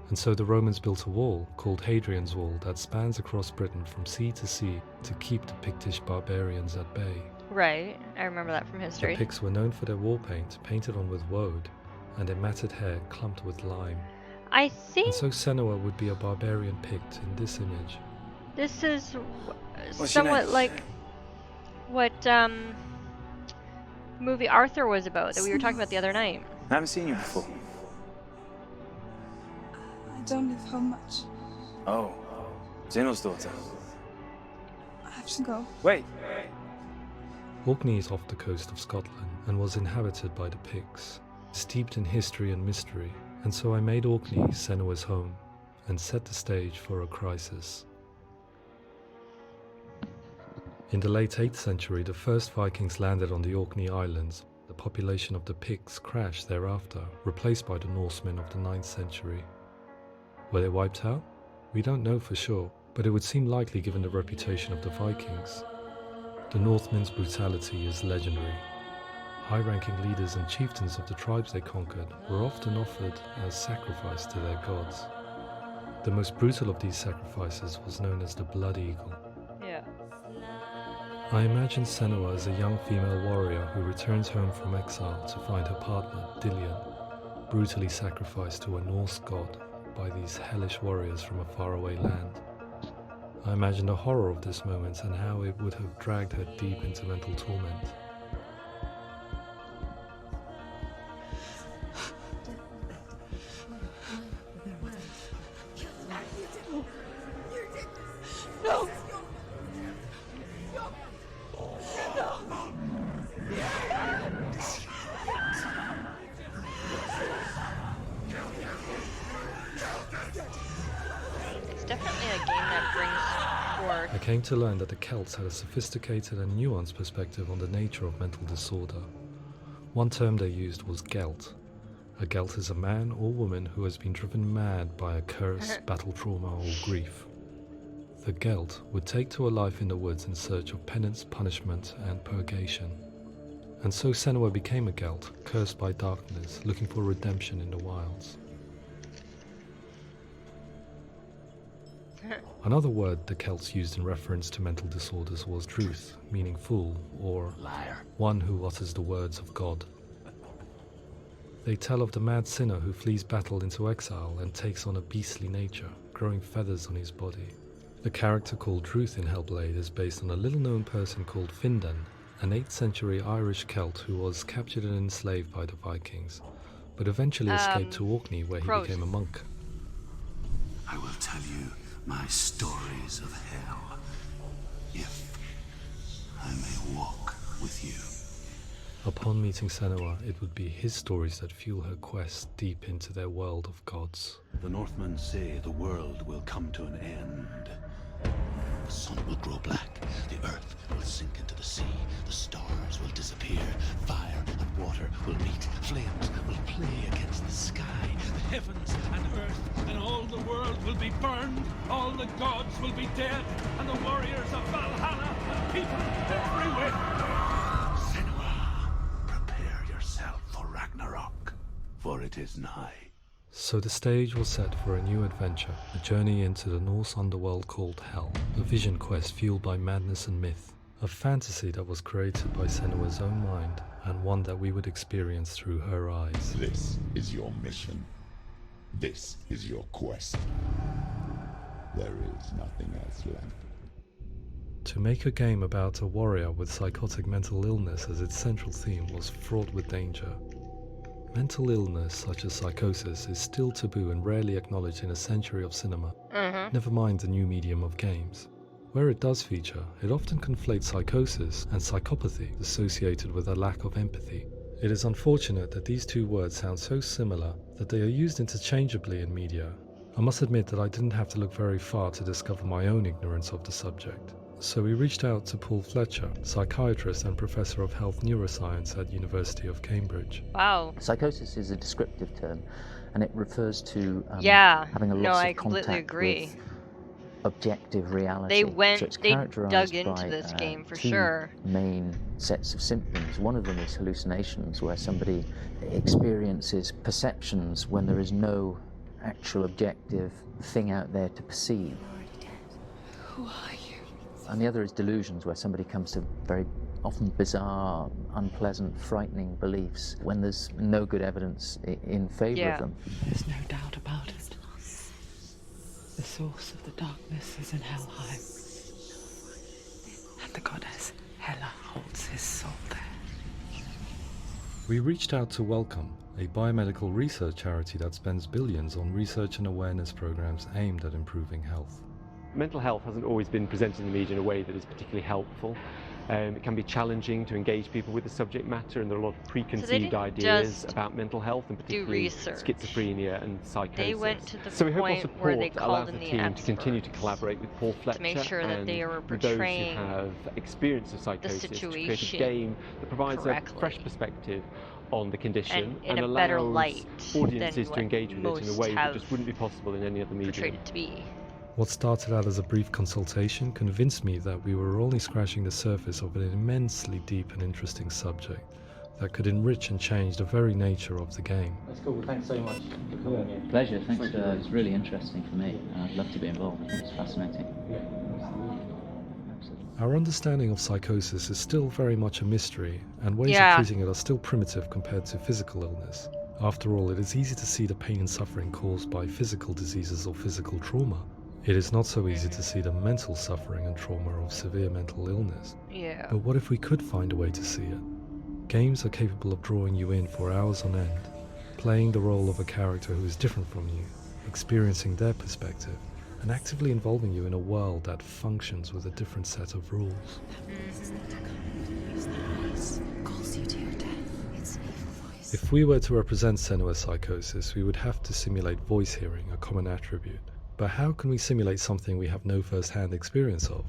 And so the Romans built a wall, called Hadrian's Wall, that spans across Britain from sea to sea to keep the Pictish barbarians at bay. Right, I remember that from The history. Picts were known for their war paint, painted on with woad, and their matted hair clumped with lime. I And think so Senua would be a barbarian Pict in this image. this is What's your somewhat name? like what movie Arthur was about that we were talking about the other night. I haven't seen you before. I don't live home much. Oh, Zeno's daughter. I have to go. Wait. Orkney is off the coast of Scotland and was inhabited by the Picts, steeped in history and mystery, and so I made Orkney Senua's home and set the stage for a crisis. In the late 8th century, the first Vikings landed on the Orkney Islands. The population of the Picts crashed thereafter, replaced by the Norsemen of the 9th century. Were they wiped out? We don't know for sure, but it would seem likely given the reputation of the Vikings. The Northmen's brutality is legendary. High-ranking leaders and chieftains of the tribes they conquered were often offered as sacrifice to their gods. The most brutal of these sacrifices was known as the Blood Eagle. Yeah. I imagine Senua as a young female warrior who returns home from exile to find her partner, Dillion, brutally sacrificed to a Norse god by these hellish warriors from a faraway land. I imagine the horror of this moment and how it would have dragged her deep into mental torment. No! It's definitely a game that brings forth. I came to learn that the Celts had a sophisticated and nuanced perspective on the nature of mental disorder. One term they used was Gelt. A Gelt is a man or woman who has been driven mad by a curse, battle trauma, or grief. The Gelt would take to a life in the woods in search of penance, punishment, and purgation. And so Senua became a Gelt, cursed by darkness, looking for redemption in the wilds. Another word the Celts used in reference to mental disorders was truth, meaning fool, or Liar. one who utters the words of God. They tell of the mad sinner who flees battle into exile and takes on a beastly nature, growing feathers on his body. The character called Truth in Hellblade is based on a little-known person called Findan, an 8th century Irish Celt who was captured and enslaved by the Vikings, but eventually escaped to Orkney where he became a monk. I will tell you my stories of hell, if I may walk with you. Upon meeting Senua, it would be his stories that fuel her quest deep into their world of gods. The Northmen say the world will come to an end. The sun will grow black, the earth will sink into the sea, the stars will disappear, fire and water will meet, flames will play against the sky, the heavens and earth and all the world will be burned, all the gods will be dead, and the warriors of Valhalla and people everywhere. Senua, prepare yourself for Ragnarok, for it is nigh. So the stage was set for a new adventure, a journey into the Norse underworld called Hell, a vision quest fueled by madness and myth, a fantasy that was created by Senua's own mind, and one that we would experience through her eyes. This is your mission. This is your quest. There is nothing else left. To make a game about a warrior with psychotic mental illness as its central theme was fraught with danger. Mental illness, such as psychosis, is still taboo and rarely acknowledged in a century of cinema, never mind the new medium of games. Where it does feature, it often conflates psychosis and psychopathy, associated with a lack of empathy. It is unfortunate that these two words sound so similar that they are used interchangeably in media. I must admit that I didn't have to look very far to discover my own ignorance of the subject. So we reached out to Paul Fletcher, psychiatrist and professor of health neuroscience at University of Cambridge. Wow. Psychosis is a descriptive term, and it refers to having a no, loss I of completely contact agree. with objective reality. They characterized dug into by, this game for two sure. main sets of symptoms. One of them is hallucinations, where somebody experiences perceptions when there is no actual objective thing out there to perceive. Who are you? And the other is delusions, where somebody comes to very often bizarre, unpleasant, frightening beliefs when there's no good evidence in favour of them. There's no doubt about it. The source of the darkness is in Helheim. And the goddess Hela holds his soul there. We reached out to Welcome, a biomedical research charity that spends billions on research and awareness programs aimed at improving health. Mental health hasn't always been presented in the media in a way that is particularly helpful. It can be challenging to engage people with the subject matter, and there are a lot of preconceived ideas about mental health, and particularly schizophrenia and psychosis. They went to the so we hope our point support where they allows called the in the team to continue to collaborate with Paul Fletcher to make sure that and they are with those who portraying have experience of psychosis, to create a situation game that provides correctly. a fresh perspective on the condition and in a allows better light audiences than to engage with it in a most way that have just wouldn't be possible in any other medium. portrayed it to be. What started out as a brief consultation convinced me that we were only scratching the surface of an immensely deep and interesting subject that could enrich and change the very nature of the game. That's cool. Thanks so much for coming here. Pleasure. Thanks. It's really interesting for me. I'd love to be involved. It's fascinating. Our understanding of psychosis is still very much a mystery, and ways Yeah. of treating it are still primitive compared to physical illness. After all, it is easy to see the pain and suffering caused by physical diseases or physical trauma. It is not so easy to see the mental suffering and trauma of severe mental illness. Yeah. But what if we could find a way to see it? Games are capable of drawing you in for hours on end, playing the role of a character who is different from you, experiencing their perspective, and actively involving you in a world that functions with a different set of rules. If we were to represent Senua's psychosis, we would have to simulate voice hearing, a common attribute. But how can we simulate something we have no first-hand experience of?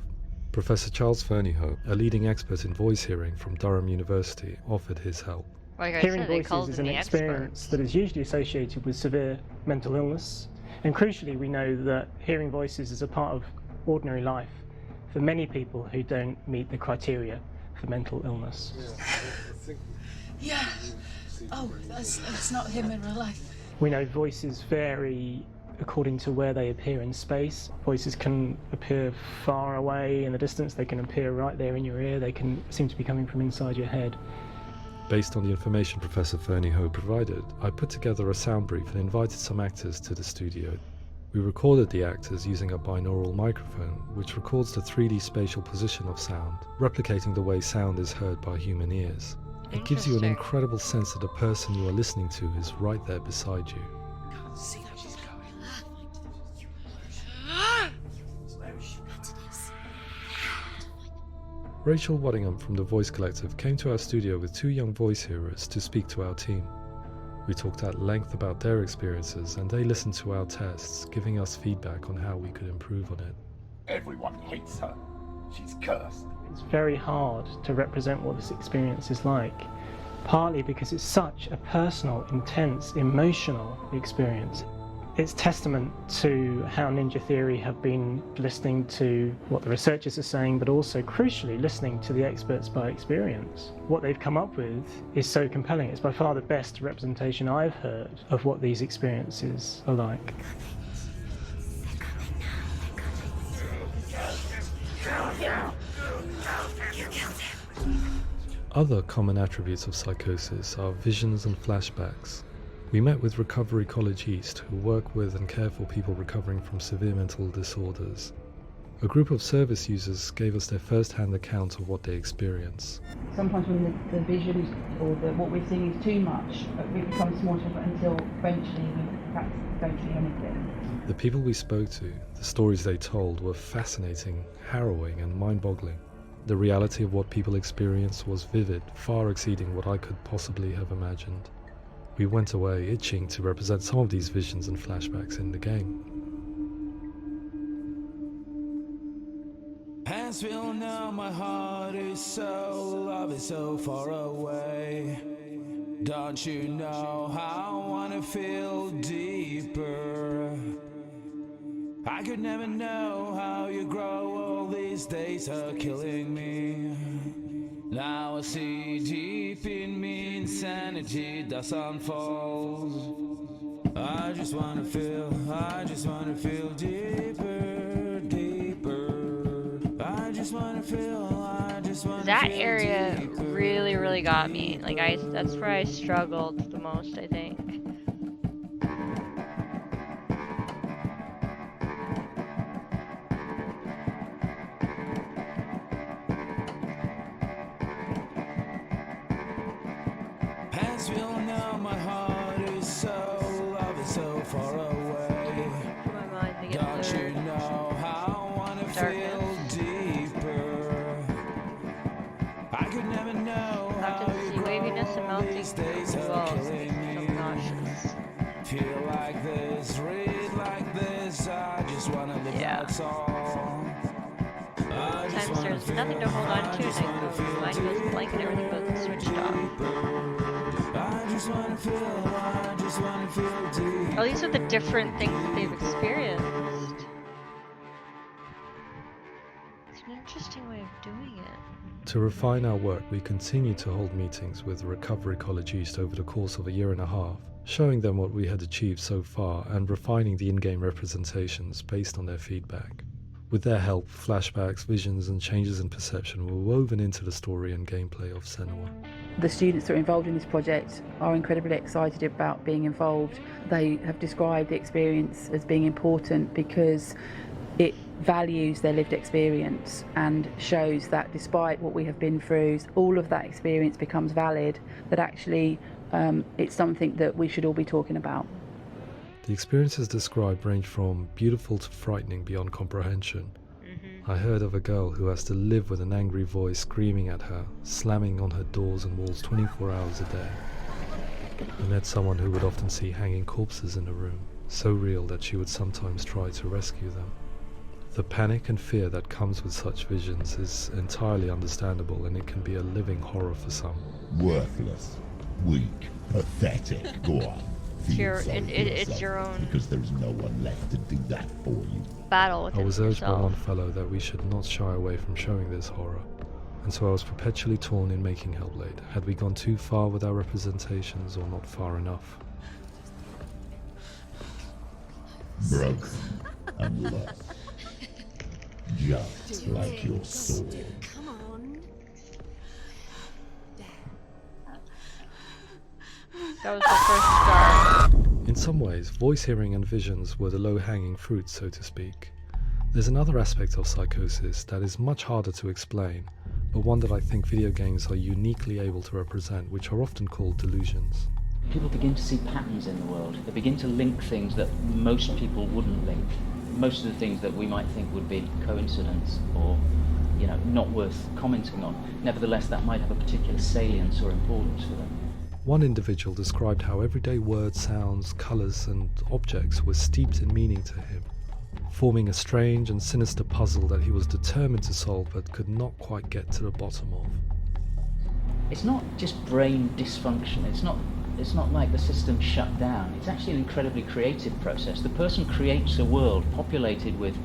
Professor Charles Fernyhough, a leading expert in voice hearing from Durham University, offered his help. Like I Hearing said, they voices called is in an the experience experts. that is usually associated with severe mental illness. And crucially, we know that hearing voices is a part of ordinary life for many people who don't meet the criteria for mental illness. Yeah. Oh, that's not him in real life. We know voices vary according to where they appear in space. Voices can appear far away in the distance, they can appear right there in your ear, they can seem to be coming from inside your head. Based on the information Professor Fernie Ho provided, I put together a sound brief and invited some actors to the studio. We recorded the actors using a binaural microphone, which records the 3D spatial position of sound, replicating the way sound is heard by human ears. It gives you an incredible sense that the person you are listening to is right there beside you. Can't see where she's going. Where is she? Rachel Waddingham from the Voice Collective came to our studio with 2 young voice hearers to speak to our team. We talked at length about their experiences and they listened to our tests, giving us feedback on how we could improve on it. Everyone hates her. She's cursed. It's very hard to represent what this experience is like, partly because it's such a personal, intense, emotional experience. It's testament to how Ninja Theory have been listening to what the researchers are saying, but also crucially listening to the experts by experience. What they've come up with is so compelling. It's by far the best representation I've heard of what these experiences are like. Other common attributes of psychosis are visions and flashbacks. We met with Recovery College East, who work with and care for people recovering from severe mental disorders. A group of service users gave us their first-hand account of what they experience. Sometimes when the visions or what we're seeing is too much, it becomes more difficult until eventually we perhaps don't see anything. The people we spoke to, the stories they told, were fascinating, harrowing and mind-boggling. The reality of what people experienced was vivid, far exceeding what I could possibly have imagined. We went away itching to represent some of these visions and flashbacks in the game. As we all know, my heart is so, love is so far away. Don't you know how I wanna feel deeper? I could never know how you grow, all these days are killing me. Now I see deep in me insanity does unfold. I just wanna feel deeper, deeper. I just wanna feel that area deeper. Really got me. Like that's where I struggled the most, I think. As we all know, my heart is so, love is so far away. Don't you know how I wanna feel deeper? I could never know how you grow, all these days are killing me. Feel like this, read like this, I just wanna live, that's all. Sometimes there's nothing to hold on to, and my mind goes blank and everything goes switched off. Oh, these are the different things that they've experienced. It's an interesting way of doing it. To refine our work, we continue to hold meetings with Recovery College East over the course of a year and a half, showing them what we had achieved so far and refining the in-game representations based on their feedback. With their help, flashbacks, visions and changes in perception were woven into the story and gameplay of Senua. The students that are involved in this project are incredibly excited about being involved. They have described the experience as being important because it values their lived experience and shows that despite what we have been through, all of that experience becomes valid, that actually it's something that we should all be talking about. The experiences described range from beautiful to frightening beyond comprehension. I heard of a girl who has to live with an angry voice screaming at her, slamming on her doors and walls 24 hours a day. I met someone who would often see hanging corpses in a room, so real that she would sometimes try to rescue them. The panic and fear that comes with such visions is entirely understandable, and it can be a living horror for some. Worthless, weak, pathetic, go on. It's your own, because there's no one left to do that for you. Battle with I was urged by yourself. one fellow that we should not shy away from showing this horror, and so I was perpetually torn in making Hellblade. Had we gone too far with our representations or not far enough? broken, and lost. Just like your soul. Come on. That was the first start. In some ways, voice hearing and visions were the low-hanging fruit, so to speak. There's another aspect of psychosis that is much harder to explain, but one that I think video games are uniquely able to represent, which are often called delusions. People begin to see patterns in the world. They begin to link things that most people wouldn't link. Most of the things that we might think would be coincidence or, not worth commenting on. Nevertheless, that might have a particular salience or importance for them. One individual described how everyday words, sounds, colours and objects were steeped in meaning to him, forming a strange and sinister puzzle that he was determined to solve but could not quite get to the bottom of. It's not just brain dysfunction. It's not like the system shut down. It's actually an incredibly creative process. The person creates a world populated with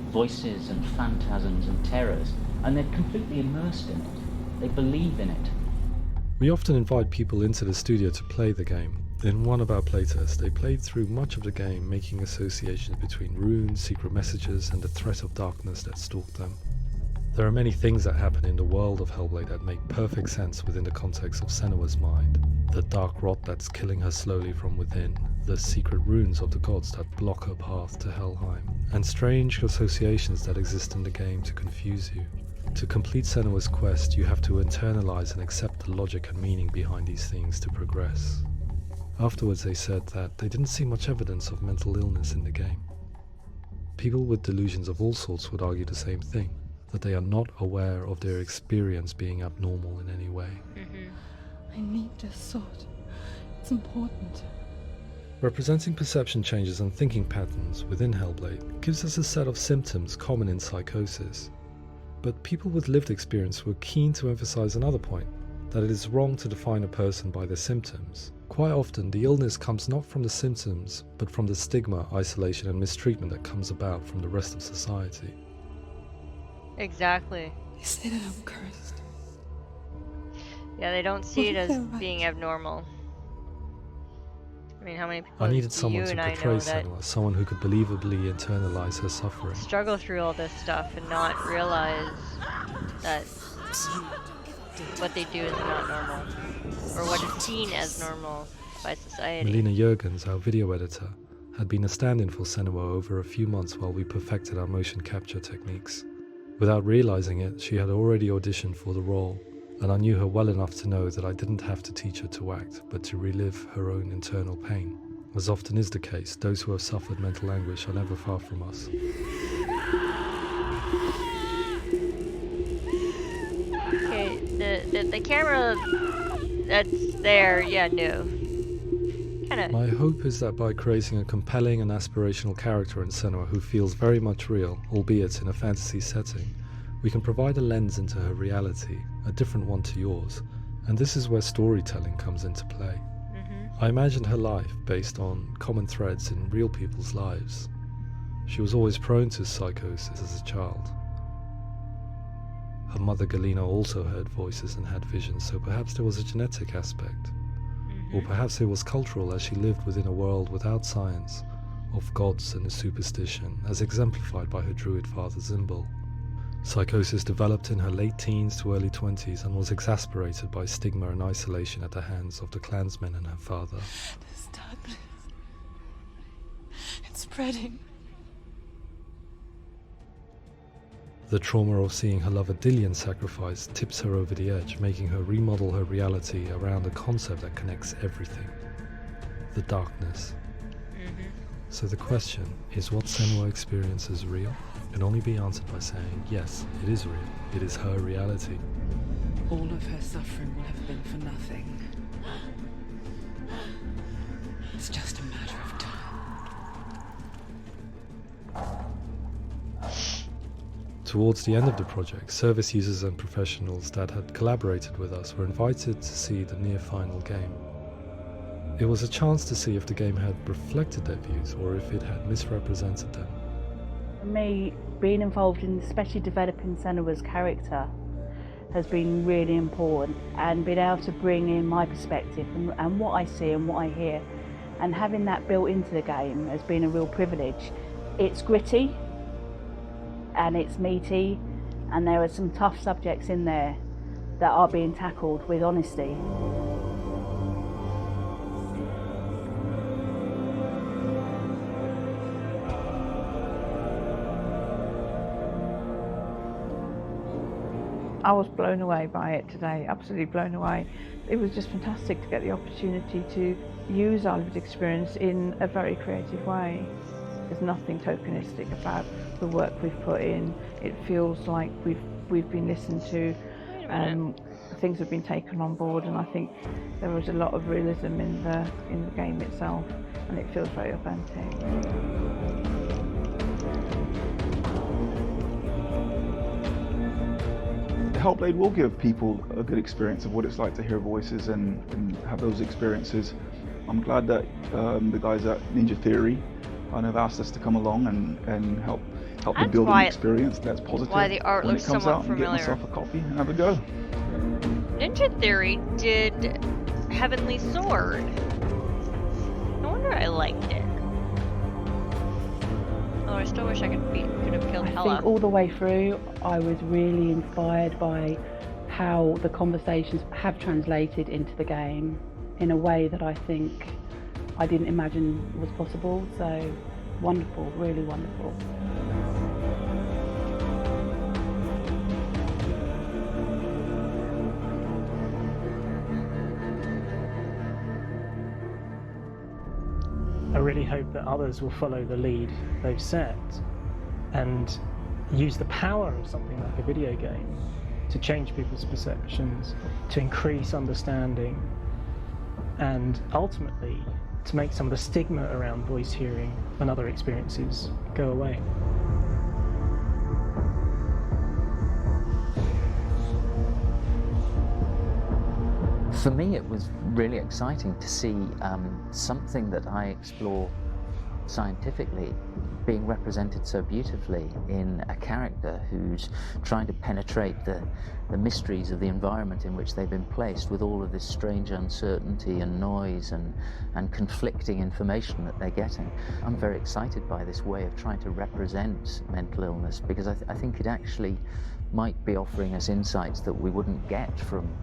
voices and phantasms and terrors, and they're completely immersed in it. They believe in it. We often invite people into the studio to play the game. In one of our playtests, they played through much of the game, making associations between runes, secret messages, and the threat of darkness that stalked them. There are many things that happen in the world of Hellblade that make perfect sense within the context of Senua's mind. The dark rot that's killing her slowly from within, the secret runes of the gods that block her path to Helheim, and strange associations that exist in the game to confuse you. To complete Senua's quest, you have to internalize and accept the logic and meaning behind these things to progress. Afterwards, they said that they didn't see much evidence of mental illness in the game. People with delusions of all sorts would argue the same thing, that they are not aware of their experience being abnormal in any way. I need this sword. It's important. Representing perception changes and thinking patterns within Hellblade gives us a set of symptoms common in psychosis. But people with lived experience were keen to emphasize another point, that it is wrong to define a person by their symptoms. Quite often, the illness comes not from the symptoms, but from the stigma, isolation and mistreatment that comes about from the rest of society. Exactly. They say that I'm cursed. Yeah, they don't see it as being abnormal. I mean, how many people I needed do someone you to and I portray know that Senua, someone who could believably internalize her suffering. struggle through all this stuff and not realize that what they do is not normal, or what is seen as normal by society. Melina Jurgens, our video editor, had been a stand-in for Senua over a few months while we perfected our motion capture techniques. Without realizing it, she had already auditioned for the role, and I knew her well enough to know that I didn't have to teach her to act, but to relive her own internal pain. As often is the case, those who have suffered mental anguish are never far from us. Okay, the camera that's there, yeah, no. My hope is that by creating a compelling and aspirational character in Senua who feels very much real, albeit in a fantasy setting, we can provide a lens into her reality, a different one to yours, and this is where storytelling comes into play. I imagined her life based on common threads in real people's lives. She was always prone to psychosis as a child. Her mother Galina also heard voices and had visions, so perhaps there was a genetic aspect. Or perhaps it was cultural, as she lived within a world without science, of gods and superstition, as exemplified by her druid father Zimbal. Psychosis developed in her late teens to early 20s and was exacerbated by stigma and isolation at the hands of the clansmen and her father. This darkness. It's spreading. The trauma of seeing her lover Dillian sacrificed tips her over the edge, making her remodel her reality around a concept that connects everything: the darkness. So the question, is what Senua experiences real? Can only be answered by saying, yes, it is real. It is her reality. All of her suffering will have been for nothing. It's just a matter of time. Towards the end of the project, service users and professionals that had collaborated with us were invited to see the near-final game. It was a chance to see if the game had reflected their views or if it had misrepresented them. For me, being involved in especially developing Senua's character has been really important, and being able to bring in my perspective and what I see and what I hear, and having that built into the game has been a real privilege. It's gritty and it's meaty, and there are some tough subjects in there that are being tackled with honesty. I was blown away by it today, absolutely blown away. It was just fantastic to get the opportunity to use our lived experience in a very creative way. There's nothing tokenistic about the work we've put in. It feels like we've been listened to, things have been taken on board, and I think there was a lot of realism in the game itself, and it feels very authentic. Hellblade will give people a good experience of what it's like to hear voices and have those experiences. I'm glad that the guys at Ninja Theory kind of asked us to come along and help them build an experience that's positive. Why the art when looks it comes somewhat out familiar. And get myself a copy and have a go. Ninja Theory did Heavenly Sword. No wonder I liked it. Oh, I still wish I could have killed Hella. I think all the way through, I was really inspired by how the conversations have translated into the game in a way that I think I didn't imagine was possible. So wonderful, really wonderful. I really hope that others will follow the lead they've set and use the power of something like a video game to change people's perceptions, to increase understanding, and ultimately to make some of the stigma around voice hearing and other experiences go away. For me, it was really exciting to see something that I explore scientifically being represented so beautifully in a character who's trying to penetrate the mysteries of the environment in which they've been placed, with all of this strange uncertainty and noise and conflicting information that they're getting. I'm very excited by this way of trying to represent mental illness, because I think it actually might be offering us insights that we wouldn't get from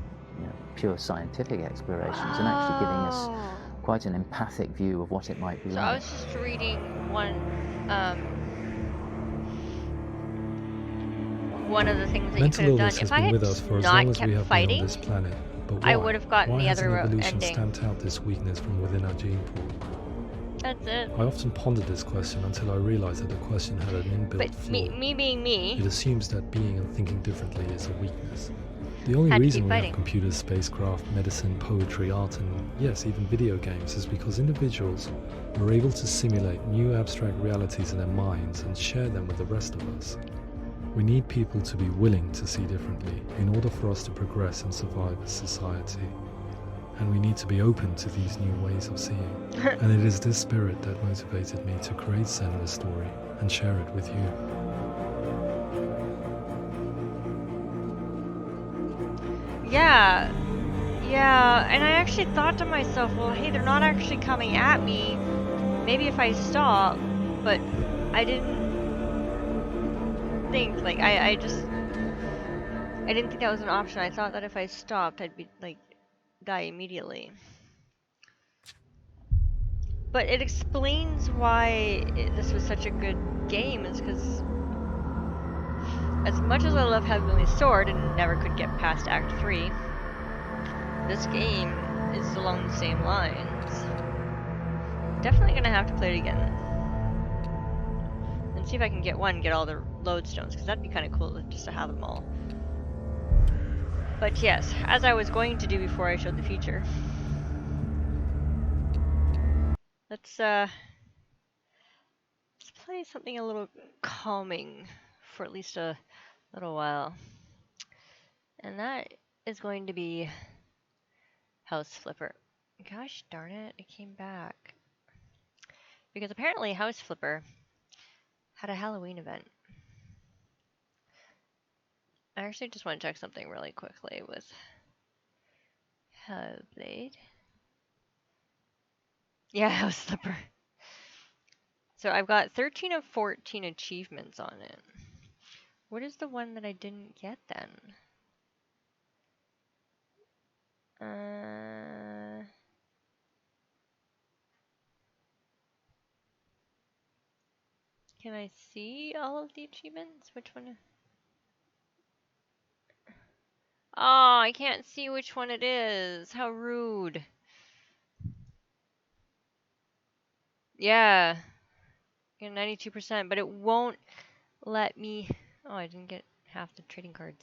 pure scientific explorations, and actually giving us quite an empathic view of what it might be like. I was just reading one of the things that you could have done. If I had with us for as long not as we kept have fighting, been on this planet. But I would have gotten why the hasn't other evolution ending. stamped out this weakness from within our gene pool? That's it. I often pondered this question until I realized that the question had an inbuilt flaw. Me being me, it assumes that being and thinking differently is a weakness. The only reason we have computers, spacecraft, medicine, poetry, art, and yes, even video games is because individuals were able to simulate new abstract realities in their minds and share them with the rest of us. We need people to be willing to see differently in order for us to progress and survive as society. And we need to be open to these new ways of seeing. And it is this spirit that motivated me to create Senua's story and share it with you. Yeah, and I actually thought to myself, well, hey, they're not actually coming at me. Maybe if I stop, but I didn't think, like, I didn't think that was an option. I thought that if I stopped, I'd be, like, die immediately. But it explains why this was such a good game, is because as much as I love Heavenly Sword and never could get past Act 3, this game is along the same lines. Definitely gonna have to play it again. And see if I can get all the lodestones, because that'd be kind of cool just to have them all. But yes, as I was going to do before I showed the feature. Let's play something a little calming for at least a little while. And that is going to be House Flipper. Gosh darn it, it came back. Because apparently House Flipper had a Halloween event. I actually just want to check something really quickly with Hellblade. Yeah, House Flipper. So I've got 13 of 14 achievements on it. What is the one that I didn't get then? Can I see all of the achievements? Which one? Oh, I can't see which one it is. How rude. Yeah. Get 92%, but it won't let me. Oh, I didn't get half the trading cards.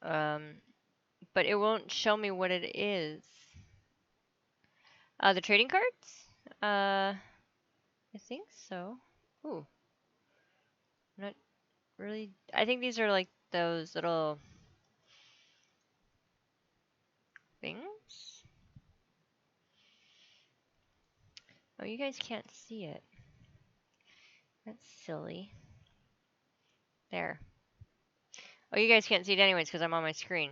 But it won't show me what it is. The trading cards? I think so. Ooh. Not really. I think these are like those little things. Oh, you guys can't see it. That's silly. There. Oh, you guys can't see it anyways because I'm on my screen.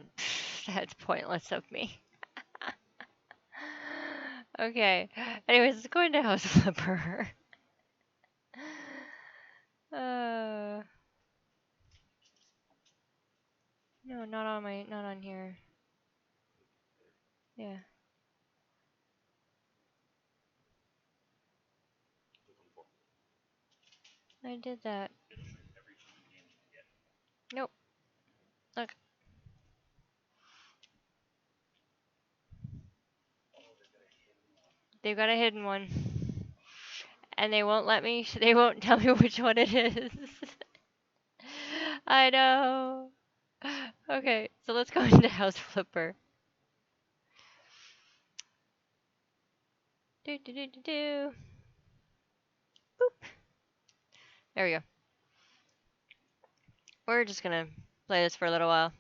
That's pointless of me. Okay. Anyways, let's go into House Flipper. No, not on here. Yeah. I did that. Nope. Look. They've got a hidden one. And they won't let me, they won't tell me which one it is. I know. Okay, so let's go into House Flipper. Do do do do do. Boop. There we go. We're just gonna play this for a little while.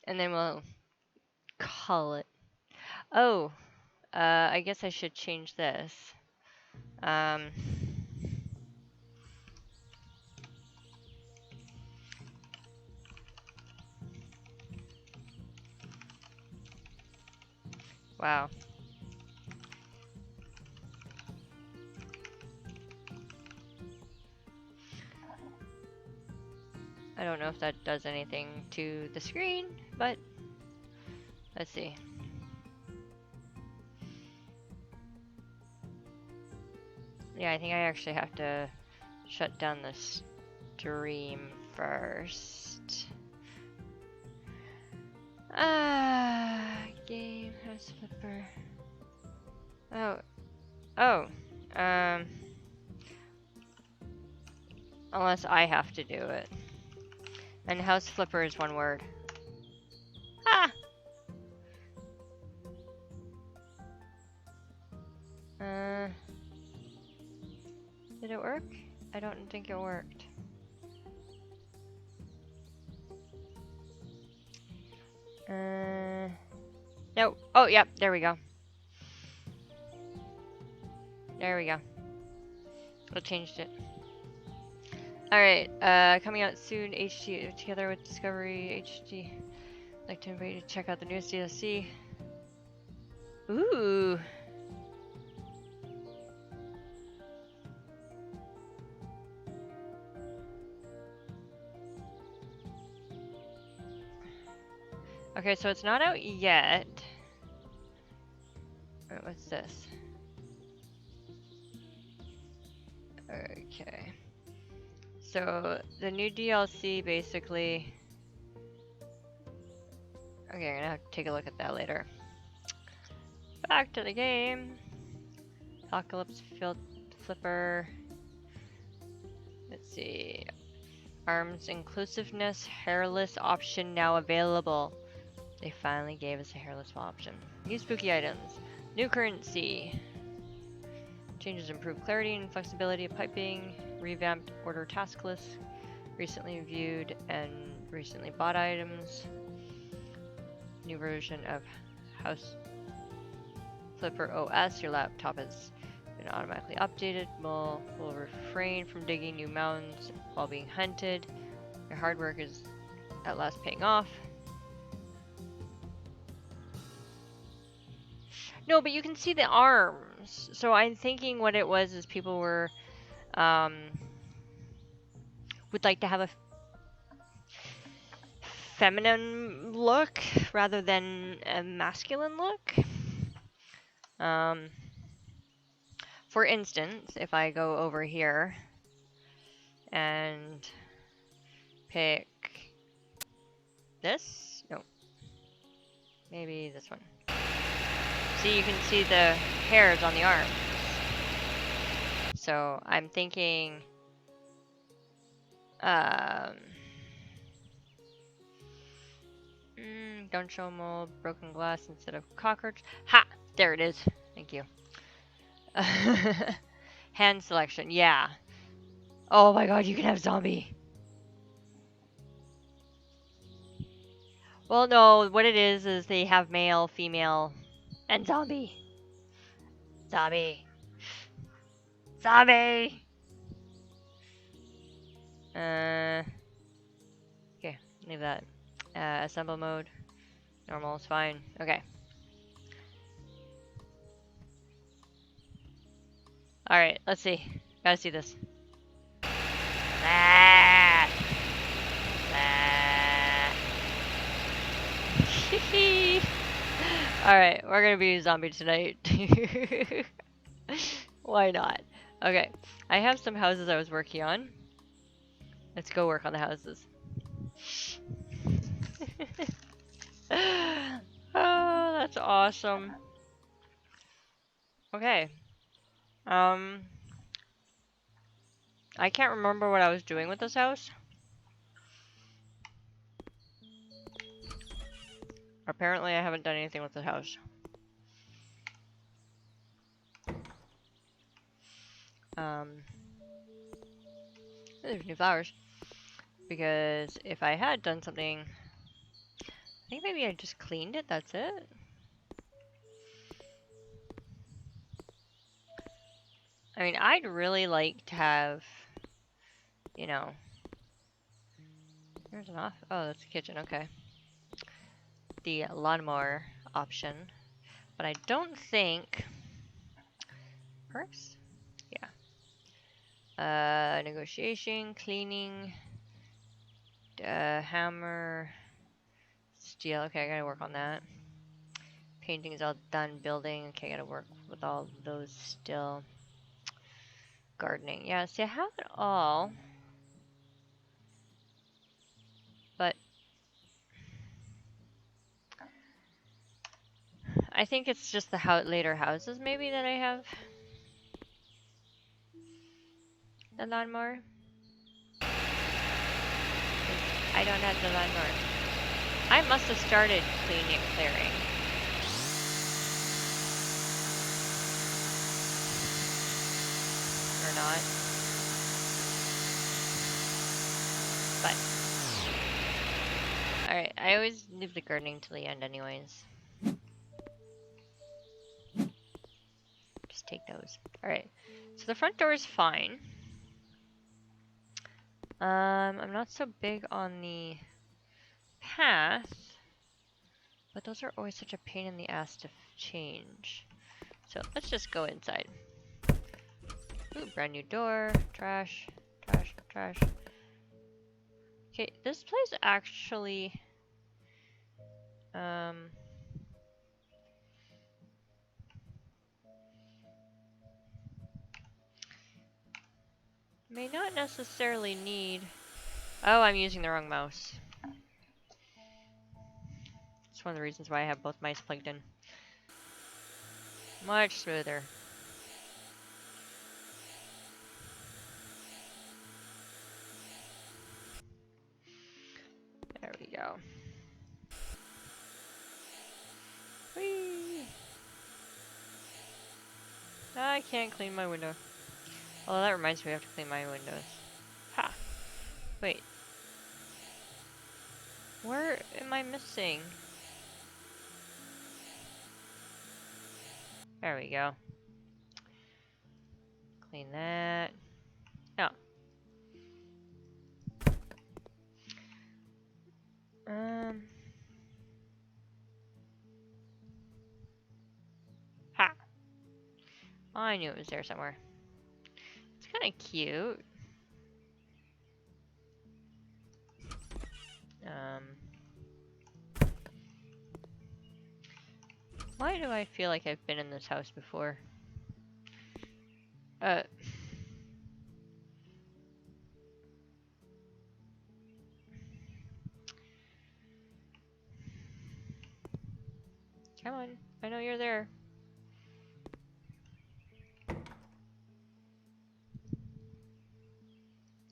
And then we'll call it. Oh, I guess I should change this. Wow. I don't know if that does anything to the screen, but let's see. Yeah, I think I actually have to shut down the stream first. Game House Flipper. Unless I have to do it. And House Flipper is one word. Ah! Did it work? I don't think it worked. No. Oh, yep, there we go. There we go. I changed it. Alright, coming out soon, HD, together with Discovery HD. I'd like to invite you to check out the newest DLC. Ooh! Okay, so it's not out yet. Wait, what's this? Okay. So, the new DLC basically... Okay, I'm gonna have to take a look at that later. Back to the game. Apocalypse Flipper. Let's see. Arms inclusiveness, hairless option now available. They finally gave us a hairless option. New spooky items. New currency. Changes improve clarity and flexibility of piping. Revamped order task list. Recently viewed and recently bought items. New version of House Flipper OS. Your laptop has been automatically updated. Will refrain from digging new mounds while being hunted. Your hard work is at last paying off. No, but you can see the arms. So I'm thinking what it was is people were, would like to have a feminine look rather than a masculine look. For instance, if I go over here and pick this, no, maybe this one. See, you can see the hairs on the arms. So I'm thinking, don't show mold, broken glass instead of cockroach. Ha! There it is. Thank you. Hand selection, yeah. Oh my god, you can have zombie. Well, no, what it is they have male, female, and zombie. Zombie. Zombie! Okay, leave that. Assemble mode. Normal is fine. Okay. Alright, let's see. Gotta see this. Ah! Ah! Alright, we're gonna be a zombie tonight. Why not? Okay, I have some houses I was working on. Let's go work on the houses. Oh, that's awesome. Okay. I can't remember what I was doing with this house. Apparently I haven't done anything with the house. There's new flowers. Because if I had done something, I think maybe I just cleaned it, that's it. I mean, I'd really like to have, you know, there's an off, oh, that's the kitchen, okay. The lawnmower option, but I don't think, perks? Yeah. Negotiation, cleaning, hammer, steel, okay, I gotta work on that. Painting is all done, building, okay, I gotta work with all those still. Gardening, yeah, see I have it all. But I think it's just the later houses maybe that I have the lawnmower. I don't have the lawnmower. I must have started cleaning, clearing. Or not. But alright, I always leave the gardening till the end anyways. Just take those. Alright. So the front door is fine. I'm not so big on the path. But those are always such a pain in the ass to change. So let's just go inside. Ooh, brand new door. Trash. Trash. Trash. Okay, this place actually... may not necessarily need... Oh, I'm using the wrong mouse. It's one of the reasons why I have both mice plugged in. Much smoother. There we go. Whee! I can't clean my window. Although that reminds me I have to clean my windows. Ha! Wait. Where am I missing? There we go. Clean that. Oh. Oh, I knew it was there somewhere. It's kind of cute. Why do I feel like I've been in this house before? Come on. I know you're there.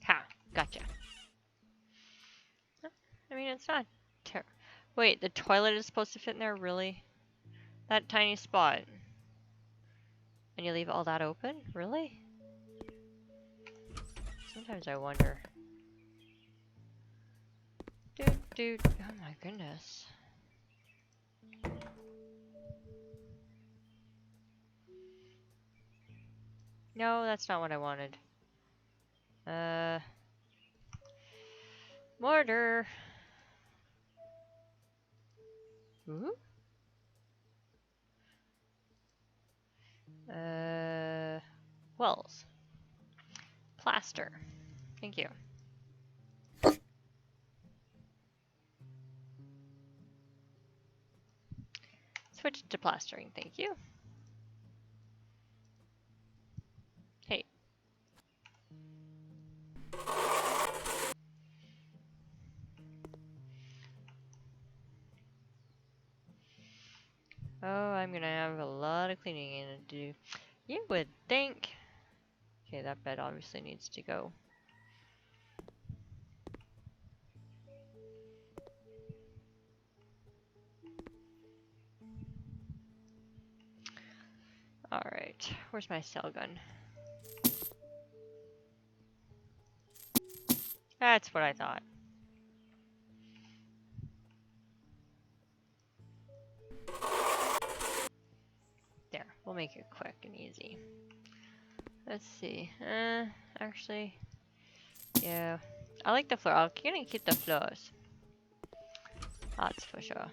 Ha! Gotcha. I mean, it's not terrible. Wait, the toilet is supposed to fit in there? Really? That tiny spot. And you leave all that open? Really? Sometimes I wonder. Dude. Oh my goodness. No, that's not what I wanted. Mortar. Ooh. Wells. Plaster. Thank you. Switch to plastering, thank you. Hey. Oh, I'm gonna have a lot of cleaning to do. You would think. Okay, that bed obviously needs to go. Alright, where's my cell gun? That's what I thought. There, we'll make it quick and easy. Let's see. Actually, yeah. I like the floor. I'm gonna keep the floors. That's for sure.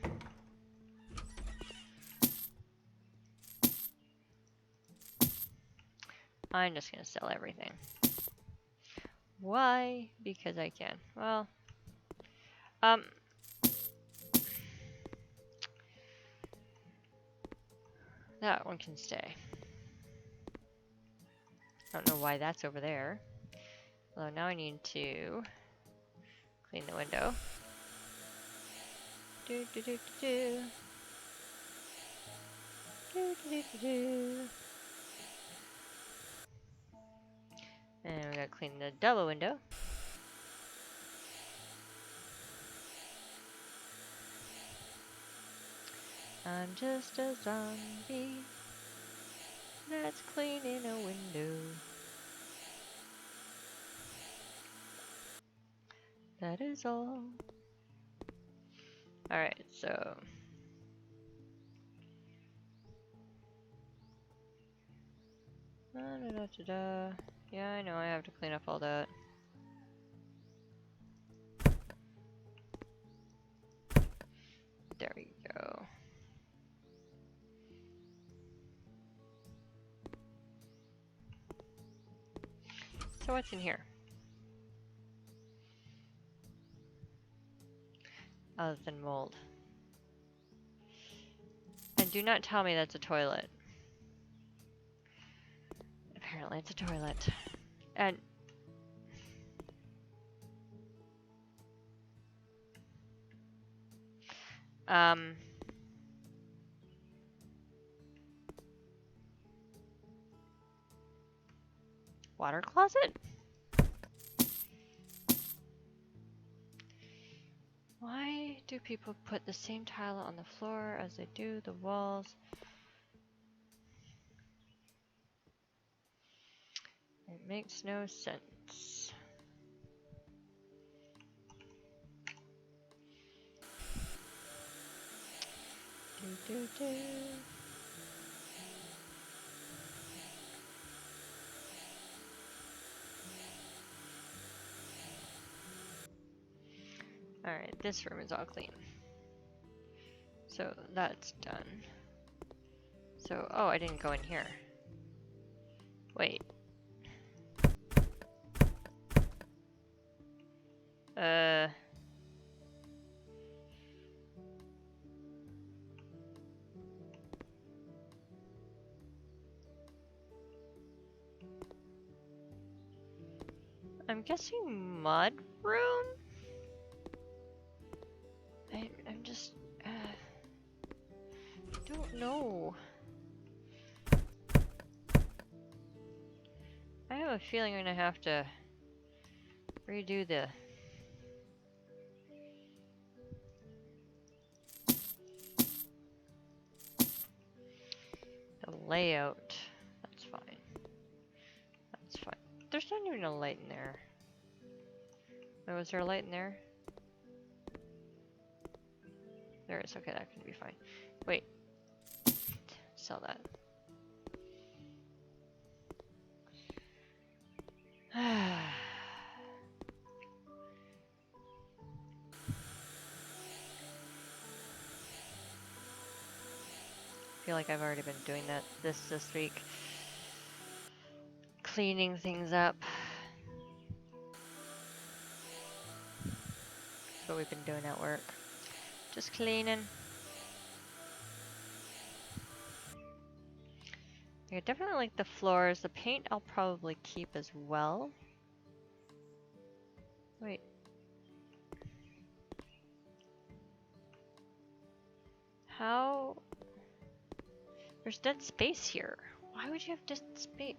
I'm just gonna sell everything. Why? Because I can. Well, that one can stay. I don't know why that's over there. Well, now I need to clean the window. Do do do do do do do do. And we gotta clean the double window. I'm just a zombie that's cleaning a window. That is all. Alright, so yeah, I know I have to clean up all that. There we go. So what's in here? Other than mold. And do not tell me that's a toilet. Apparently it's a toilet. And water closet? Why do people put the same tile on the floor as they do the walls? It makes no sense. Do. Alright, this room is all clean. So that's done. So, oh, I didn't go in here. Wait. I'm guessing mud room? I'm just don't know. I have a feeling I'm gonna have to redo the layout. That's fine. That's fine. There's not even a light in there. Wait, was there a light in there? There is. Okay, that can be fine. Wait. Sell that. I feel like I've already been doing that this week. Cleaning things up. That's what we've been doing at work. Just cleaning. I definitely like the floors. The paint I'll probably keep as well. Wait. How? There's dead space here. Why would you have dead space?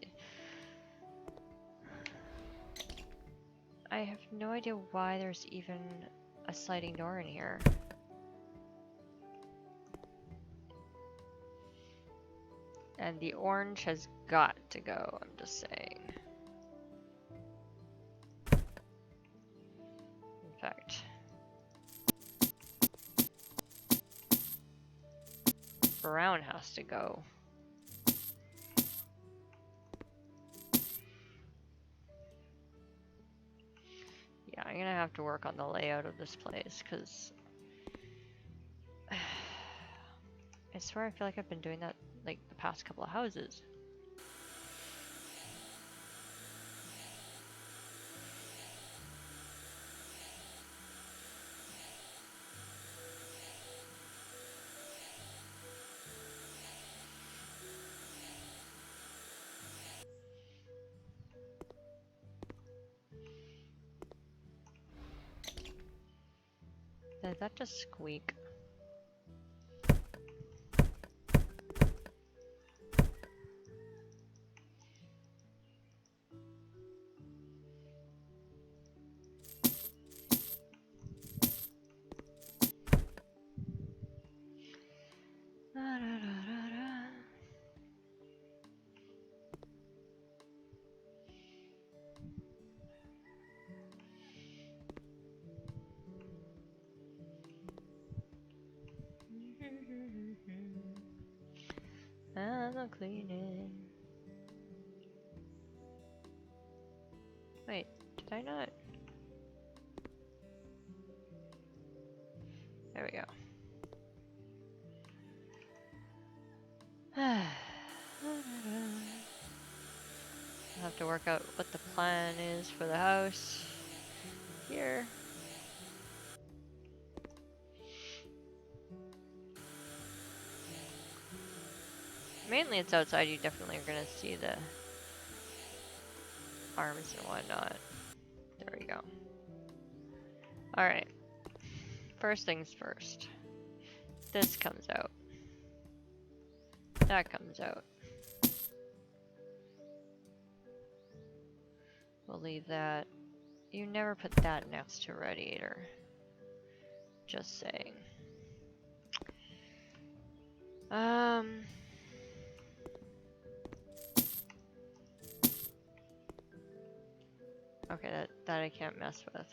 I have no idea why there's even a sliding door in here. And the orange has got to go, I'm just saying. In fact, brown has to go. Yeah, I'm gonna have to work on the layout of this place, because I swear I feel like I've been doing that like the past couple of houses. Did that just squeak? I'm cleaning. Wait, did I not? There we go. I'll have to work out what the plan is for the house here. Mainly it's outside, you definitely are gonna see the arms and whatnot. There we go. Alright. First things first. This comes out. That comes out. We'll leave that. You never put that next to radiator. Just saying. Okay, that I can't mess with.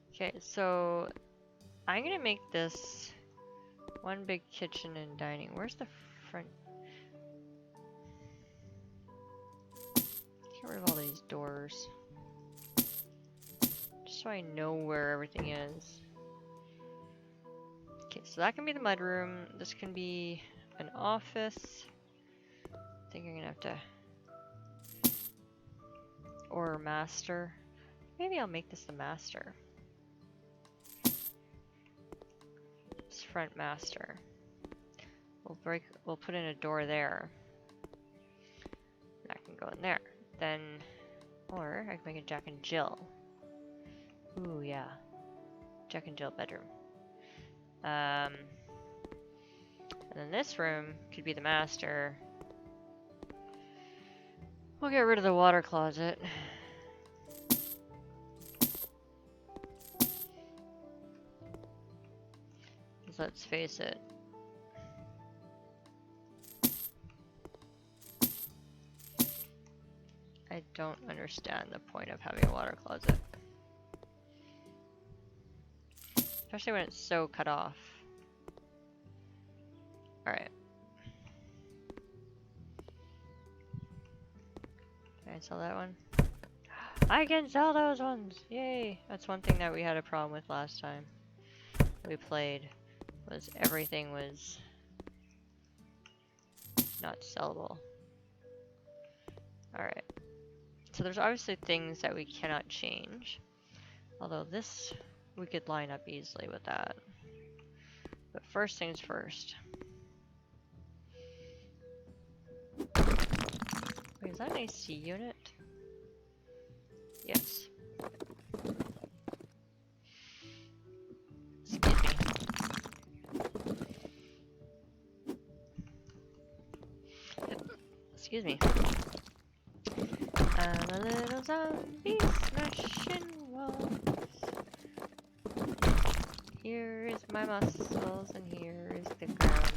Okay, so I'm gonna make this one big kitchen and dining. Where's the front? Get rid of all these doors. Just so I know where everything is. Okay, so that can be the mudroom. This can be an office. I think you're gonna have to... Or master. Maybe I'll make this the master. It's front master. We'll put in a door there. That can go in there. Then, or I can make a Jack and Jill. Ooh, yeah. Jack and Jill bedroom. And then this room could be the master. We'll get rid of the water closet. Let's face it. I don't understand the point of having a water closet. Especially when it's so cut off. Alright. Can I sell that one? I can sell those ones! Yay! That's one thing that we had a problem with last time we played. Was everything was not sellable. Alright. So there's obviously things that we cannot change. Although this, we could line up easily with that. But first things first. Wait, is that an AC unit? Yes. Excuse me. I'm a little zombie smashing walls. Here is my muscles and here is the ground.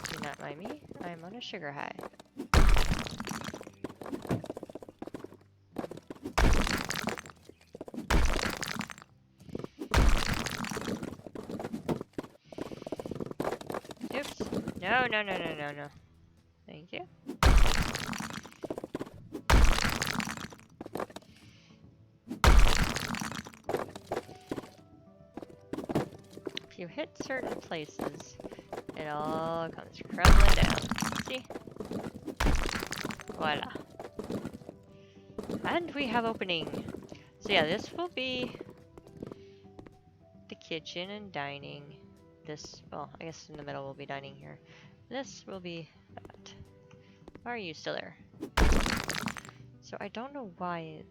Do not mind me, I'm on a sugar high. Oops. No, no, no, no, no, no. Thank you. If you hit certain places, it all comes crumbling down. See? Voila. And we have opening. So yeah, this will be the kitchen and dining. This, well, I guess in the middle will be dining here. This will be that. Why are you still there? So I don't know why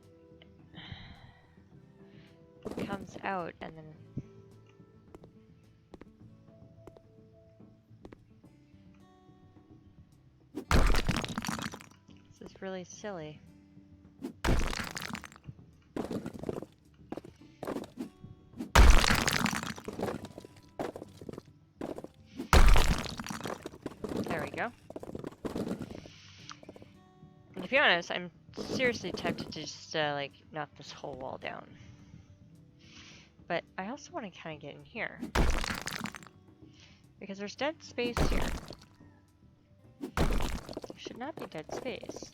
it comes out and then... This is really silly. There we go. And to be honest, I'm seriously tempted to just like knock this whole wall down. But I also want to kind of get in here. Because there's dead space here. There should not be dead space.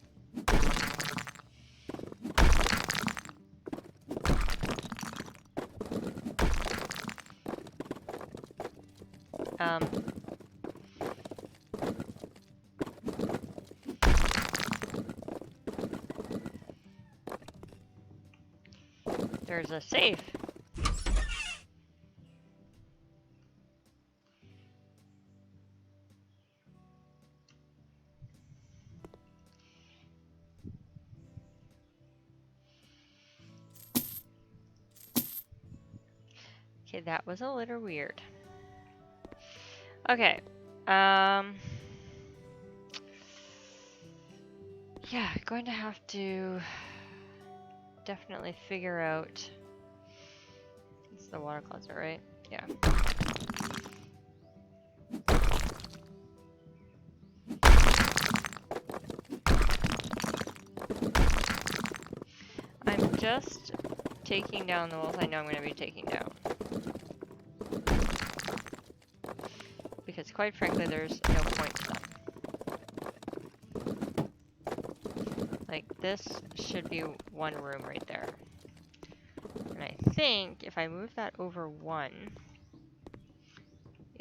There's a safe. Okay, that was a little weird. Okay. Yeah, going to have to definitely figure out. It's the water closet, right? Yeah. I'm just taking down the walls I know I'm going to be taking down. Because quite frankly, there's no point to them. Like, this should be one room right there. And I think if I move that over one,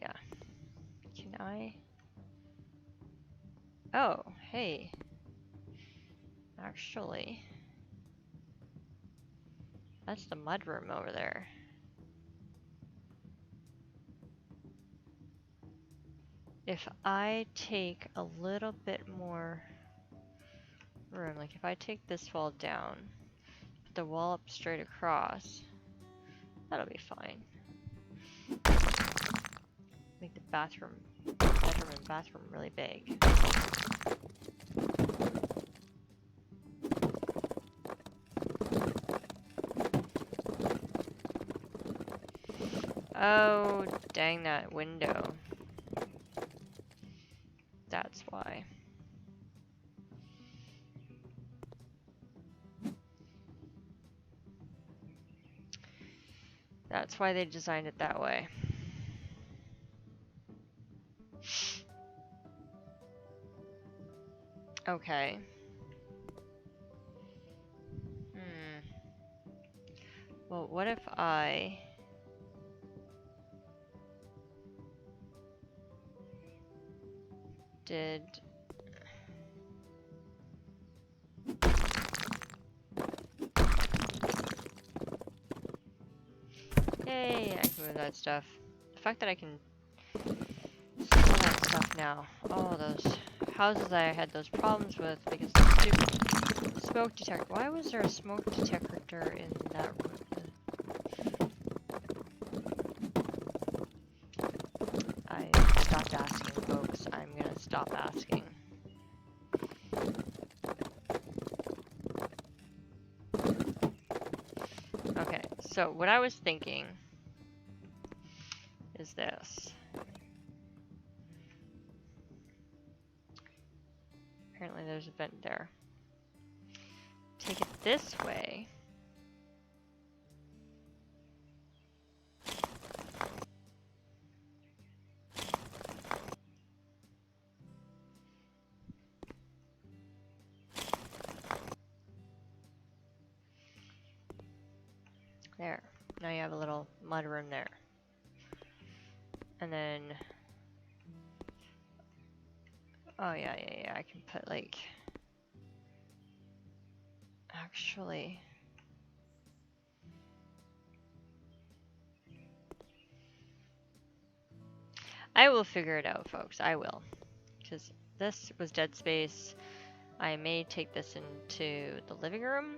yeah. I? Oh, hey. Actually, that's the mudroom over there. If I take a little bit more room, like if I take this wall down, put the wall up straight across, that'll be fine. Make the bedroom and bathroom really big. Oh, dang that window. That's why. That's why they designed it that way. Okay. Well, what if I did Yay, I can move that stuff. The fact that I can sell that stuff now. Oh, those houses that I had those problems with because of the stupid smoke detector. Why was there a smoke detector in that room? I stopped asking, folks. I'm gonna stop asking. Okay, so what I was thinking is this. Apparently there's a vent there. Take it this way. There. Now you have a little mud room there. And then... Oh yeah, I can put like... Actually... I will figure it out, folks. I will. Because this was dead space. I may take this into the living room.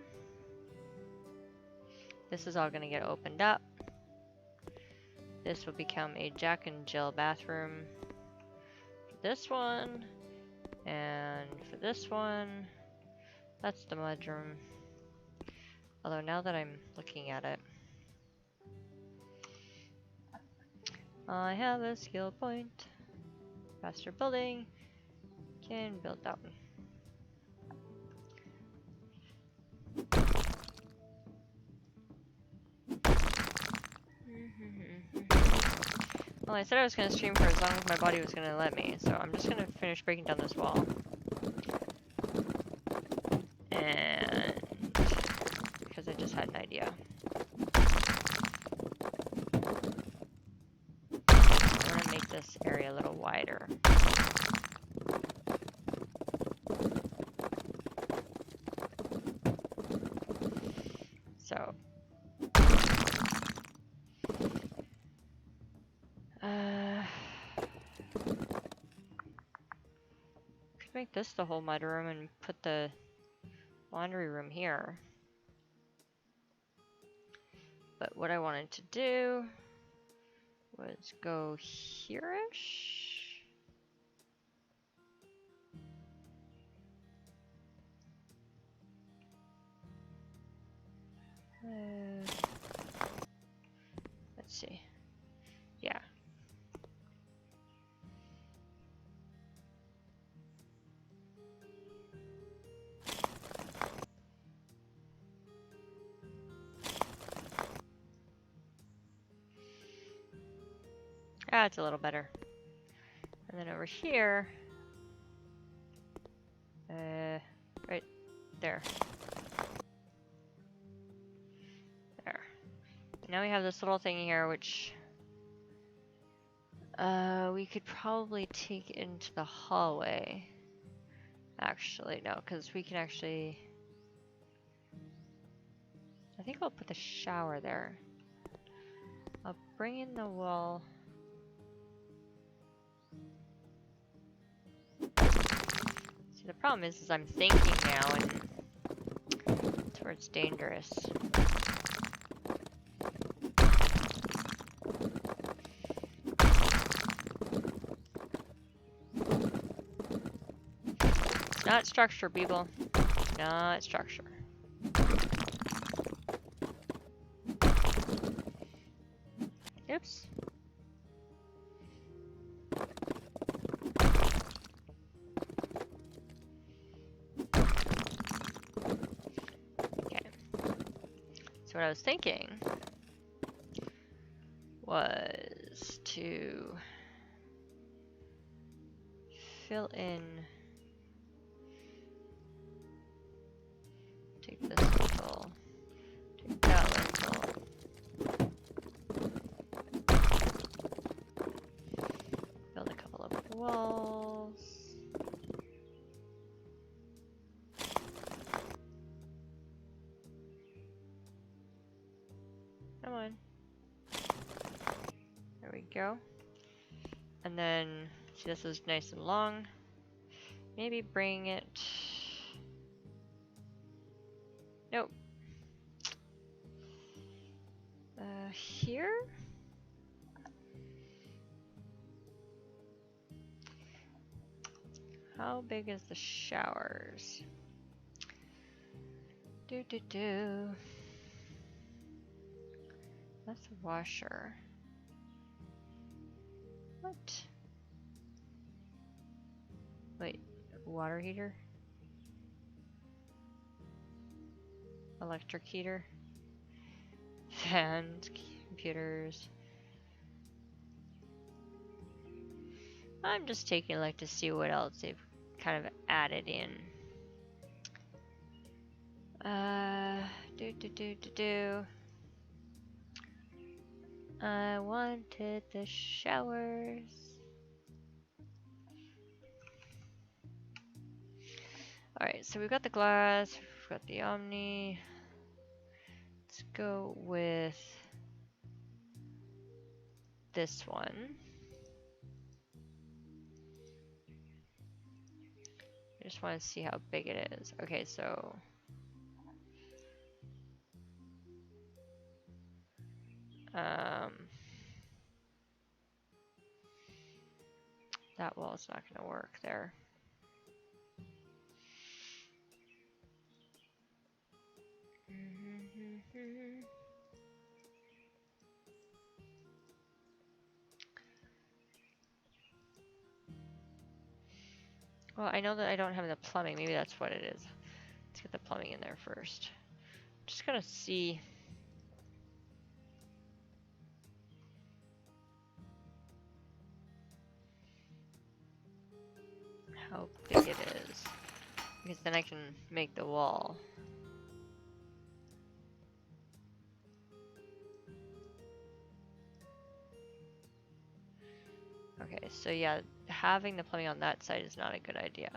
This is all going to get opened up. This will become a Jack and Jill bathroom. For this one. And for this one. That's the mudroom. Although now that I'm looking at it. I have a skill point. Faster building. Can build that one. Well, I said I was going to stream for as long as my body was going to let me, so I'm just going to finish breaking down this wall. And... because I just had an idea. I want to make this area a little wider. So... could make this the whole mudroom and put the laundry room here. But what I wanted to do was go here-ish. Let's see. Yeah. Ah, it's a little better. And then over here, right there. There. Now we have this little thing here, which We could probably take it into the hallway. Actually, no, because we can actually... I think I'll put the shower there. I'll bring in the wall. See, the problem is I'm thinking now, and that's where it's dangerous. It's not structure, people. Not structure. Oops. Okay. So what I was thinking was to fill in, take this little, take that little, build a couple of walls. Come on. There we go. And then, see, this is nice and long. Maybe bring it... Nope. Here? How big is the showers? Do. That's a washer. What? Wait, water heater? Electric heater? Fans, computers. I'm just taking a look to see what else they've kind of added in. Do. I wanted the showers. Alright, so we've got the glass, we've got the Omni. Let's go with this one. I just want to see how big it is. Okay, so that wall's not going to work there. Well, I know that I don't have the plumbing. Maybe that's what it is. Let's get the plumbing in there first. Just gonna see. How big it is. Because then I can make the wall. Okay, so yeah, having the plumbing on that side is not a good idea.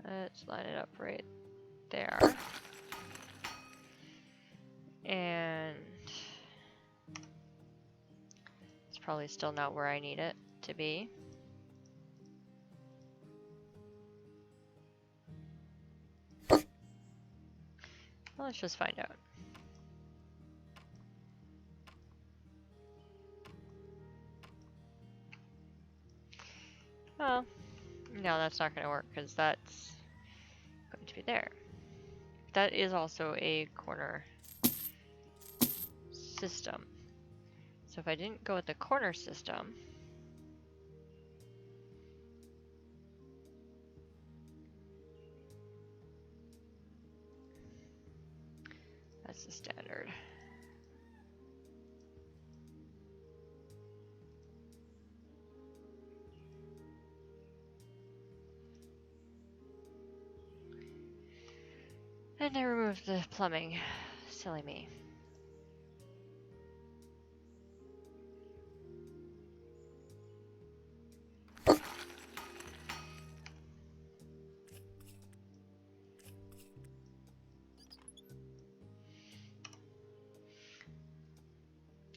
Let's line it up right there. And it's probably still not where I need it to be. Well, let's just find out. Oh, no, that's not going to work because that's going to be there. That is also a corner system. So if I didn't go with the corner system, that's the standard. didn't I remove the plumbing? Silly me.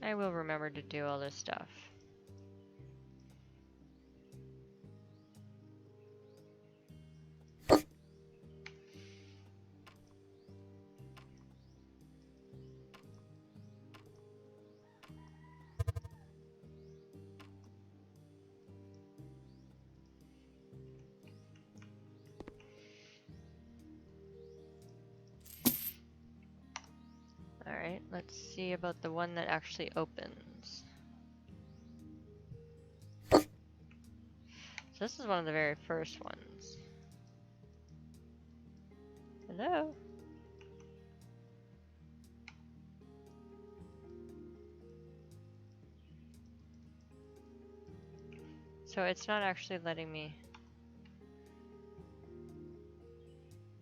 I will remember to do all this stuff. Alright, let's see about the one that actually opens. So this is one of the very first ones. Hello? So it's not actually letting me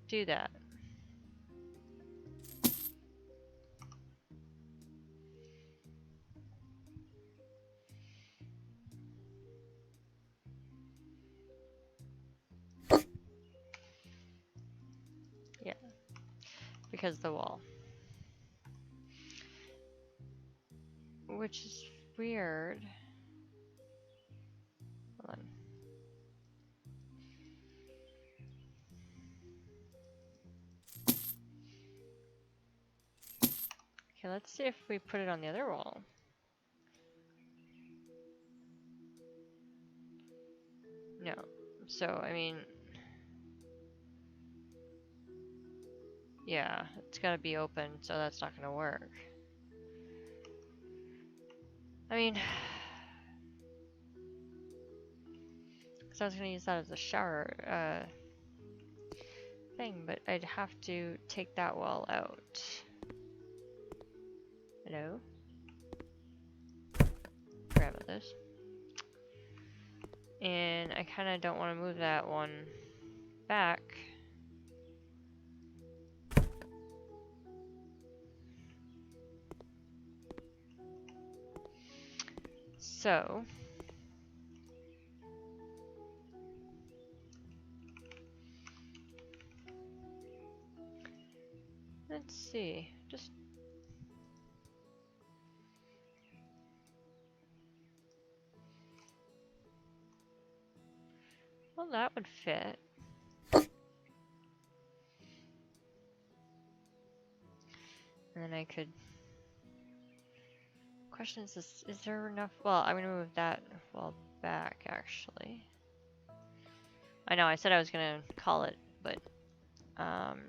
do that. Yeah, because of the wall. Which is weird. Hold on. Okay, let's see if we put it on the other wall. No. So, I mean... yeah, it's gotta be open, so that's not gonna work. I mean... because I was gonna use that as a shower, thing, but I'd have to take that wall out. Hello? Forgot about this. And I kind of don't want to move that one back. So... let's see. Just... well, that would fit. And then I could... question is this, is there enough... well, I'm gonna move that wall back, actually. I know, I said I was gonna call it, but...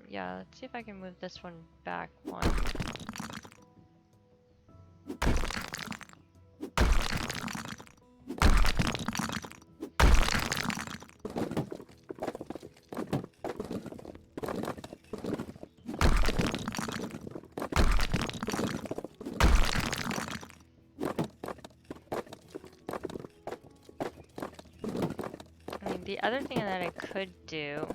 yeah, let's see if I can move this one back one. The other thing that I could do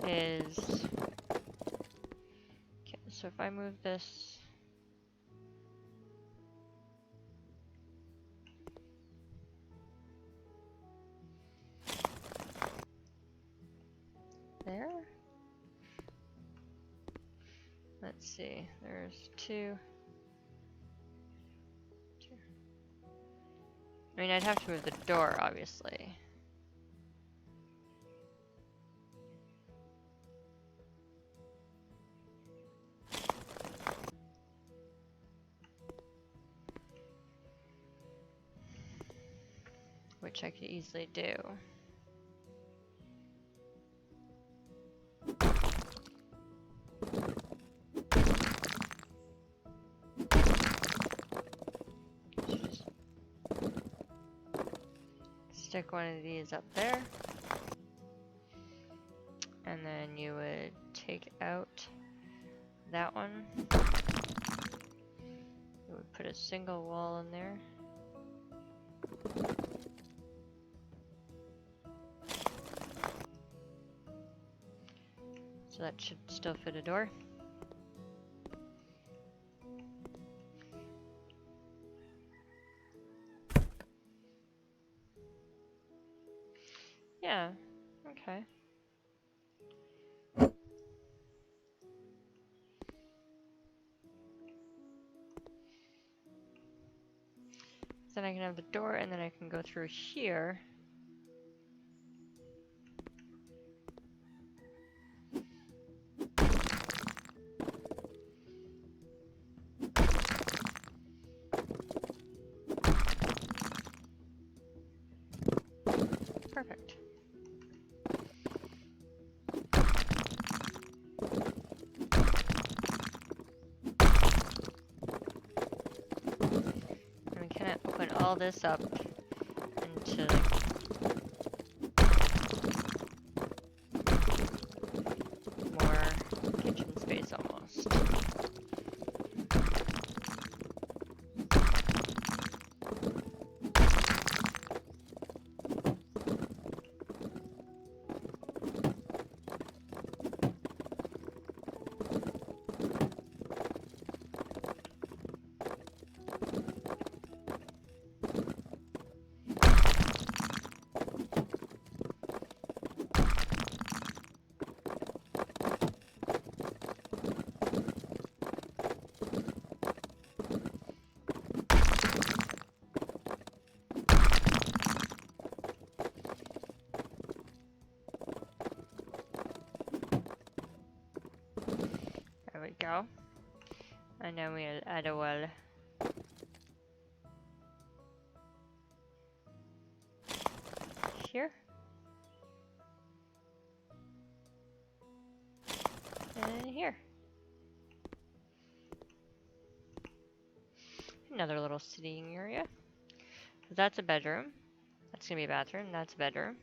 is, okay, so if I move this there, let's see, there's two. I mean, I'd have to move the door, obviously. Which I could easily do. Stick one of these up there. And then you would take out that one. We would put a single wall in there. So that should still fit a door. Yeah, okay. Then I can have the door, and then I can go through here. Perfect. And we can open all this up into more kitchen space almost. There we go. And then we'll add a wall. Here. And here. Another little sitting area. That's a bedroom. That's gonna be a bathroom. That's a bedroom.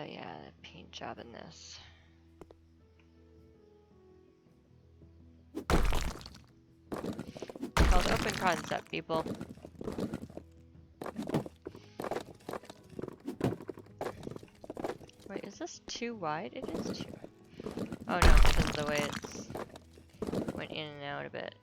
Yeah, the paint job in this. It's called open concept, people. Wait, is this too wide? It is too. Oh no, because of the way it's went in and out a bit.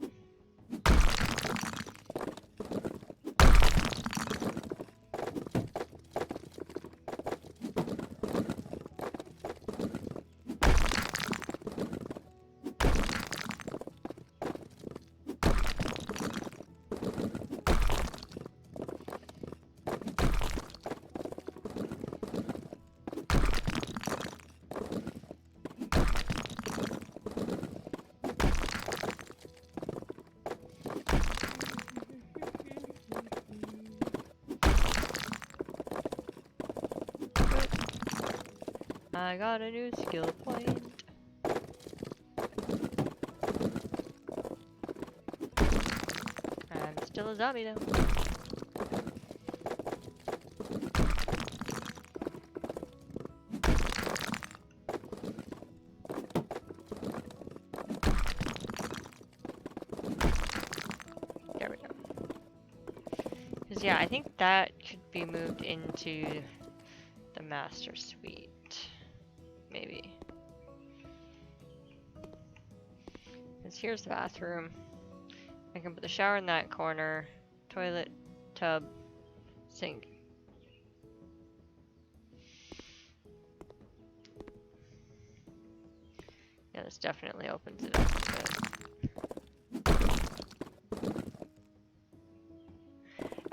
I got a new skill point. I'm still a zombie though. There we go. Because yeah, I think that could be moved into the master suite. Maybe. Because here's the bathroom. I can put the shower in that corner. Toilet, tub, sink. Yeah, this definitely opens it up a bit.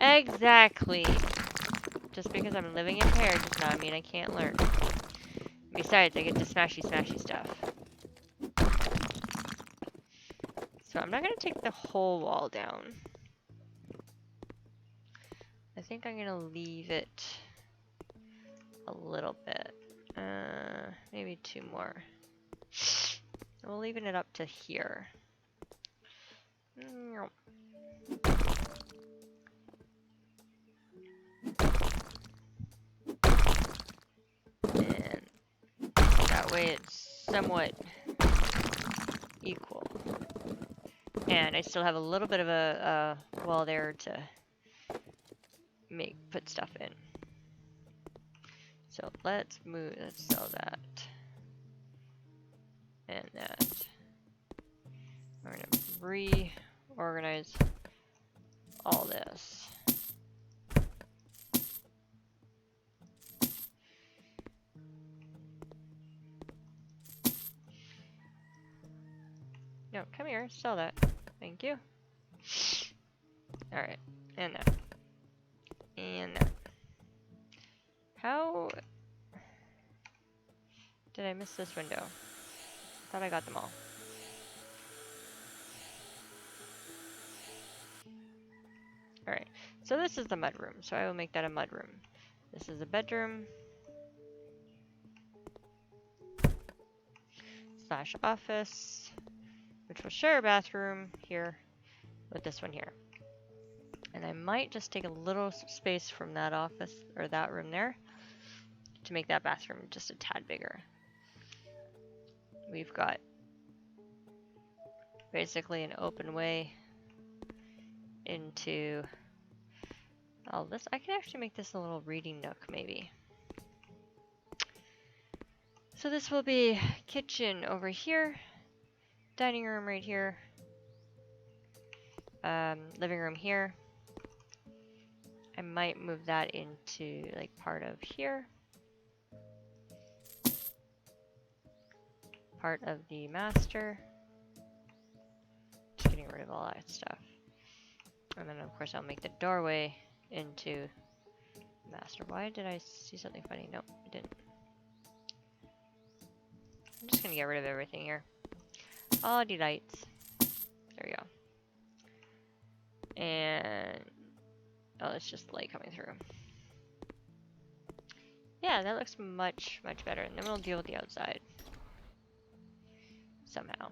Exactly. Just because I'm living impaired does not mean I can't learn. Besides, I get to smashy stuff. So I'm not going to take the whole wall down. I think I'm going to leave it a little bit. Maybe 2 more. We'll leaving it up to here. And that way it's somewhat equal. And I still have a little bit of a wall there to put stuff in. So let's sell that. And that. We're gonna reorganize all this. No, come here, sell that. Thank you. Alright, and that. And that. How did I miss this window? I thought I got them all. Alright, so this is the mudroom, so I will make that a mudroom. This is a bedroom. / office, which will share a bathroom here with this one here. And I might just take a little space from that office, or that room there, to make that bathroom just a tad bigger. We've got basically an open way into all this. I can actually make this a little reading nook, maybe. So this will be kitchen over here, dining room right here, living room here. I might move that into like part of here, part of the master. Just getting rid of all that stuff. And then of course I'll make the doorway into master. Why did I see something funny? Nope, I didn't. I'm just gonna get rid of everything here. All the lights. There we go. And oh, it's just light coming through. Yeah, that looks much, much better. And then we'll deal with the outside. Somehow.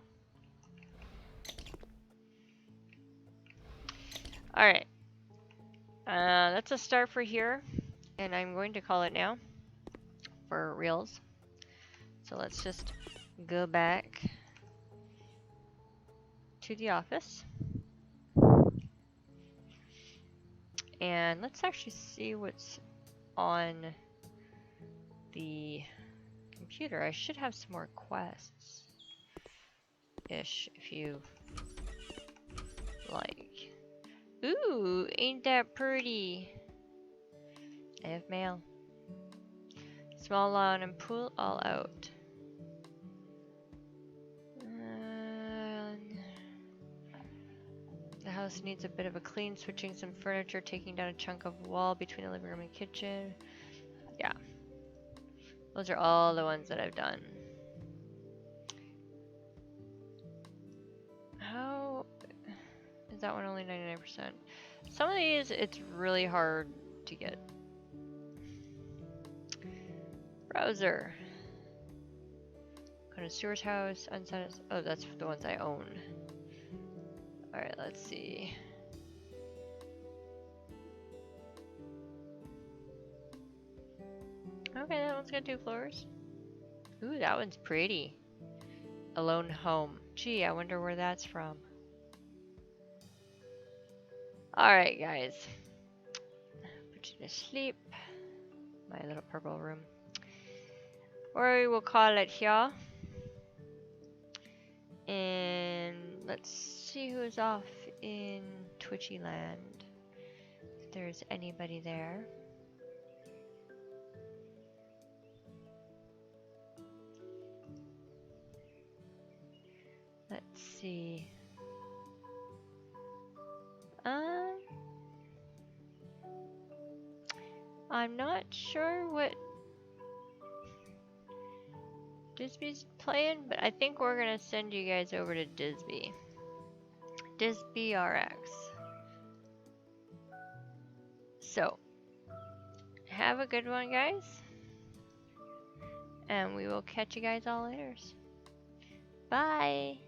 Alright. That's a start for here. And I'm going to call it now. For reals. So let's just go back to the office. And let's actually see what's on the computer. I should have some more quests-ish, if you like. Ooh, ain't that pretty? I have mail. Small lawn and pool all out. The house needs a bit of a clean, switching some furniture, taking down a chunk of wall between the living room and kitchen. Yeah. Those are all the ones that I've done. How is that one only 99%? Some of these, it's really hard to get. Browser. Connoisseur's house, unsatisfied. Oh, that's the ones I own. Alright, let's see. Okay, that one's got 2 floors. Ooh, that one's pretty. Alone home. Gee, I wonder where that's from. Alright, guys. Put you to sleep. My little purple room. Or we will call it here. And let's see who's off in Twitchy Land. If there's anybody there. Let's see. I'm not sure what Disby's playing, but I think we're gonna send you guys over to Disby. Disby RX. So, have a good one, guys. And we will catch you guys all later. Bye!